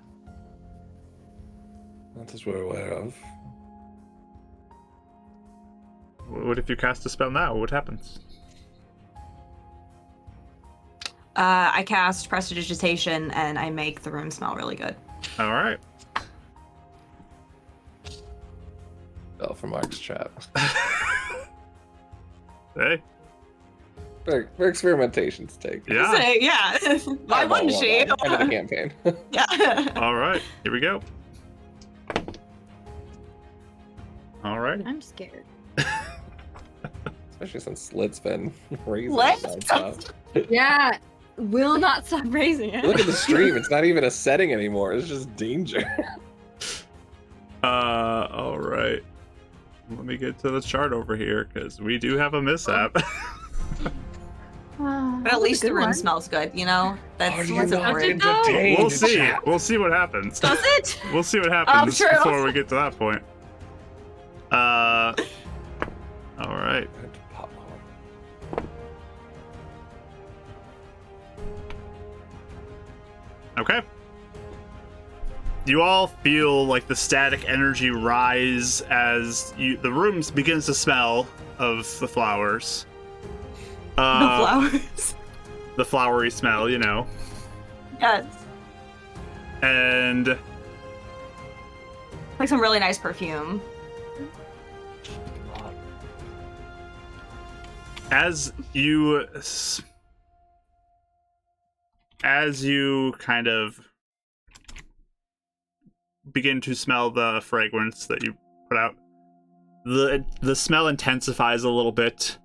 Not as we're aware of. What if you cast a spell now? What happens? I cast Prestidigitation and I make the room smell really good. All right. Fell for Mark's trap. Hey. For experimentation's sake. Yeah. So, yeah. Why wouldn't she? End of the campaign. Yeah. All right. Here we go. All right. I'm scared. Especially since Slit's been raising What? nonstop. Yeah, will not stop raising it. Look at the stream. It's not even a setting anymore. It's just danger. All right. Let me get to the chart over here because we do have a mishap. But at least the room smells good, you know? That's Are you what's not important. entertained? We'll see. We'll see what happens. Does it? We'll see what happens sure it'll- before we get to that point. All right. Popcorn. Okay. You all feel like the static energy rise as the room begins to smell of the flowers. The flowers. The flowery smell, you know. Yes. And Like some really nice perfume. as you kind of begin to smell the fragrance that you put out, the smell intensifies a little bit.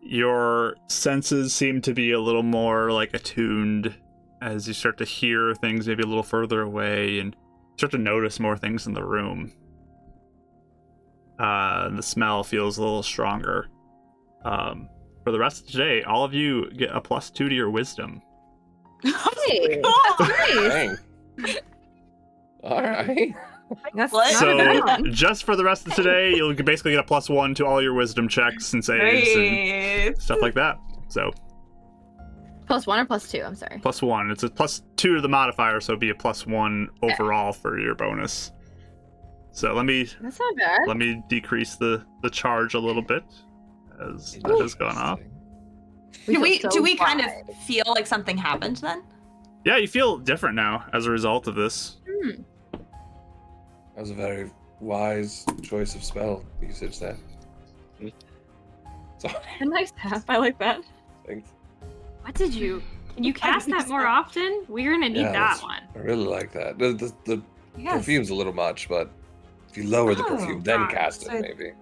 Your senses seem to be a little more like attuned as you start to hear things maybe a little further away and start to notice more things in the room. The smell feels a little stronger. For the rest of today, all of you get a +2 to your wisdom. Hey, Oh, that's nice. Dang. All right. That's What? not So a bad one. just for the rest of today, you'll basically get a +1 to all your wisdom checks and saves and great. stuff like that. So +1 or +2? I'm sorry. +1. It's a +2 to the modifier, so it'd be a +1 overall for your bonus. So let me That's not bad. decrease the charge a little bit as that has gone off. Do we feel so kind of wide. feel like something happened then? Yeah, you feel different now as a result of this. That was a very wise choice of spell usage there. So, A nice half. I like that. thanks. What did you? Can you cast that more often? We're gonna need Yeah, that that's- one. I really like that. The Yes. perfume's a little much, but if you lower the Oh, perfume, then God. cast it, So- maybe.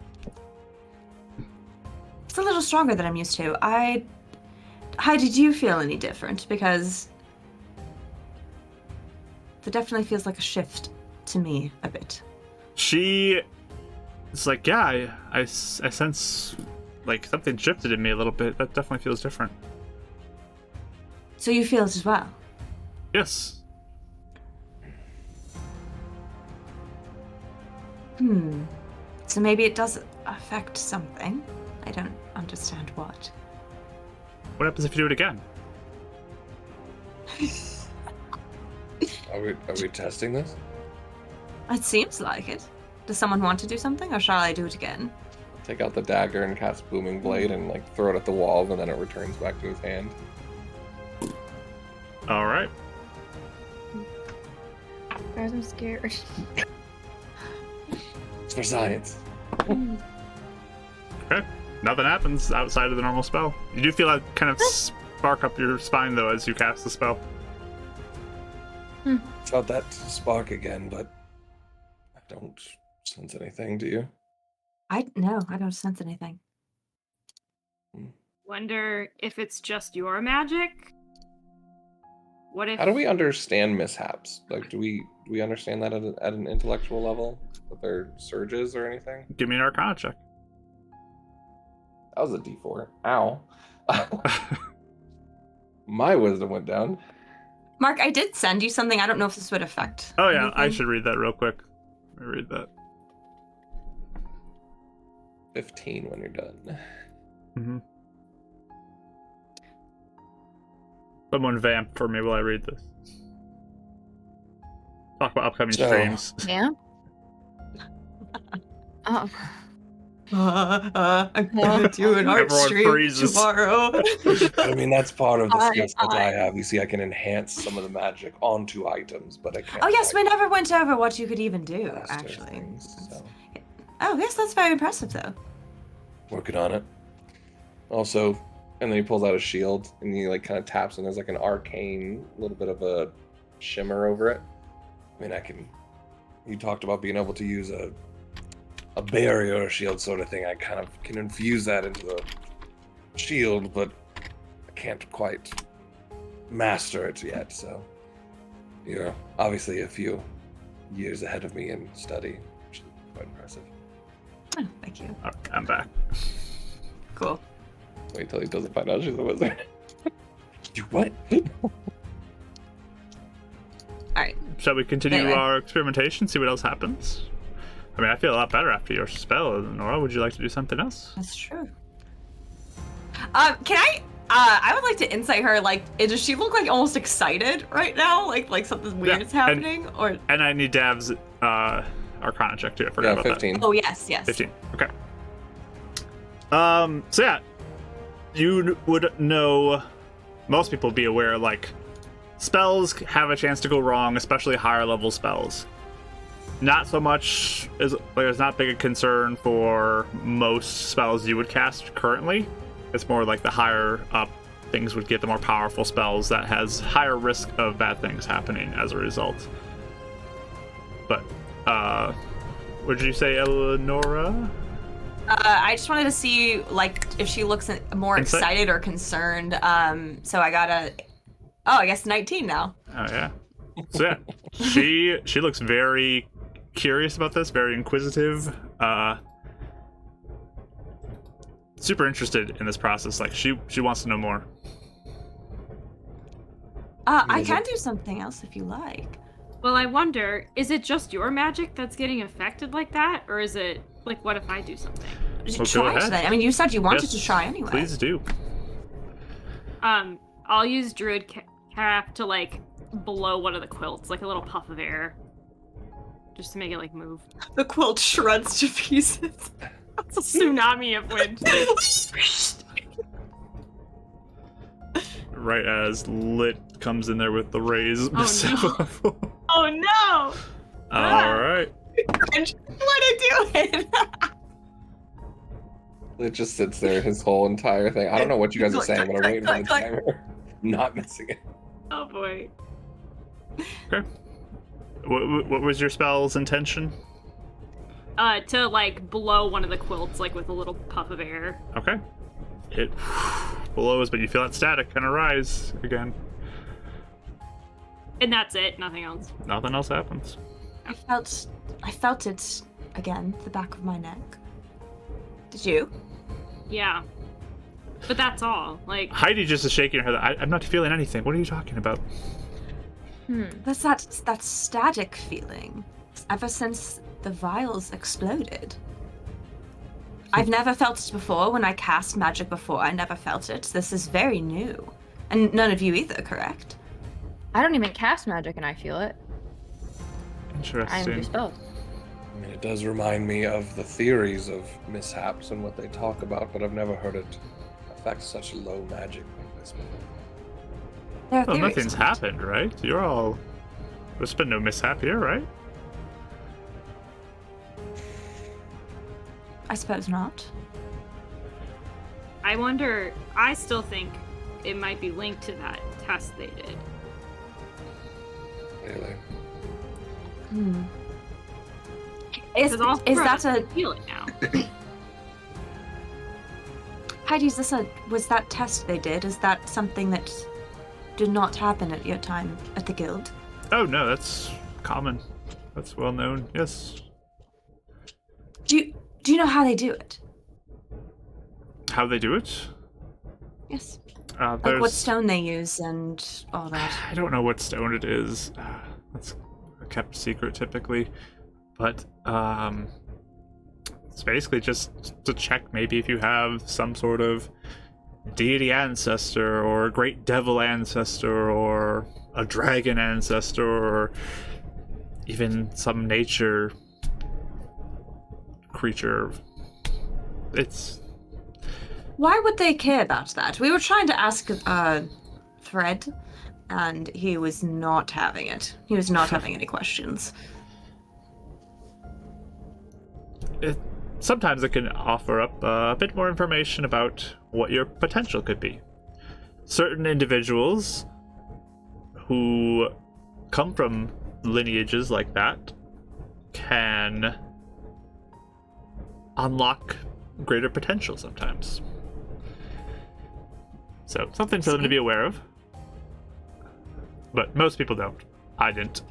It's a little stronger than I'm used to. Heidi, did you feel any different? Because there definitely feels like a shift to me a bit. She is like, yeah, I sense like something shifted in me a little bit. That definitely feels different. So you feel it as well? Yes. So maybe it does affect something. I don't understand what. What happens if you do it again? Are we testing this? It seems like it. Does someone want to do something, or shall I do it again? Take out the dagger and cast Booming Blade and like throw it at the wall, and then it returns back to his hand. All right. Guys, I'm scared. It's for science. Okay. Nothing happens outside of the normal spell. You do feel that kind of spark up your spine, though, as you cast the spell. Felt that spark again, but I don't sense anything, do you? No, I don't sense anything. Wonder if it's just your magic? What if... How do we understand mishaps? Like, do we understand that at an intellectual level? That they're surges or anything? Give me an Arcana check. That was a D4. Ow. My wisdom went down. Mark, I did send you something. I don't know if this would affect. Oh yeah, I anything. should read that real quick. Let me read that. 15 when you're done. Mm-hmm. Someone vamp for me while I read this. Talk about upcoming streams. Yeah. Oh. I'm gonna do an art Everyone stream freezes. tomorrow. I mean, that's part of the skill set I- I have. You see, I can enhance some of the magic onto items, but I can't. Oh yes, we never went over what you could even do, master actually. things, so. Oh yes, that's very impressive though. Working on it. Also, and then he pulls out a shield and he like kind of taps and there's like an arcane little bit of a shimmer over it. I mean, you talked about being able to use a barrier or shield sort of thing. I kind of can infuse that into the shield, but I can't quite master it yet. So you're obviously a few years ahead of me in study, which is quite impressive. Oh, thank you. All right, I'm back. Cool. Wait till he doesn't find out she's a wizard. You what? Alright. Shall we continue Anyway. our experimentation? See what else happens. I mean, I feel a lot better after your spell, Nora. Would you like to do something else? That's true. Can I would like to insight her, like, does she look like almost excited right now? Like something weird Yeah, is happening? Or And I need Dav's Arcana check too. I forgot Yeah, about 15. Oh yes. 15. Okay. So yeah, you would know. Most people would be aware, like, spells have a chance to go wrong, especially higher level spells. Not so much is there's not big a concern for most spells you would cast currently. It's more like the higher up things would get, the more powerful spells that has higher risk of bad things happening as a result. But what did you say, Eleonora? I just wanted to see, like, if she looks more Insight? excited or concerned. So I got I guess 19 now. Oh yeah. So yeah, she looks very curious about this, very inquisitive, super interested in this process. Like she wants to know more. I can do something else if you like. Well, I wonder, is it just your magic that's getting affected like that? Or is it, like, what if I do something? Well, go Try ahead. then. I mean, you said you wanted Yes, to try anyway. Please do. I'll use Druid Cap to, like, blow one of the quilts, like a little puff of air. Just to make it, like, move. The quilt shreds to pieces. It's a tsunami of wind. Right as Lit comes in there with the raise. Oh, Oh no! All right. What are doing? It just sits there, his whole entire thing. I don't know what you guys are saying, but I'm waiting for the Click. timer. Not missing it. Oh boy. Okay. What was your spell's intention? To, like, blow one of the quilts, like, with a little puff of air. Okay. It blows, but you feel that static kind of rise again. And that's it, nothing else. Nothing else happens. I felt it again, the back of my neck. Did you? Yeah. But that's all. Like, Heidi just is shaking her head. I'm not feeling anything. What are you talking about? That's that static feeling. Ever since the vials exploded. I've never felt it before. When I cast magic before, I never felt it. This is very new. And none of you either, correct? I don't even cast magic and I feel it. I am Interesting. do spells. mean, it does remind me of the theories of mishaps and what they talk about, but I've never heard it affect such low magic like this before. There are Well, theories nothing's on it. happened, right? You're all. There's been no mishap here, right? I suppose not. I wonder, I still think it might be linked to that test they did. Really. Hmm. Is Because all is four of that us a can feel it now. Heidi? Was that test they did? Is that something that did not happen at your time at the guild? Oh no, that's common. That's well known. Yes. Do you know how they do it? How they do it? Yes. There's... Like what stone they use and all that. I don't know what stone it is. That's a kept secret typically, but it's basically just to check maybe if you have some sort of deity ancestor or a great devil ancestor or a dragon ancestor or even some nature creature. It's Why would they care about that? We were trying to ask Fred, and he was not having it. He was not having any questions. Sometimes it can offer up a bit more information about what your potential could be. Certain individuals who come from lineages like that can unlock greater potential sometimes. So, something for them to be aware of. But most people don't. I didn't.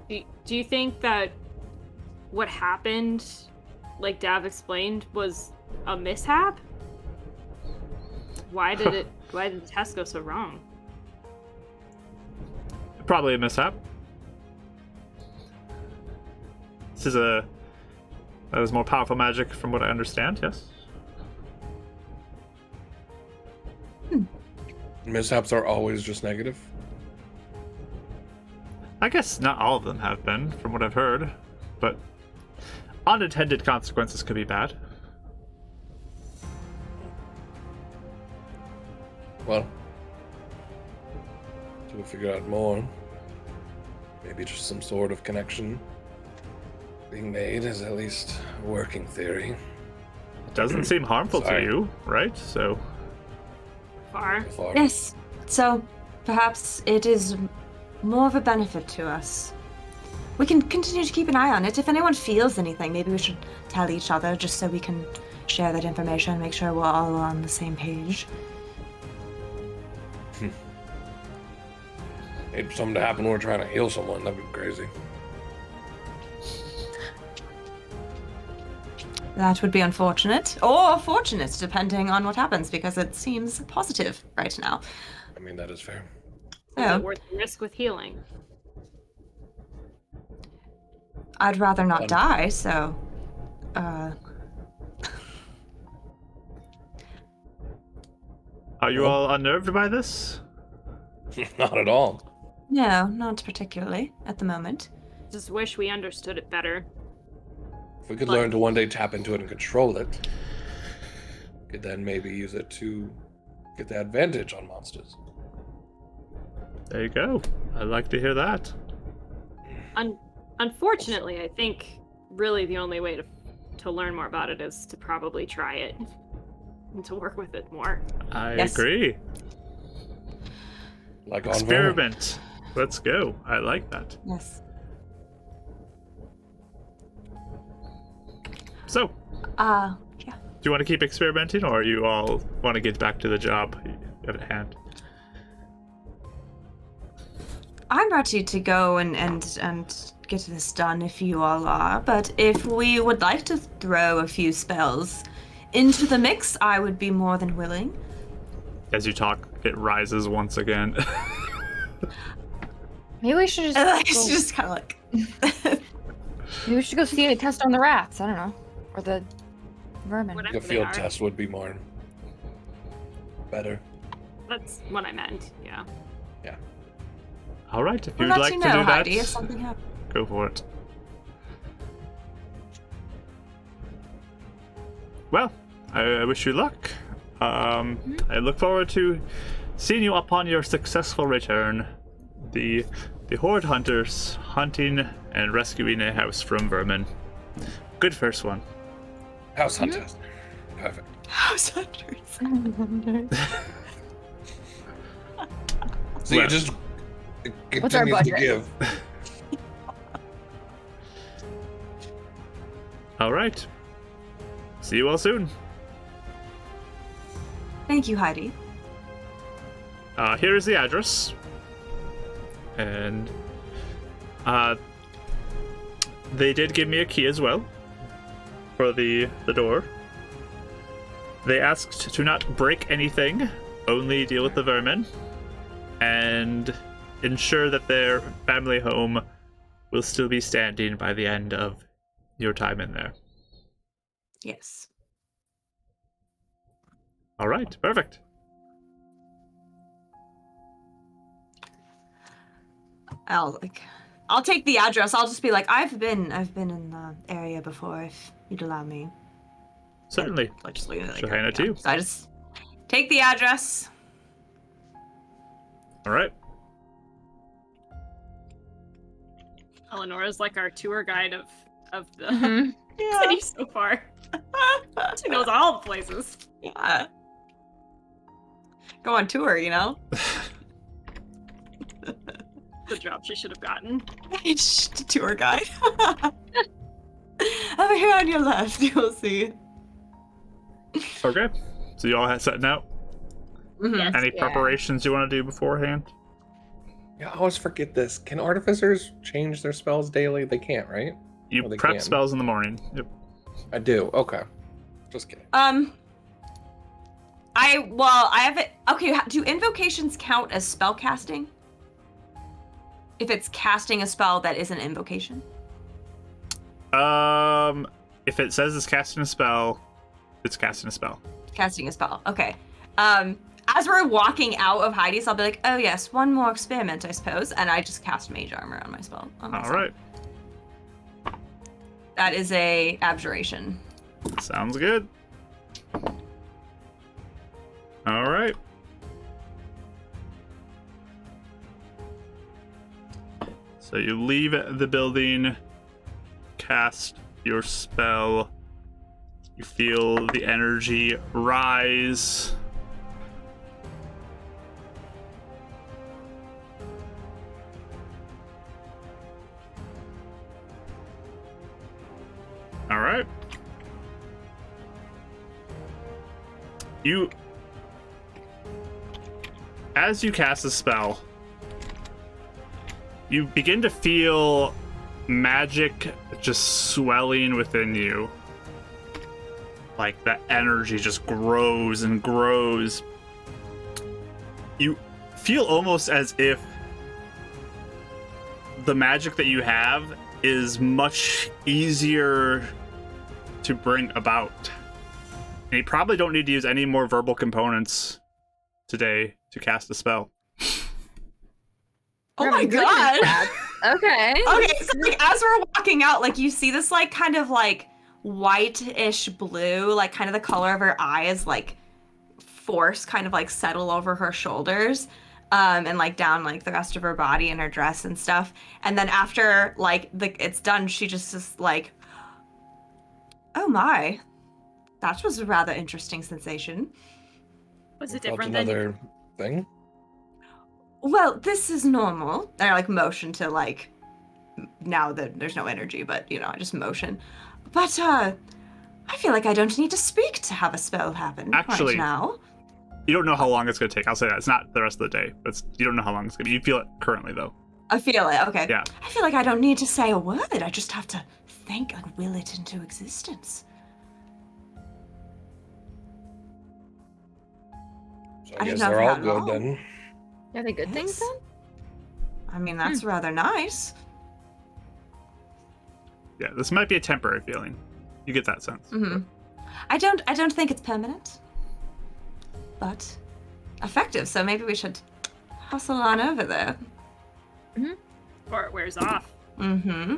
Do you think that what happened, like Dav explained, was a mishap? Why did the test go so wrong? Probably a mishap. That is more powerful magic from what I understand, yes? Mishaps are always just negative. I guess not all of them have been, from what I've heard, but unintended consequences could be bad. Well, till we figure out more, maybe just some sort of connection being made is at least a working theory. It doesn't seem harmful to Sorry. you, right? So, Far. Far. Yes. So perhaps it is more of a benefit to us. We can continue to keep an eye on it. If anyone feels anything, maybe we should tell each other just so we can share that information, make sure we're all on the same page. Need something to happen when we're trying to heal someone. That'd be crazy. That would be unfortunate, or fortunate, depending on what happens, because it seems positive right now. I mean, that is fair. Is So, it worth the risk with healing? I'd rather not Fun. die, so... are you all unnerved by this? Not at all. No, not particularly, at the moment. Just wish we understood it better. If we could learn to one day tap into it and control it, we could then maybe use it to get the advantage on monsters. There you go. I'd like to hear that. Unfortunately, I think really the only way to learn more about it is to probably try it and to work with it more. I Yes. agree. Like on Experiment. Let's go. I like that. Yes. So, Yeah. do you want to keep experimenting, or you all want to get back to the job at hand? I'm ready to go and get this done if you all are, but if we would like to throw a few spells into the mix, I would be more than willing. As you talk, it rises once again. Maybe we should just, And it's go, just kind of like... maybe we should go see a test on the rats. I don't know, or the vermin. Whatever a they field are. test would be more better. That's what I meant, yeah. All right, if We'll you'd let like you to know, do that, Heidi, if something happens. go for it. Well, I wish you luck. I look forward to seeing you upon your successful return. The Horde Hunters hunting and rescuing a house from vermin. Good first one. House hunters. Perfect. House hunters. So you just What's our continues to budget? give. All right. See you all soon. Thank you, Heidi. Here is the address. And they did give me a key as well for the door. They asked to not break anything, only deal with the vermin, and ensure that their family home will still be standing by the end of your time in there. Yes. All right, perfect. I'll take the address. I'll just be like, I've been in the area before, if you'd allow me. Certainly. I just look at it She'll hand it to you. So I just take the address. All right. Eleonora's like our tour guide of the Mhm. city so far. She knows all the places. Yeah. Go on tour, you know? The job she should have gotten. Tour guide. Over here on your left, you'll see. Okay. So you all have setting out? Mhm. Yes. Any Yeah. preparations you want to do beforehand? Yeah, I always forget this. Can artificers change their spells daily? They can't, right? You Oh, they prep can. spells in the morning. Yep. I do. Okay. Just kidding. I have it. Okay, do invocations count as spell casting? If it's casting a spell that is an invocation? If it says it's casting a spell, it's casting a spell. Casting a spell. Okay. As we're walking out of Heidi's, I'll be like, oh yes, one more experiment, I suppose, and I just cast mage armor on my spell. On All myself. right. That is a abjuration. Sounds good. All right. So you leave the building, cast your spell. You feel the energy rise. All right. As you cast a spell, you begin to feel magic just swelling within you. Like that energy just grows and grows. You feel almost as if the magic that you have is much easier to bring about. And you probably don't need to use any more verbal components today to cast a spell. Oh We're my having good god! stats. Okay. Okay, so like as we're walking out, like you see this like kind of like white-ish blue, like kind of the color of her eyes, like force kind of like settle over her shoulders, and like down like the rest of her body and her dress and stuff. And then after like it's done, she just is like, oh my, that was a rather interesting sensation. Was it Felt different than another thing? Well, this is normal. And I like motion to like, now that there's no energy, but you know, I just motion. But I feel like I don't need to speak to have a spell happen Actually, right now. You don't know how long it's going to take. I'll say that. It's not the rest of the day. You don't know how long it's going to be. You feel it currently, though. I feel it, okay. Yeah. I feel like I don't need to say a word. I just have to think and will it into existence. So I I didn't guess know they're if all you good had then. Are they good things Yes. then? I mean, that's rather nice. Yeah, this might be a temporary feeling. You get that sense. Mm-hmm. I don't think it's permanent, but effective. So maybe we should hustle on over there. or it wears off? Mm-hmm.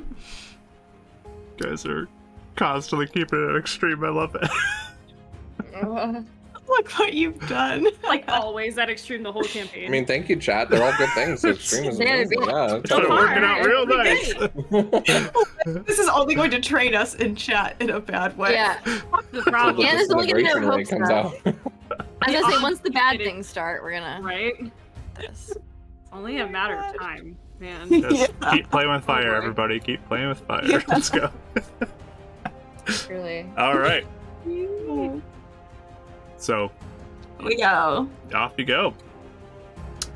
You guys are constantly keeping it extreme. I love it. Look what you've done. Like always, that extreme the whole campaign. I mean, thank you, chat. They're all good things. So extreme is amazing. Yeah, It's totally. working out real nice. This is only going to train us in chat in a bad way. Yeah. What's the Until problem? the And it's only gonna get disintegration ray hopes comes up. out. I was gonna say, once the bad It is- things start, we're gonna. Right? This. It's only a matter of time, man. Just Yeah. keep playing with fire, boy. everybody. Keep playing with fire. Yeah. Let's go. Really. All right. So We go. off you go.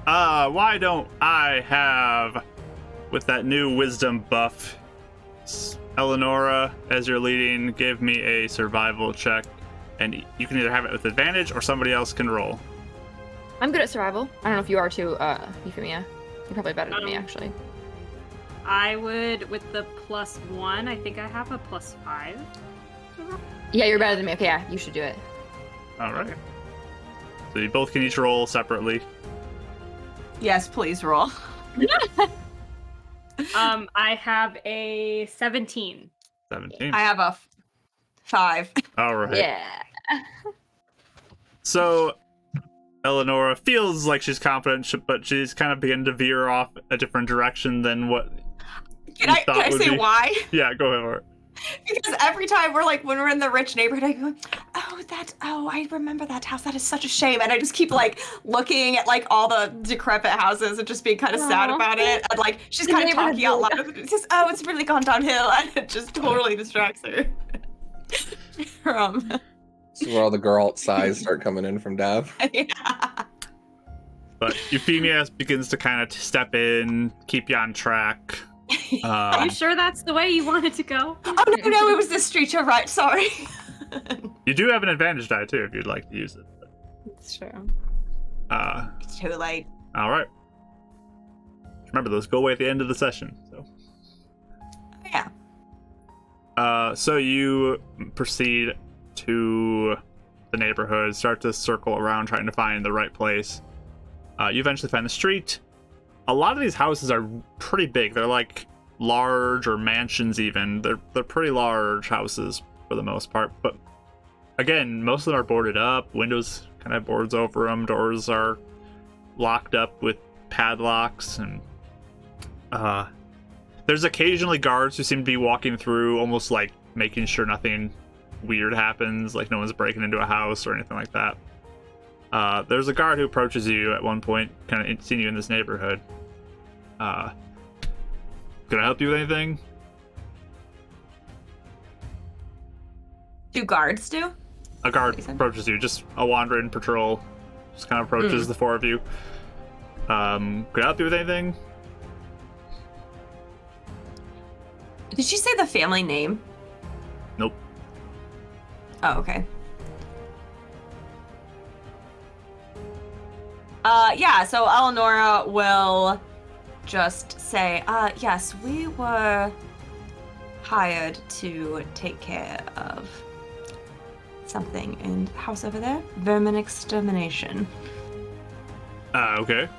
Why don't I have, with that new wisdom buff, Eleonora, as you're leading, give me a survival check, and you can either have it with advantage or somebody else can roll. I'm good at survival. I don't know if you are too, Euphemia. You're probably better than me, Um, actually. I would, with the +1, I think I have a +5. Yeah, you're better than me. Okay, yeah, you should do it. All right. So you both can each roll separately. Yes, please roll. I have a 17. 17. I have a 5. All right. Yeah. So Eleonora feels like she's confident, but she's kind of beginning to veer off a different direction than what Can you I thought would say be. why? Yeah, go ahead for it. Because every time we're like, when we're in the rich neighborhood, I go, I remember that house. That is such a shame. And I just keep like looking at like all the decrepit houses and just being kind of sad Aw. about it. And like, she's The kind of neighborhood talking out really loud. It's just, it's really gone downhill. And it just totally distracts her. This is where all the girl sighs start coming in from Dav. Yeah. But Euphemia begins to kind of step in, keep you on track. Are you sure that's the way you want it to go? Oh, no, it was this street. You're right. Sorry. You do have an advantage die too if you'd like to use it. It's true. It's It's too late. all right. Remember, those go away at the end of the session. So. Yeah. So you proceed to the neighborhood, start to circle around trying to find the right place. You eventually find the street. A lot of these houses are pretty big. They're like large or mansions even. They're pretty large houses for the most part. But again, most of them are boarded up. Windows kind of boards over them. Doors are locked up with padlocks. And there's occasionally guards who seem to be walking through almost like making sure nothing weird happens, like no one's breaking into a house or anything like that. There's a guard who approaches you at one point, kind of seeing you in this neighborhood. Can I help you with anything? Do guards do? A guard What you said? approaches you, just a wandering patrol, just kind of approaches the four of you. Can I help you with anything? Did she say the family name? Nope. Oh, okay. Yeah, so Eleonora will just say, yes, we were hired to take care of something in the house over there. Vermin extermination. Okay.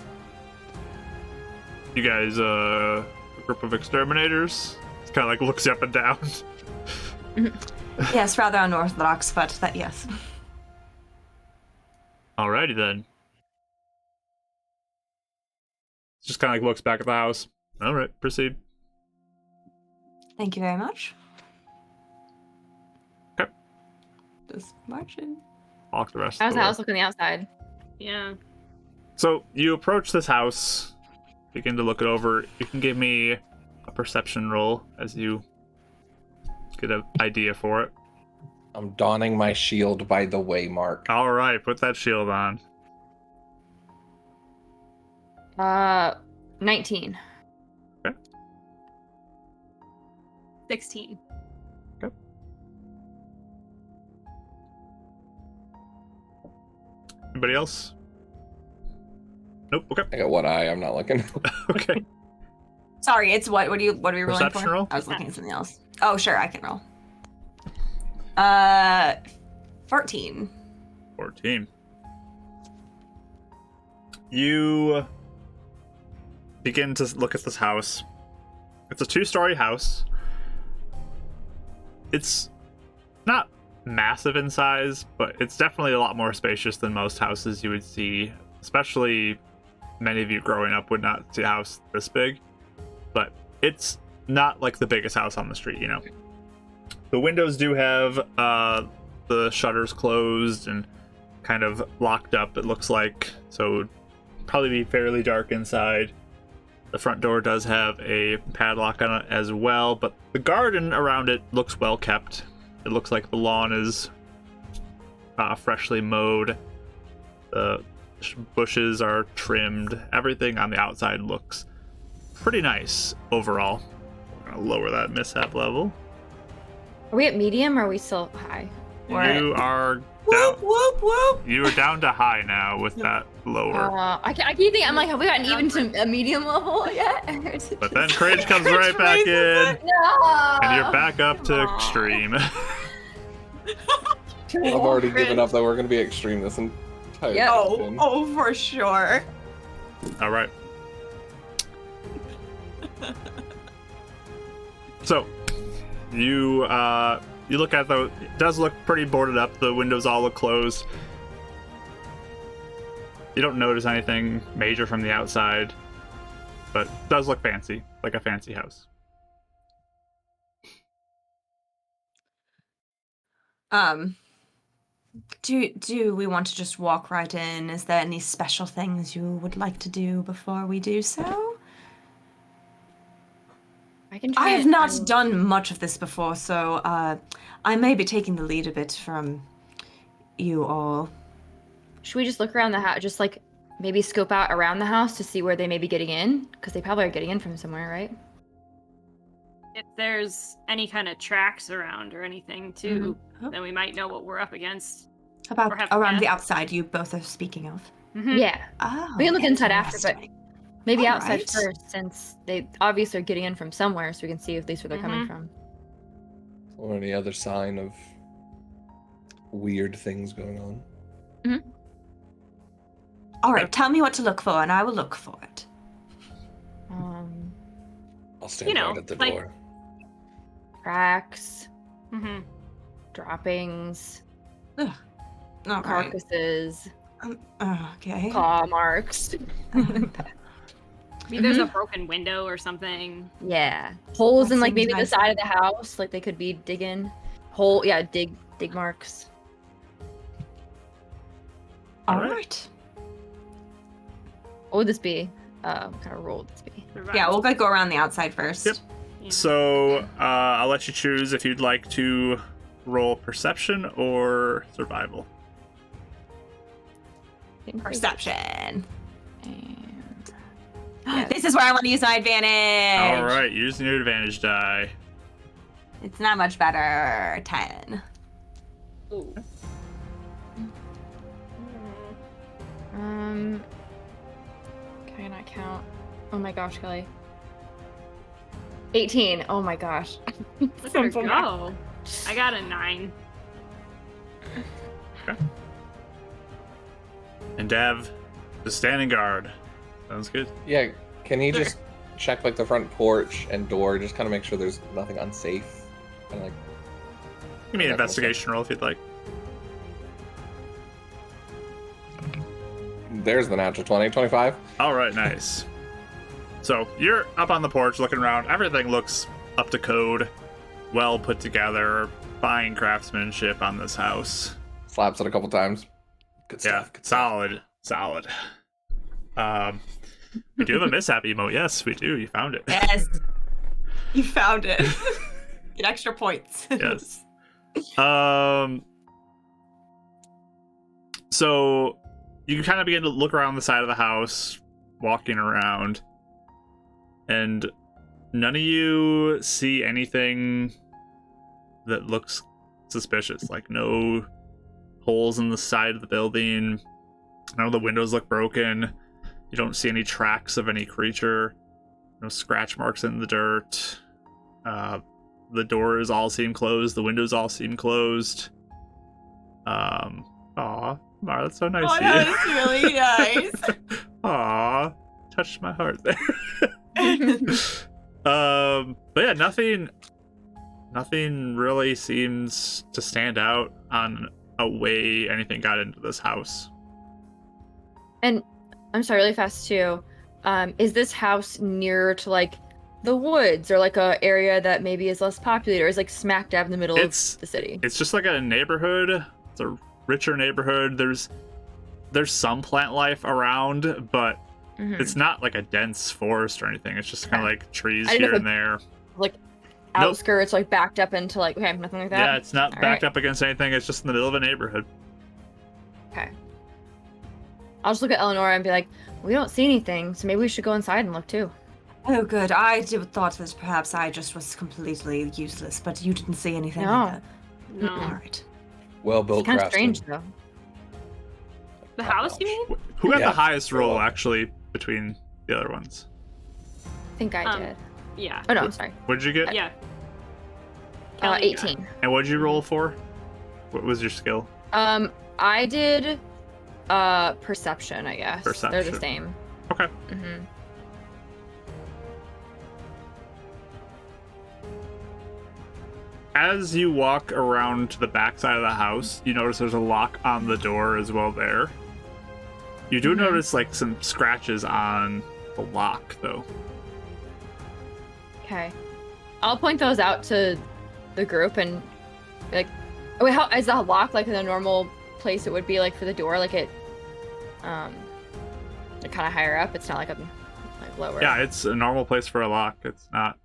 You guys, a group of exterminators? It's kind of like looks you up and down. Yes, rather unorthodox, but that, yes. Alrighty then. Just kind of like looks back at the house. All right, proceed. Thank you very much. Okay. Just marching. Walk the rest How's of the the way. house look on the outside? Yeah. So you approach this house, begin to look it over. You can give me a perception roll as you get an idea for it. I'm donning my shield, by the way, Mark. All right, put that shield on. 19. 16. Anybody else? Nope. Okay. I got one eye. I'm not looking. Okay. Sorry, it's what? What are we rolling Perception for? roll? I was looking at something else. Oh, sure, I can roll. 14. 14. You begin to look at this house. It's a 2-story house. It's not massive in size, but it's definitely a lot more spacious than most houses you would see, especially many of you growing up would not see a house this big. But it's not like the biggest house on the street, you know. The windows do have the shutters closed and kind of locked up, it looks like, so it would probably be fairly dark inside. The front door does have a padlock on it as well, but the garden around it looks well kept. It looks like the lawn is freshly mowed. The bushes are trimmed. Everything on the outside looks pretty nice overall. We're gonna lower that mishap level. Are we at medium or are we still high? You are down. Whoop, whoop, whoop. You are down to high now with that lower. I keep thinking, I'm like, have we gotten even to a medium level yet? But then Cringe comes right back in, No! and you're back up to extreme. I've already given up that we're going to be extreme this entire Yeah. session. Oh, for sure. All right. So, you look at the. It does look pretty boarded up. The windows all look closed. You don't notice anything major from the outside, but it does look fancy, like a fancy house. Do we want to just walk right in? Is there any special things you would like to do before we do so? I can try I have it not and- done much of this before, so I may be taking the lead a bit from you all. Should we just look around the house, just like maybe scope out around the house to see where they may be getting in? Because they probably are getting in from somewhere, right? If there's any kind of tracks around or anything too, Mhm. then we might know what we're up against. About Perhaps, around yeah. the outside you both are speaking of. Mhm. Yeah. Oh, We can look inside after, but interesting. maybe All outside right. first, since they obviously are getting in from somewhere, so we can see at least where they're coming Mhm. from. Or any other sign of weird things going on. All right, tell me what to look for, and I will look for it. I'll stand You know, right at the like- door. Cracks, Mhm. droppings, Okay. carcasses, Okay. claw marks. Maybe there's a broken window or something. Yeah, holes That in like seems maybe the nice. side of the house, like they could be digging. Dig marks. All Alright. right. What would this be? What kind of roll would this be? Yeah, we'll go around the outside first. Yep. So I'll let you choose if you'd like to roll perception or survival. Perception. And... Yeah. This is where I want to use my advantage. All right, using your advantage die. It's not much better. 10. Ooh. Can I count? Oh my gosh, Kelly. 18. Oh my gosh. Look at her go. I got a 9. And Dav, the standing guard. Sounds good. Yeah, can he just check like the front porch and door, just kind of make sure there's nothing unsafe? And like, Give me an Okay, cool. investigation roll if you'd like. there's the natural 20, 25. All right, nice. So you're up on the porch looking around. Everything looks up to code, well put together, fine craftsmanship on this house. Slaps it a couple times. Good Yeah, stuff. Good stuff. solid. We do have a mishap emote. Yes, we do. You found it. Yes. You found it. Get extra points. Yes. So you can kind of begin to look around the side of the house, walking around, and none of you see anything that looks suspicious. Like no holes in the side of the building. None of the windows look broken. You don't see any tracks of any creature. No scratch marks in the dirt. The doors all seem closed. The windows all seem closed. Aw, Mar, that's so nice Oh, of that you. was really nice. Aw, touched my heart there. But yeah, nothing Nothing really seems to stand out on a way anything got into this house. And I'm sorry, really fast too. Is this house near to like the woods or like a area that maybe is less populated, or is like smack dab in the middle of the city? It's just like a neighborhood. It's a richer neighborhood. There's some plant life around, but it's not like a dense forest or anything. It's just kind of like trees here and there. Like outskirts, like backed up into like, okay, nothing like that? Yeah, it's not backed up against anything. It's just in the middle of a neighborhood. Okay. I'll just look at Eleanor and be like, we don't see anything, so maybe we should go inside and look too. Oh, good. Thought that perhaps I just was completely useless, but you didn't see anything No. either. No. All right. Well built It's kind of craftsman. strange though. The house, you mean? Who got Yeah. the highest roll, actually, between the other ones? I think I did. Yeah. Oh no, I'm sorry. What did you get? Yeah. Kelly got it. 18. And what did you roll for? What was your skill? I did perception, I guess. They're Perception. the same. Okay. Mm-hmm. As you walk around to the back side of the house, you notice there's a lock on the door as well there. You do notice like some scratches on the lock though. Okay. I'll point those out to the group and be like, oh, wait, how is that lock like in a normal place it would be like for the door? Like it like kind of higher up. It's not like like lower. Yeah, it's a normal place for a lock. It's not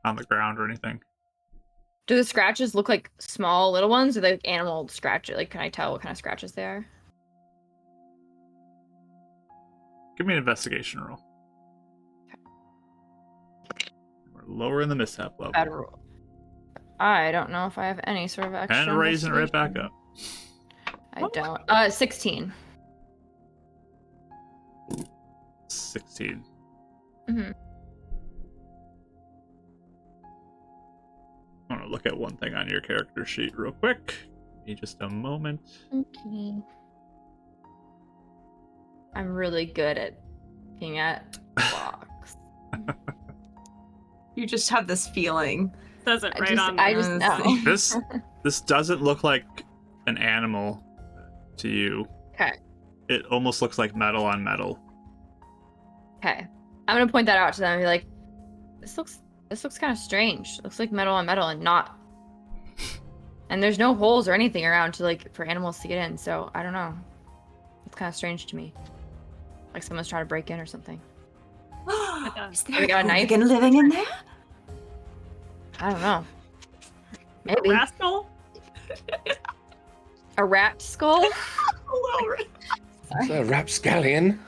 on the ground or anything. Do the scratches look like small little ones or like animal scratches? Like, can I tell what kind of scratches they are? Give me an investigation roll. We're lower in the mishap level. Bad roll. I don't know if I have any sort of extra. And raising it right back up. I don't. 16. 16. Mm-hmm. I want to look at one thing on your character sheet real quick. Give me just a moment. Okay. I'm really good at looking at blocks. You just have this feeling. Says it right on I there. just know. This doesn't look like an animal to you. Okay. It almost looks like metal on metal. Okay. I'm gonna point that out to them and be like, this looks kind of strange. It looks like metal on metal and not. And there's no holes or anything around to like for animals to get in, so I don't know. It's kind of strange to me. Like someone's trying to break in or something. Is They there got a a knife? hooligan living in there? I don't know. Maybe. Rascal? A rat skull? It's a rapscallion.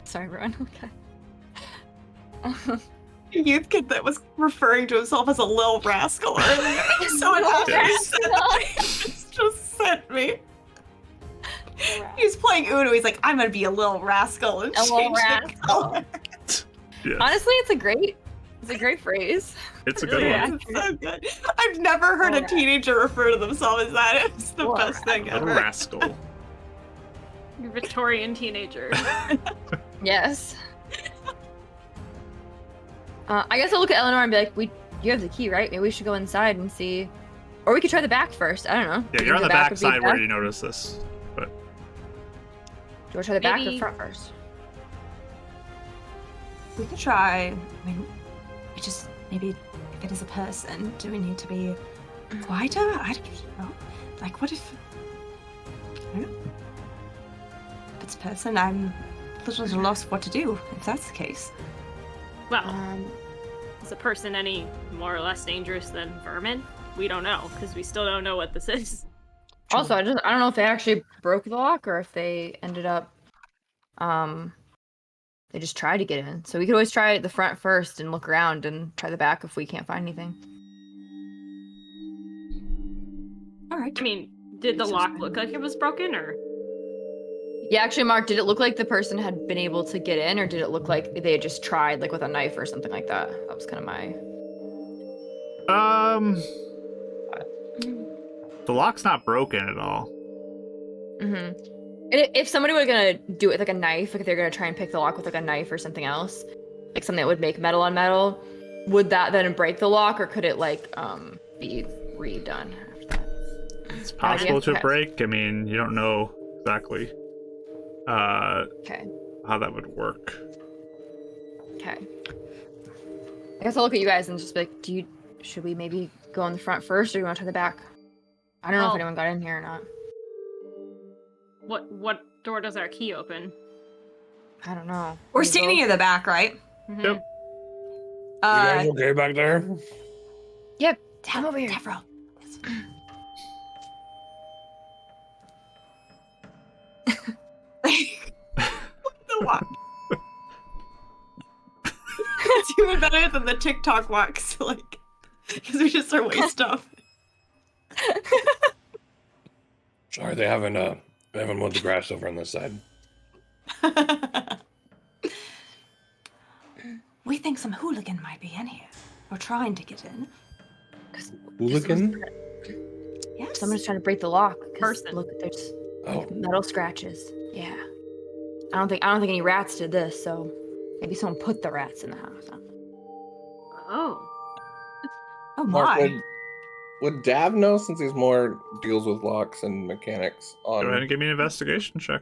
Sorry, everyone. Okay. Youth kid that was referring to himself as a little rascal earlier. So it just sent me. He's playing Uno. He's like, I'm gonna be a little rascal and A little change the rascal. color. Yes. Honestly, it's a great phrase. It's a good Yeah. one. It's so good. I've never heard a teenager refer to themselves as that. It's the Little best thing Little ever. rascal. Victorian teenager. Yes. I guess I'll look at Eleanor and be like, you have the key, right? Maybe we should go inside and see. Or we could try the back first. I don't know. Yeah, Do you you're on think the back would be side where best? you notice this. But Do you want to try the back or Maybe- front first? We could try. I mean, we just maybe if it is a person, do we need to be quieter? I don't know. Like, what if? I don't know. If it's a person, I'm a little at a loss what to do. If that's the case. Well, Um, is a person any more or less dangerous than vermin? We don't know, because we still don't know what this is. also, I don't know if they actually broke the lock or if they ended up, they just tried to get in. So we could always try the front first and look around and try the back if we can't find anything. All right. I mean, did the lock look like it was broken, or? Yeah, actually, Mark, did it look like the person had been able to get in, or did it look like they had just tried, like with a knife or something like that? That was kind of my. the lock's not broken at all. Mm-hmm. If somebody were gonna do it with like a knife, like if they're gonna try and pick the lock with like a knife or something else, like something that would make metal on metal, would that then break the lock, or could it like be redone after that? It's possible to Okay. break. I mean, you don't know exactly Okay. how that would work. Okay. I guess I'll look at you guys and just be like, should we maybe go in the front first, or do you want to try the back? I don't know if Oh. anyone got in here or not. What door does our key open? I don't know. We're We standing both- near the back, right? Mhm. Yep. You guys okay back there? Yep. Come over here. Tavro. The walk. It's even better than the TikTok walks, like, because we just throw away stuff. Sorry, they haven't mowed the grass over on this side. We think some hooligan might be in here. We're trying to get in. 'Cause Hooligan? Yes. Someone's trying to break the lock. 'Cause Person. Look, there's Oh, metal scratches. Yeah. I don't think any rats did this, so maybe someone put the rats in the house. Oh. Oh Mark, my. would Dav know, since he's more deals with locks and mechanics on... Go ahead and give me an investigation check.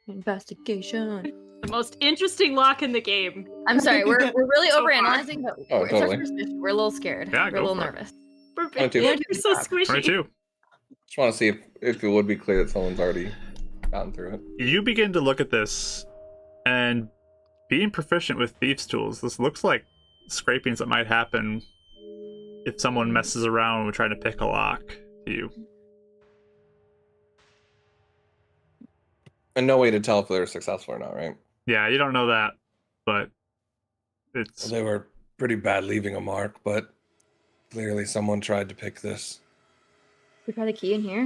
Investigation. The most interesting lock in the game. I'm sorry, we're really So far. overanalyzing, but Oh, it's our totally. first mission. We're a little scared. Yeah, we're go a little for it. nervous. We're 22. big. We're so Job. squishy. 22. Just want to see if it would be clear that someone's already gotten through it. You begin to look at this, and being proficient with thieves' tools, this looks like scrapings that might happen if someone messes around with trying to pick a lock to you. And no way to tell if they're successful or not, right? Yeah, you don't know that, but it's They were pretty bad leaving a mark, but clearly someone tried to pick this. We try the key in here.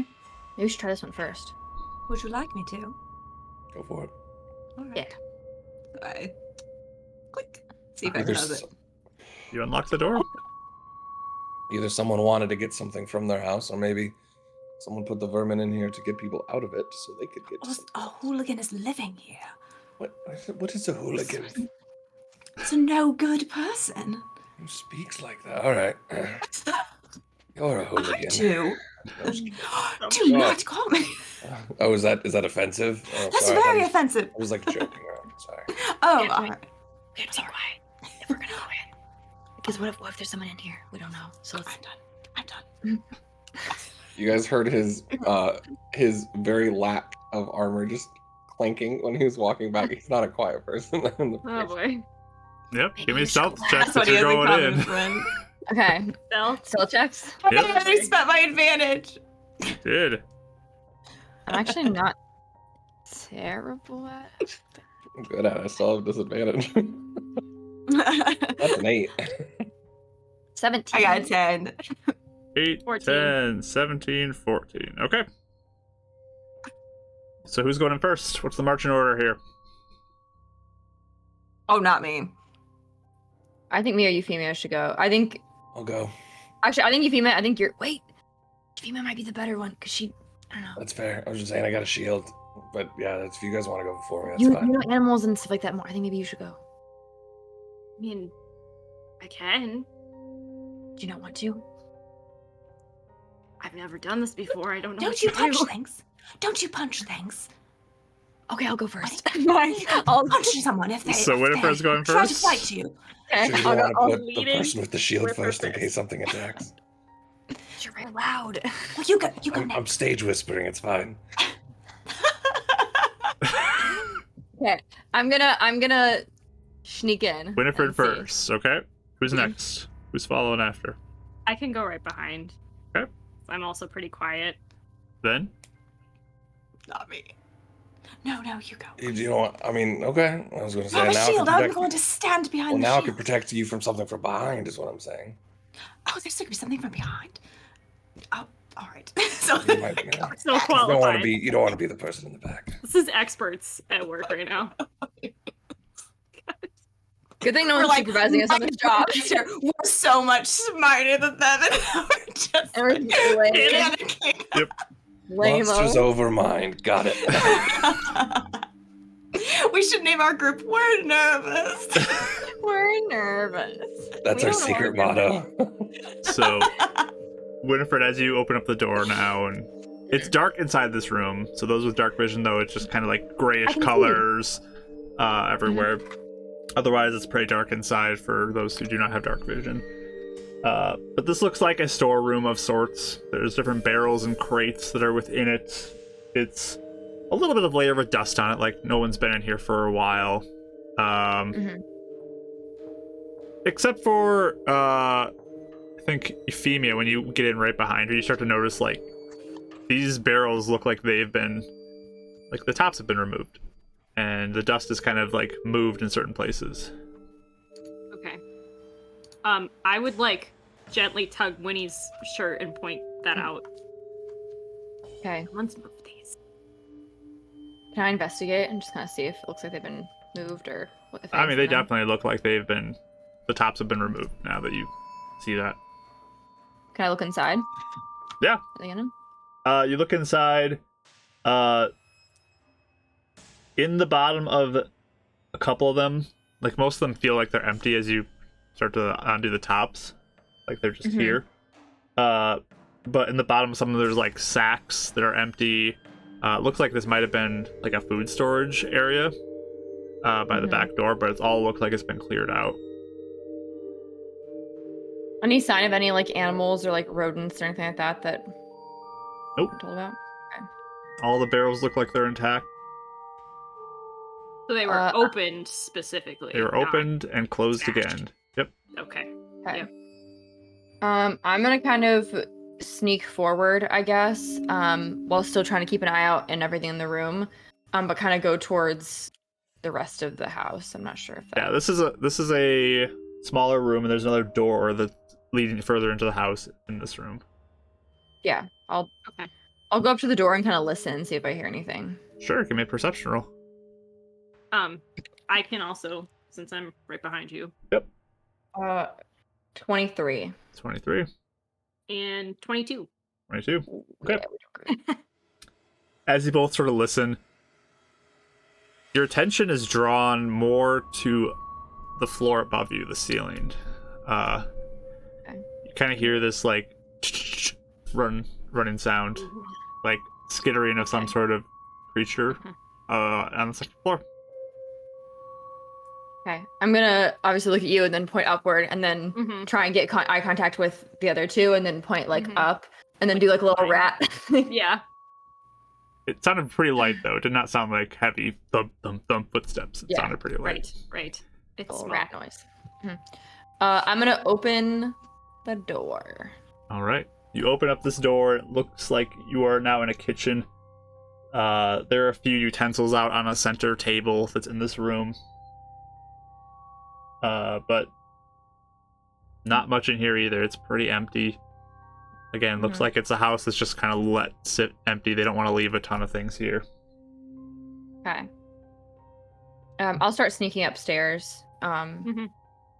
Maybe we should try this one first. Would you like me to? Go for it. All right. Yeah. I click. See if I Either, does s- it. you unlock the door. either someone wanted to get something from their house, or maybe someone put the vermin in here to get people out of it so they could get Oh, something. a hooligan is living here. What is a hooligan? It's a no good person. Who speaks like that? All right. You're a I hooligan. do. No, just kidding. Do not call me. Oh, is that offensive? Oh, That's sorry. very I offensive. was like joking around. Sorry. Oh, Yeah, all right. right. We gotta be quiet. If we're gonna go in. Because what if there's someone in here? We don't know. So let's... I'm done. You guys heard his very lack of armor just clanking when he was walking back. He's not a quiet person. Oh boy. Yep, Maybe give me we a should go stealth last. check That's that what he you're has in going common, in. friend. Okay. Stealth. Still checks. I Yep. already spent my advantage. Did. I'm actually not terrible at it. I'm good at it. I still have disadvantage. That's an 8. 17. I got a 10. 8, 14. 10, 17, 14. Okay. So who's going in first? What's the marching order here? Oh, not me. I think me or Euphemia should go. I think... I'll go. Actually, I think Euphemia... I think you're... Wait. Euphemia might be the better one, because she... I don't know. That's fair. I was just saying I got a shield. But yeah, that's, if you guys want to go before me, that's You fine. know animals and stuff like that more. I think maybe you should go. I mean, I can. Do you not want to? I've never done this before. I don't know. Don't what you to punch do. things? Don't you punch things? Okay, I'll go first. I'll punch someone if they. So if Winifred's they going try to first? fight you. Okay, Sure, you I'll go. want I'll to put the lead in. person with the shield We're first in first. case something attacks. You're very loud. Well, you go. You go I'm next. stage whispering. It's fine. Okay, I'm gonna sneak in. Winifred and see. first, okay? Who's Mhm. next? Who's following after? I can go right behind. Okay. I'm also pretty quiet. Then? Not me. No, you go. You know what? I mean, okay. I was going to I say have a now shield. I I'm can protect. going to stand behind Well, the now I shield. can protect you from something from behind, is what I'm saying. Oh, there's going to be something from behind. Oh, all right. So You might, you know, So you don't want qualified. to be. You don't want to be the person in the back. This is experts at work right now. Good thing no We're one's like, supervising us on this job. We're so much smarter than them, and we're just And we're like, just lame. panicking. Lame-o. Monsters over mind. Got it. We should name our group We're Nervous. We're nervous. That's We our don't know secret what we're motto. So, Winifred, as you open up the door now, and it's dark inside this room, so those with dark vision, though, it's just kind of like I grayish can see. colors everywhere. Otherwise, it's pretty dark inside for those who do not have dark vision. But this looks like a storeroom of sorts. There's different barrels and crates that are within it. It's a little bit of layer of dust on it, like no one's been in here for a while. Except for, I think, Euphemia, when you get in right behind her, you start to notice, like, these barrels look like they've been, like, the tops have been removed. And the dust is kind of, like, moved in certain places. Okay. I would like gently tug Winnie's shirt and point that out. Okay. Let's move these. Can I investigate and just kind of see if it looks like they've been moved or what? If I mean, they anything them? definitely look like they've been, the tops have been removed now that you see that. Can I look inside? Yeah. Are they in them? You look inside, in the bottom of a couple of them, like most of them feel like they're empty as you start to undo the tops, like they're just here. But in the bottom of some of them, there's like sacks that are empty. It looks like this might have been like a food storage area by the back door, but it's all looked like it's been cleared out. Any sign of any like animals or like rodents or anything like that that Nope. we're told about? All the barrels look like they're intact. So they were opened specifically. They were not opened and closed smashed. again. Yep. Okay. Okay. Yep. I'm gonna kind of sneak forward, I guess, while still trying to keep an eye out and everything in the room, but kind of go towards the rest of the house. I'm not sure if that... Yeah, this is a smaller room, and there's another door that's leading further into the house in this room. Yeah, I'll go up to the door and kind of listen, see if I hear anything. Sure, give me a perception roll. I can also, since I'm right behind you. Yep. 23. 23. And 22. 22. Okay. Yeah, we do great. As you both sort of listen, your attention is drawn more to the floor above you, the ceiling. You kind of hear this like running sound, like skittering of some sort of creature on the second floor. Okay, I'm gonna obviously look at you and then point upward and then try and get eye contact with the other two and then point like up and then do like a little rat. Yeah. It sounded pretty light though. It did not sound like heavy thump thump thump footsteps. It sounded pretty light. Right. It's Little small. rat noise. I'm gonna open the door. All right. You open up this door. It looks like you are now in a kitchen. There are a few utensils out on a center table that's in this room. But not much in here either. It's pretty empty. Again, looks like it's a house that's just kind of let sit empty. They don't want to leave a ton of things here. Okay. I'll start sneaking upstairs. Okay.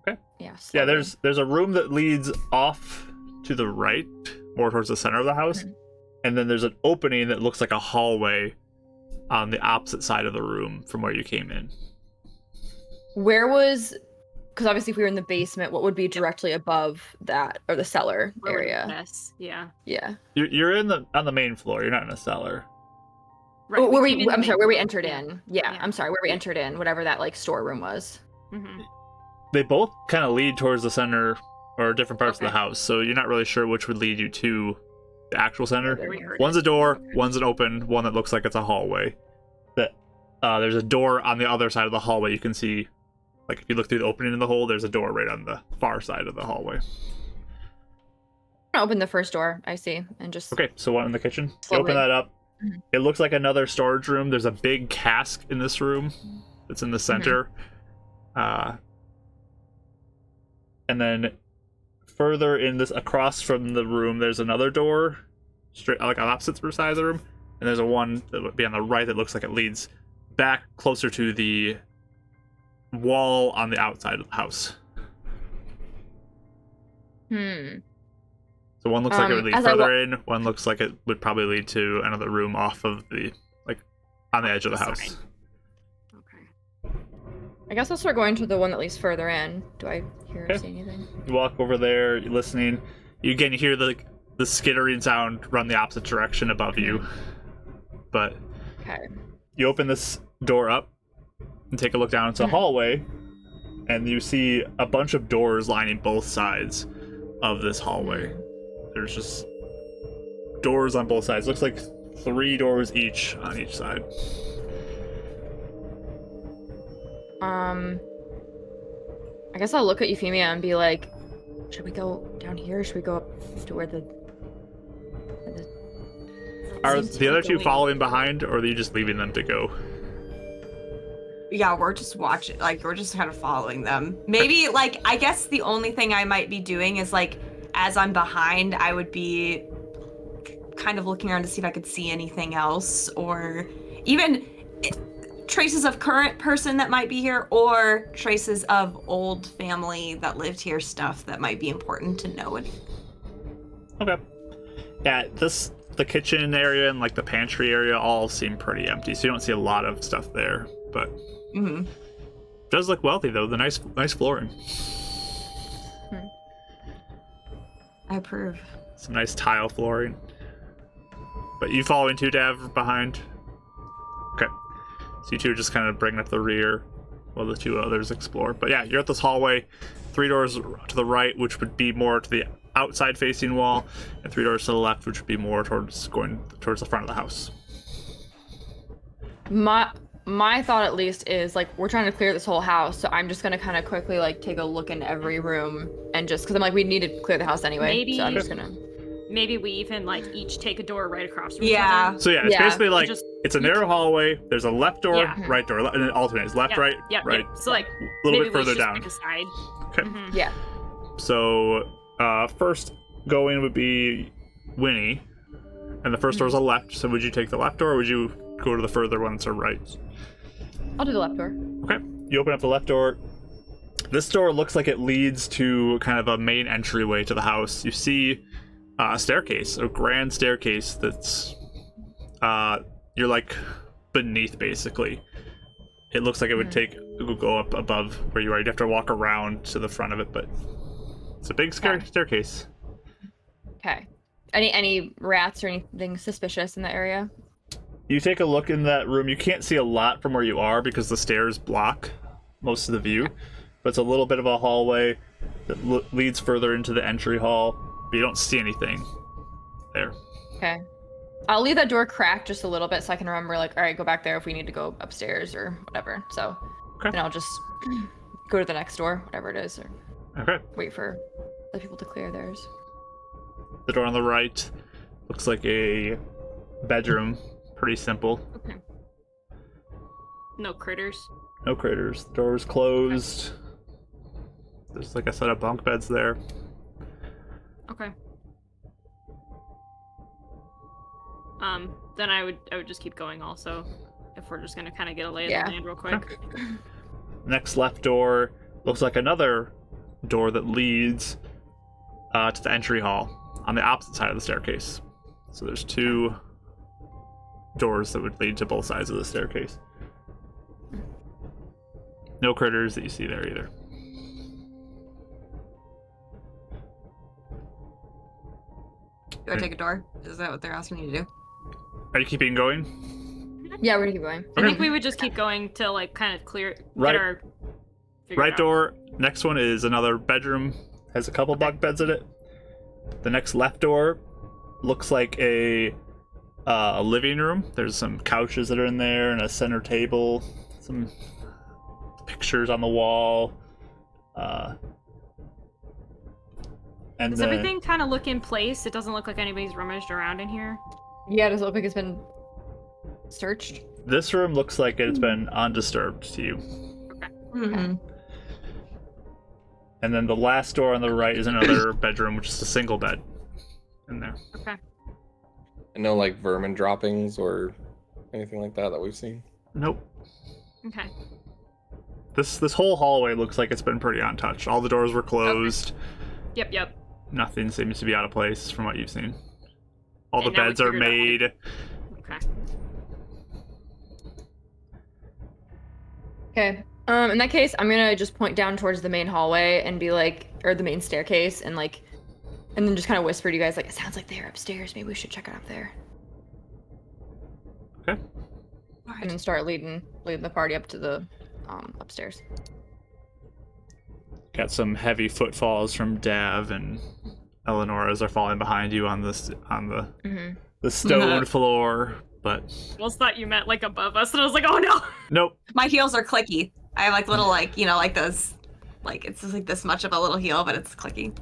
Yeah. Yeah, slowly. there's a room that leads off to the right, more towards the center of the house. And then there's an opening that looks like a hallway on the opposite side of the room from where you came in. Where was? Because obviously, if we were in the basement, what would be directly above that or the cellar area? Yes. Yeah. Yeah. You're on the main floor. You're not in a cellar. Right. Oh, where came in the I'm sorry, main where we floor. entered Yeah. in. Yeah, I'm sorry, where we entered in, whatever that like storeroom was. They both kind of lead towards the center or different parts of the Okay. house, so you're not really sure which would lead you to the actual center. Where we heard One's it. a door, one's an open, one that looks like it's a hallway. There's a door on the other side of the hallway. You can see, like if you look through the opening in the hole, there's a door right on the far side of the hallway. I'm gonna open the first door I see and just Okay, so one in the kitchen. You Slowly. open that up. It looks like another storage room. There's a big cask in this room that's in the center. And then further in this, across from the room, there's another door, straight like on the opposite side of the room. And there's a one that would be on the right that looks like it leads back closer to the wall on the outside of the house. So one looks like it would lead as I further in. One looks like it would probably lead to another room off of the, like, on the edge of the house. I guess I'll start going to the one that leads further in. Do I hear or Okay. see anything? You walk over there, you're listening. You hear the skittering sound run the opposite direction above you. But Okay. you open this door up and take a look down. It's a hallway, and you see a bunch of doors lining both sides of this hallway. There's just doors on both sides. Looks like 3 doors each on each side. I guess I'll look at Euphemia and be like, should we go down here or should we go up to where the Are Seems to the be other two going- following behind, or are you just leaving them to go? Yeah, we're just watching, like, we're just kind of following them. Maybe, like, I guess the only thing I might be doing is, like, as I'm behind, I would be kind of looking around to see if I could see anything else, or even traces of current person that might be here, or traces of old family that lived here, stuff that might be important to know. Okay. Yeah, the kitchen area and like the pantry area all seem pretty empty, so you don't see a lot of stuff there. But Mm-hmm. does look wealthy though. The nice flooring, I approve. some nice tile flooring. But you following too, Dav, behind? Okay. So you two are just kind of bringing up the rear while the 2 others explore. But yeah, you're at this hallway, 3 doors to the right, which would be more to the outside facing wall, and 3 doors to the left, which would be more going towards the front of the house. My thought at least is like we're trying to clear this whole house, so I'm just gonna kind of quickly like take a look in every room and just because I'm like we need to clear the house anyway. Maybe- So I'm just gonna. Maybe we even like each take a door right across from Yeah. each other. So yeah, it's Yeah. basically like Just- it's a narrow hallway. There's a left door, Yeah. right door, and it alternates left, Yep, right, Yep, right. yep. So like A little maybe bit further we should down. Pick a side. Okay. Mhm. Yeah. So first going would be Winnie, and the first door's a left. So would you take the left door, or would you go to the further one that's a right? I'll do the left door. Okay. You open up the left door. This door looks like it leads to kind of a main entryway to the house. You see a staircase, a grand staircase that's you're like beneath basically. It looks like it would go up above where you are. You'd have to walk around to the front of it, but it's a big staircase. Okay. Any rats or anything suspicious in the area? You take a look in that room. You can't see a lot from where you are because the stairs block most of the view, but it's a little bit of a hallway that leads further into the entry hall, but you don't see anything there. Okay. I'll leave that door cracked just a little bit so I can remember like, all right, go back there if we need to go upstairs or whatever. So Okay. then I'll just go to the next door, whatever it is, or Okay. wait for the people to clear theirs. The door on the right looks like a bedroom. Pretty simple. Okay. No critters. No critters. The door's closed. There's like a set of bunk beds there. Okay. Then I would just keep going also, if we're just gonna kind of get a lay of Yeah. the land real quick. Next left door looks like another door that leads to the entry hall on the opposite side of the staircase. So there's 2 doors that would lead to both sides of the staircase. No critters that you see there either. Do I take a door? Is that what they're asking me to do? Are you keeping going? Yeah, we're gonna keep going. I think we would just keep going to like kind of clear Right. get our figure Right out. door. Next one is another bedroom. Has a couple bunk beds in it. The next left door looks like a living room. There's some couches that are in there and a center table. Some pictures on the wall. And Does then everything kind of look in place? It doesn't look like anybody's rummaged around in here. Yeah, does it look like it's been searched? this room looks like it's been undisturbed to you. Mm-hmm. And then the last door on the right is another bedroom, which is a single bed in there. Okay. And no like vermin droppings or anything like that we've seen. Nope. Okay. This whole hallway looks like it's been pretty untouched. All the doors were closed. Yep. Nothing seems to be out of place from what you've seen. All the And now we beds are figured out made. Okay. Okay. In that case, I'm gonna just point down towards the main hallway and be like, or the main staircase, and then just kind of whisper to you guys, like, it sounds like they're upstairs. Maybe we should check it up there. Okay. And then start leading the party up to the upstairs. Got some heavy footfalls from Dav and Eleanor as they're falling behind you on the stone floor, but I almost thought you meant like above us, and I was like, oh no. nope. My heels are clicky. I have like little like those, like it's just like this much of a little heel, but it's clicky.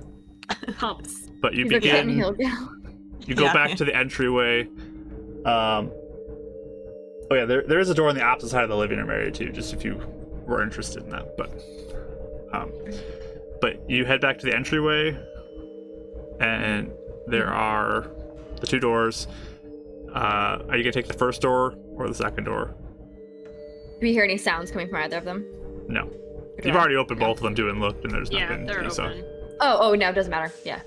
Humps. But you He's like getting begin. healed down. You go Yeah. back to the entryway. Oh yeah, there is a door on the opposite side of the living room area too, just if you were interested in that. But you head back to the entryway, and there are the two doors. Are you gonna take the first door or the second door? Do we hear any sounds coming from either of them? No. Or do You've I? already opened No. both of them too and looked, and there's Yeah, nothing. they're so. open. Oh, no, it doesn't matter. Yeah.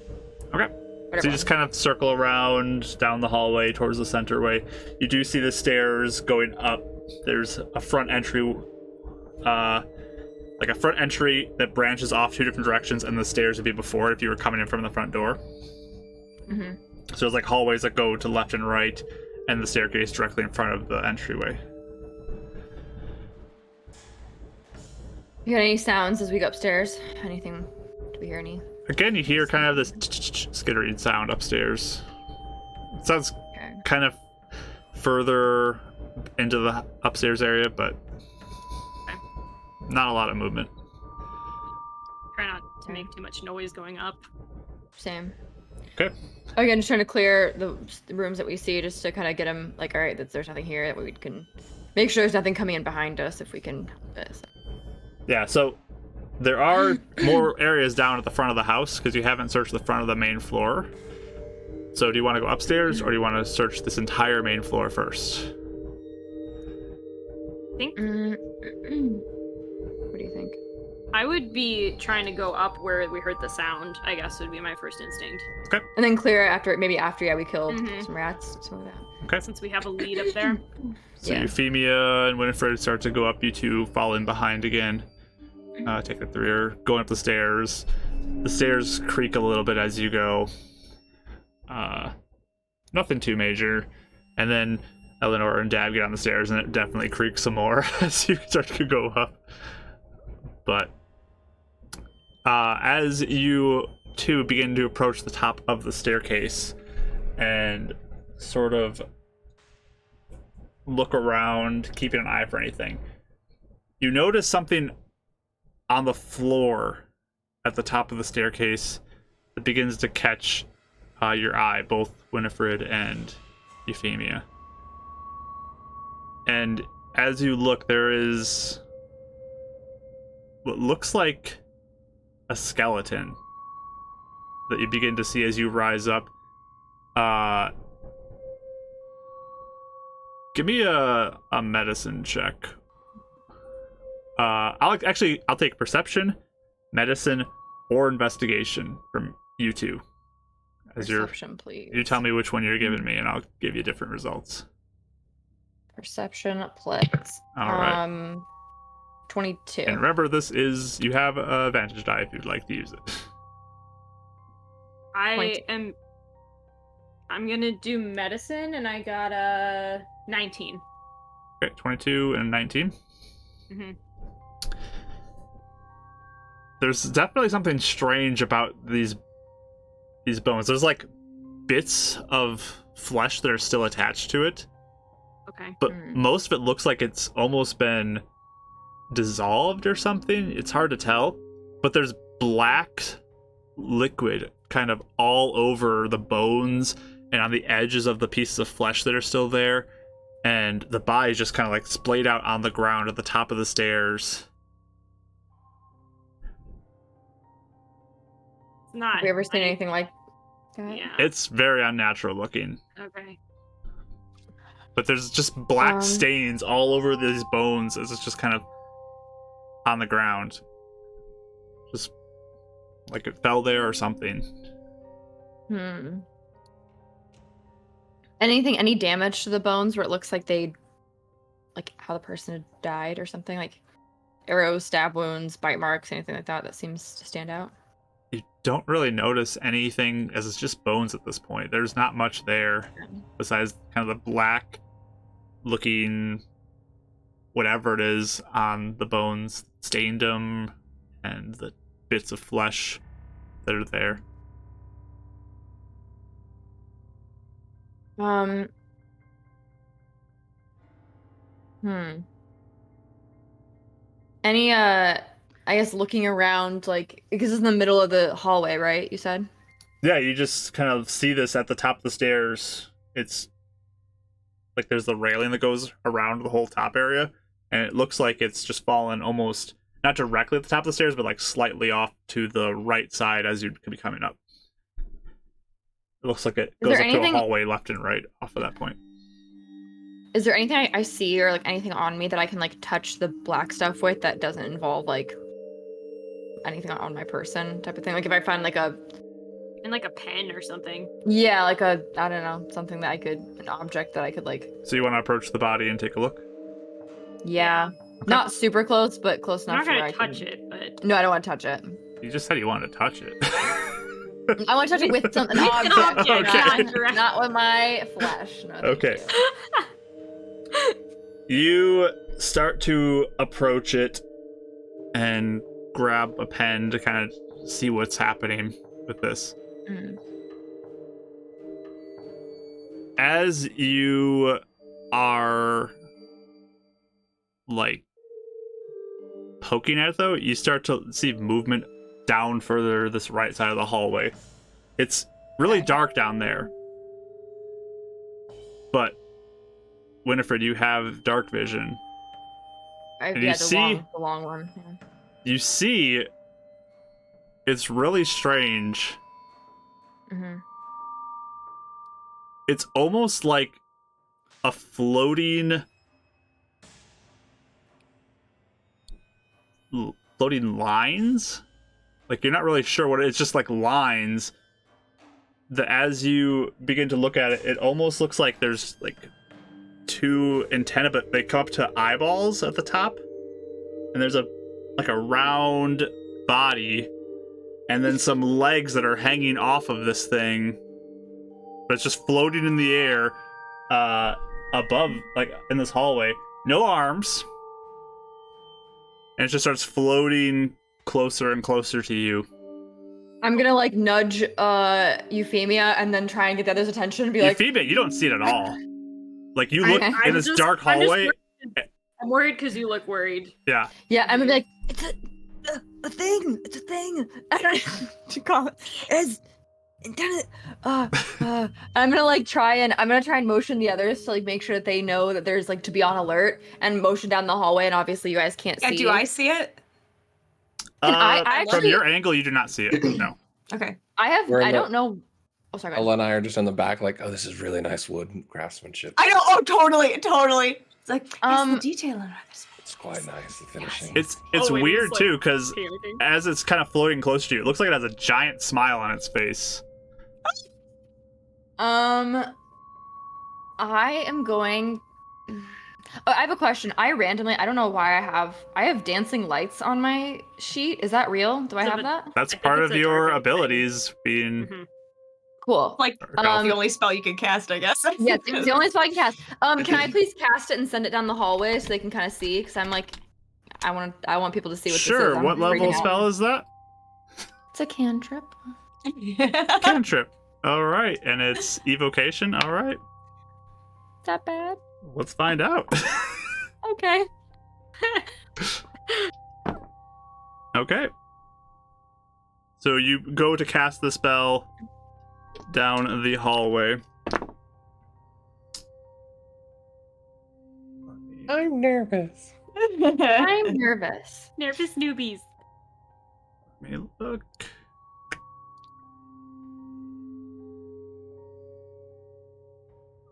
Okay. Whatever. So you just kind of circle around down the hallway towards the center way. You do see the stairs going up. There's a front entry, like a front entry that branches off two different directions, and the stairs would be before it if you were coming in from the front door. Mm-hmm. So there's like hallways that go to left and right, and the staircase directly in front of the entryway. You got any sounds as we go upstairs? Anything? Do we hear any? Again, you hear kind of this skittering sound upstairs. It sounds Okay. kind of further into the upstairs area, but not a lot of movement. Try not to make too much noise going up. Same. Okay. Again, just trying to clear the rooms that we see, just to kind of get them like, all right, there's nothing here. That we can make sure there's nothing coming in behind us if we can. Yeah, so there are more areas down at the front of the house because you haven't searched the front of the main floor. So do you want to go upstairs or do you want to search this entire main floor first? I think What do you think? I would be trying to go up where we heard the sound, I guess would be my first instinct. And then clear after, maybe after, yeah, we killed Mhm. some rats, some of that. Okay. Since we have a lead up there. So Yeah. Euphemia and Winifred start to go up. You two fall in behind again. Take the rear, going up the stairs. The stairs creak a little bit as you go. Nothing too major. And then Eleanor and Dad get on the stairs, and it definitely creaks some more as you start to go up. But as you two begin to approach the top of the staircase and sort of look around, keeping an eye for anything, you notice something on the floor at the top of the staircase that begins to catch your eye, both Winifred and Euphemia. And as you look, there is what looks like a skeleton that you begin to see as you rise up. Give me a medicine check. I'll take perception, medicine, or investigation from you two. As Perception, please. you tell me which one you're giving me, and I'll give you different results. Perception plus. All right. 22. And remember, you have an advantage die if you'd like to use it. I'm gonna do medicine, and I got a 19. Okay, 22 and 19. Mm-hmm. There's definitely something strange about these bones. There's like bits of flesh that are still attached to it, Okay. but most of it looks like it's almost been dissolved or something. It's hard to tell, but there's black liquid kind of all over the bones and on the edges of the pieces of flesh that are still there, and the body is just kind of like splayed out on the ground at the top of the stairs. It's not. Have we ever seen anything like that? Yeah. It's very unnatural looking, Okay. but there's just black stains all over these bones as it's just kind of on the ground, just like it fell there or something. Any damage to the bones where it looks like how the person had died or something? Like arrows, stab wounds, bite marks, anything like that seems to stand out? You don't really notice anything, as it's just bones at this point. There's not much there besides kind of the black looking whatever it is on the bones, stained them, and the bits of flesh that are there. Any I guess looking around, like, because it's in the middle of the hallway, right? You said? Yeah, you just kind of see this at the top of the stairs. It's like there's the railing that goes around the whole top area, and it looks like it's just fallen almost not directly at the top of the stairs, but like slightly off to the right side as you could be coming up. It looks like it goes up to a hallway left and right off of that point. Is there anything I see or like anything on me that I can like touch the black stuff with that doesn't involve like anything on my person type of thing? Like if I find like a pen or something. Yeah, like I don't know, something that an object that I could like. So you want to approach the body and take a look? Yeah. Okay. Not super close, but close enough. I'm not gonna touch it, but. No, I don't want to touch it. You just said you wanted to touch it. I want to touch it with an object, Okay. not with my flesh. No, okay. You start to approach it and grab a pen to kind of see what's happening with this. As you are like poking at it though, you start to see movement down further this right side of the hallway. It's really dark down there, but Winifred, you have dark vision. The long one. Yeah. You see, it's really strange. It's almost like a floating lines. Like you're not really sure what it's just like lines that as you begin to look at it, it almost looks like there's like two antennae, but they come up to eyeballs at the top, and there's a round body and then some legs that are hanging off of this thing, but it's just floating in the air above, like in this hallway. No arms, and it just starts floating closer and closer to you. I'm gonna like nudge Euphemia and then try and get the other's attention and be like, Euphemia, you don't see it at all. Like you look in this dark hallway. I'm worried because you look worried. Yeah. Yeah, I'm gonna be like, it's a thing. It's a thing. I don't know what to call it. It's I'm gonna try and motion the others to like make sure that they know that there's like to be on alert and motion down the hallway, and obviously you guys can't see. Do I see it? From your angle, you do not see it. No. Okay. I don't know. Oh, sorry. Ella and I are just in the back, like, oh, this is really nice wood craftsmanship. I know. Oh, totally. It's like the detail in this. It's quite nice, the finishing. It's weird too, because as it's kind of floating close to you, it looks like it has a giant smile on its face. I am going. Oh, I have a question. I don't know why I have dancing lights on my sheet. Is that real? Do I have that? That's part of your abilities being. Cool. Like the only spell you can cast, I guess. Yeah, it's the only spell I can cast. Can I please cast it and send it down the hallway so they can kind of see? Because I'm like, I want people to see what this is. Sure. What level spell is that? It's a cantrip. Cantrip. All right, and it's evocation. All right. Is that bad? Let's find out. Okay. Okay. So you go to cast the spell down the hallway. I'm nervous. I'm nervous. Nervous newbies. Let me look.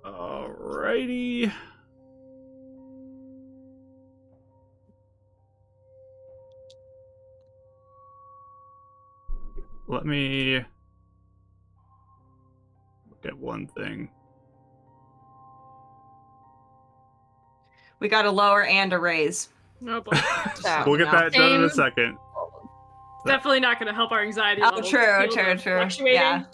Alrighty. Let me look at one thing. We got a lower and a raise. Oh boy. So, We'll get that done in a second. Definitely not going to second. help our anxiety Oh, levels. true, Feel true, them true. Fluctuating. Yeah.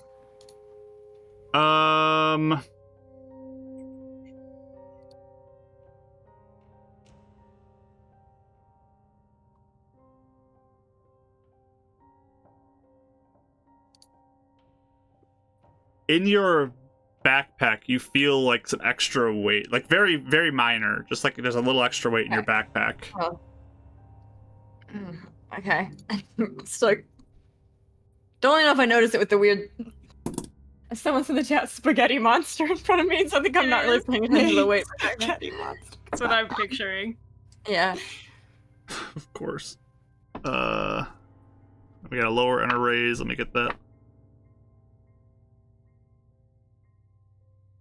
In your backpack, you feel like some extra weight, like very, very minor. Just like there's a little extra weight in your backpack. Oh. Okay. It's like, don't really know if I noticed it with the weird. Someone's in the chat, spaghetti monster in front of me, so I think I'm not really paying attention to the weight. Spaghetti monster. That's what I'm picturing. Yeah. Of course. We got a lower and a raise. Let me get that.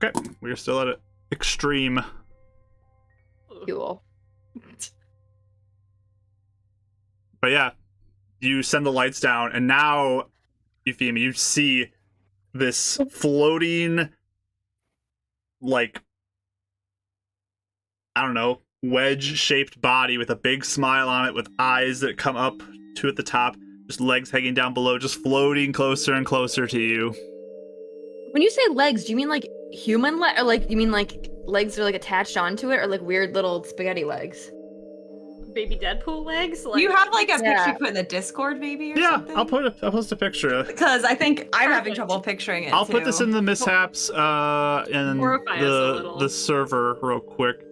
Okay, we're still at it. Extreme. Cool. But yeah, you send the lights down, and now, Euphemia, you see this floating, like, I don't know, wedge-shaped body with a big smile on it, with eyes that come up to at the top, just legs hanging down below, just floating closer and closer to you. When you say legs, do you mean like human leg, or like you mean like legs that are like attached onto it, or like weird little spaghetti legs? Baby Deadpool legs? Do you have like a Yeah. picture you put in the Discord, maybe, or Yeah, something? I'll post a picture. Because I think I'm having Perfect. trouble picturing it. I'll put this too. in the mishaps in Horrify us a little. the server real quick.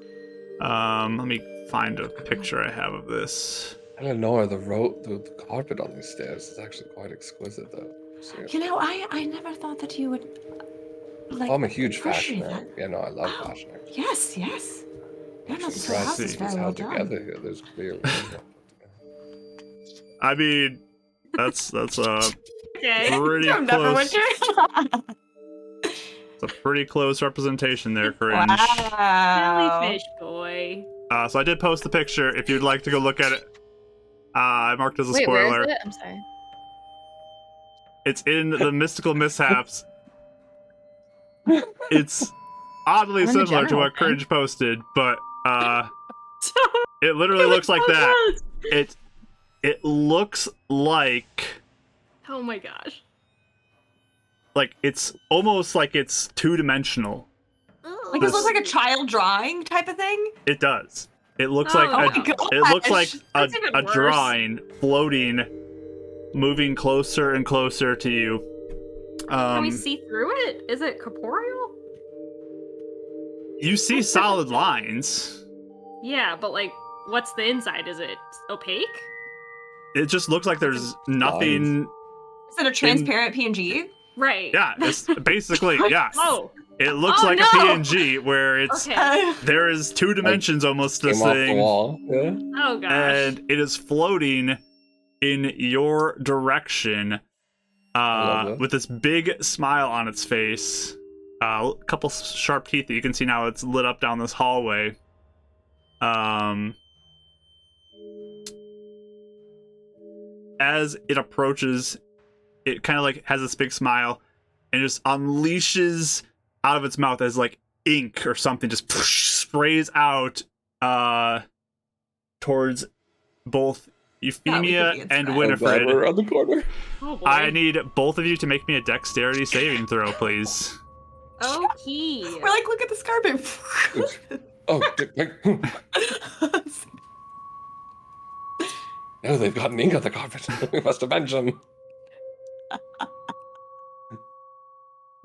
Let me find a picture I have of this. I don't know. The carpet on these stairs is actually quite exquisite, though. Seriously. You know, I never thought that you would. Like, I'm a huge appreciate fashion nerd. Yeah, no, I love Wow. fashion nerd. Yes, yes. Yeah, no, this whole Right. house is See, very It's well held done. together here. There's clear. I mean, that's Okay. pretty From close. Neverwinter. It's a pretty close representation there, Cringe. Wow. Jellyfish boy. So I did post the picture if you'd like to go look at it. I marked as a Wait, spoiler. where is it? I'm sorry. It's in the Mystical Mishaps. It's oddly I'm in the similar to general what thing. Cringe posted, but it literally looks like that. It looks like Oh my gosh. it's almost like it's two-dimensional. Like, does it look like a child drawing type of thing? It does. It looks Oh like my it looks like gosh. a, That's even a worse. drawing floating, moving closer and closer to you. Can we see through it? Is it corporeal? You see solid lines. Yeah, but like, what's the inside? Is it opaque? It just looks like there's nothing. Is it a transparent PNG? Right. Yeah, it's basically yeah. Oh. It looks Oh, like no! a PNG where it's Okay. there is two dimensions almost to this Came off the thing, wall. Yeah. Oh gosh. and it is floating in your direction, love that. with this big smile on its face. A couple sharp teeth that you can see now. It's lit up down this hallway. As it approaches, it kind of like has this big smile and just unleashes out of its mouth as like ink or something just sprays out towards both Euphemia be and inside. I'm glad Winifred. we're around the corner. Oh boy. I need both of you to make me a dexterity saving throw, please. Okay. We're like, look at this carpet. Oh, no, they've got ink on the carpet. We must avenge them.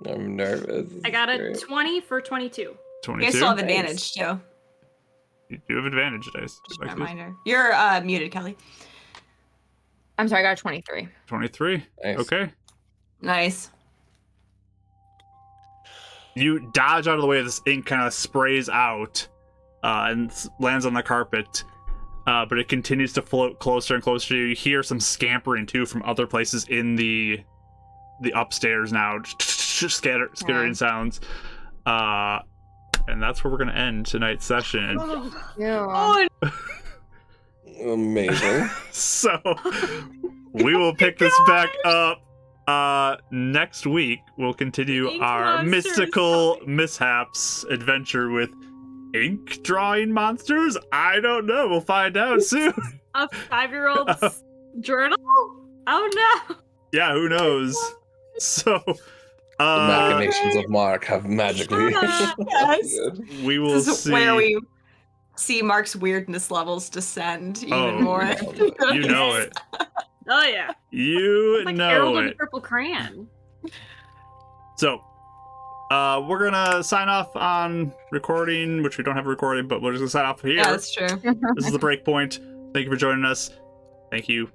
I'm nervous. I got a Great. 20 for 22. You 22. guys still have Nice. advantage too. You do have advantage, dice. Just a reminder. You're muted, Kelly. I'm sorry, I got a 23. 23. Nice. Okay. Nice. You dodge out of the way. This ink kind of sprays out and lands on the carpet. But it continues to float closer and closer to you. You hear some scampering too from other places in the upstairs now, just skittering sounds. And that's where we're gonna end tonight's session. Yeah. Oh, Amazing. So we will pick this back up next week. We'll continue Ink our monsters. mystical mishaps adventure with ink drawing monsters? I don't know. We'll find out soon. A 5-year-old's journal? Oh no! Yeah, who knows? So, The machinations of Mark have magically. Yes. we will This is see. where we see Mark's weirdness levels descend even Oh, more. You know it. Oh yeah. You It's like know Harold and it. the Purple Crayon. So, we're gonna sign off on recording, which we don't have recorded, but we're just gonna sign off here. Yeah, that's true. This is the break point. Thank you for joining us. Thank you.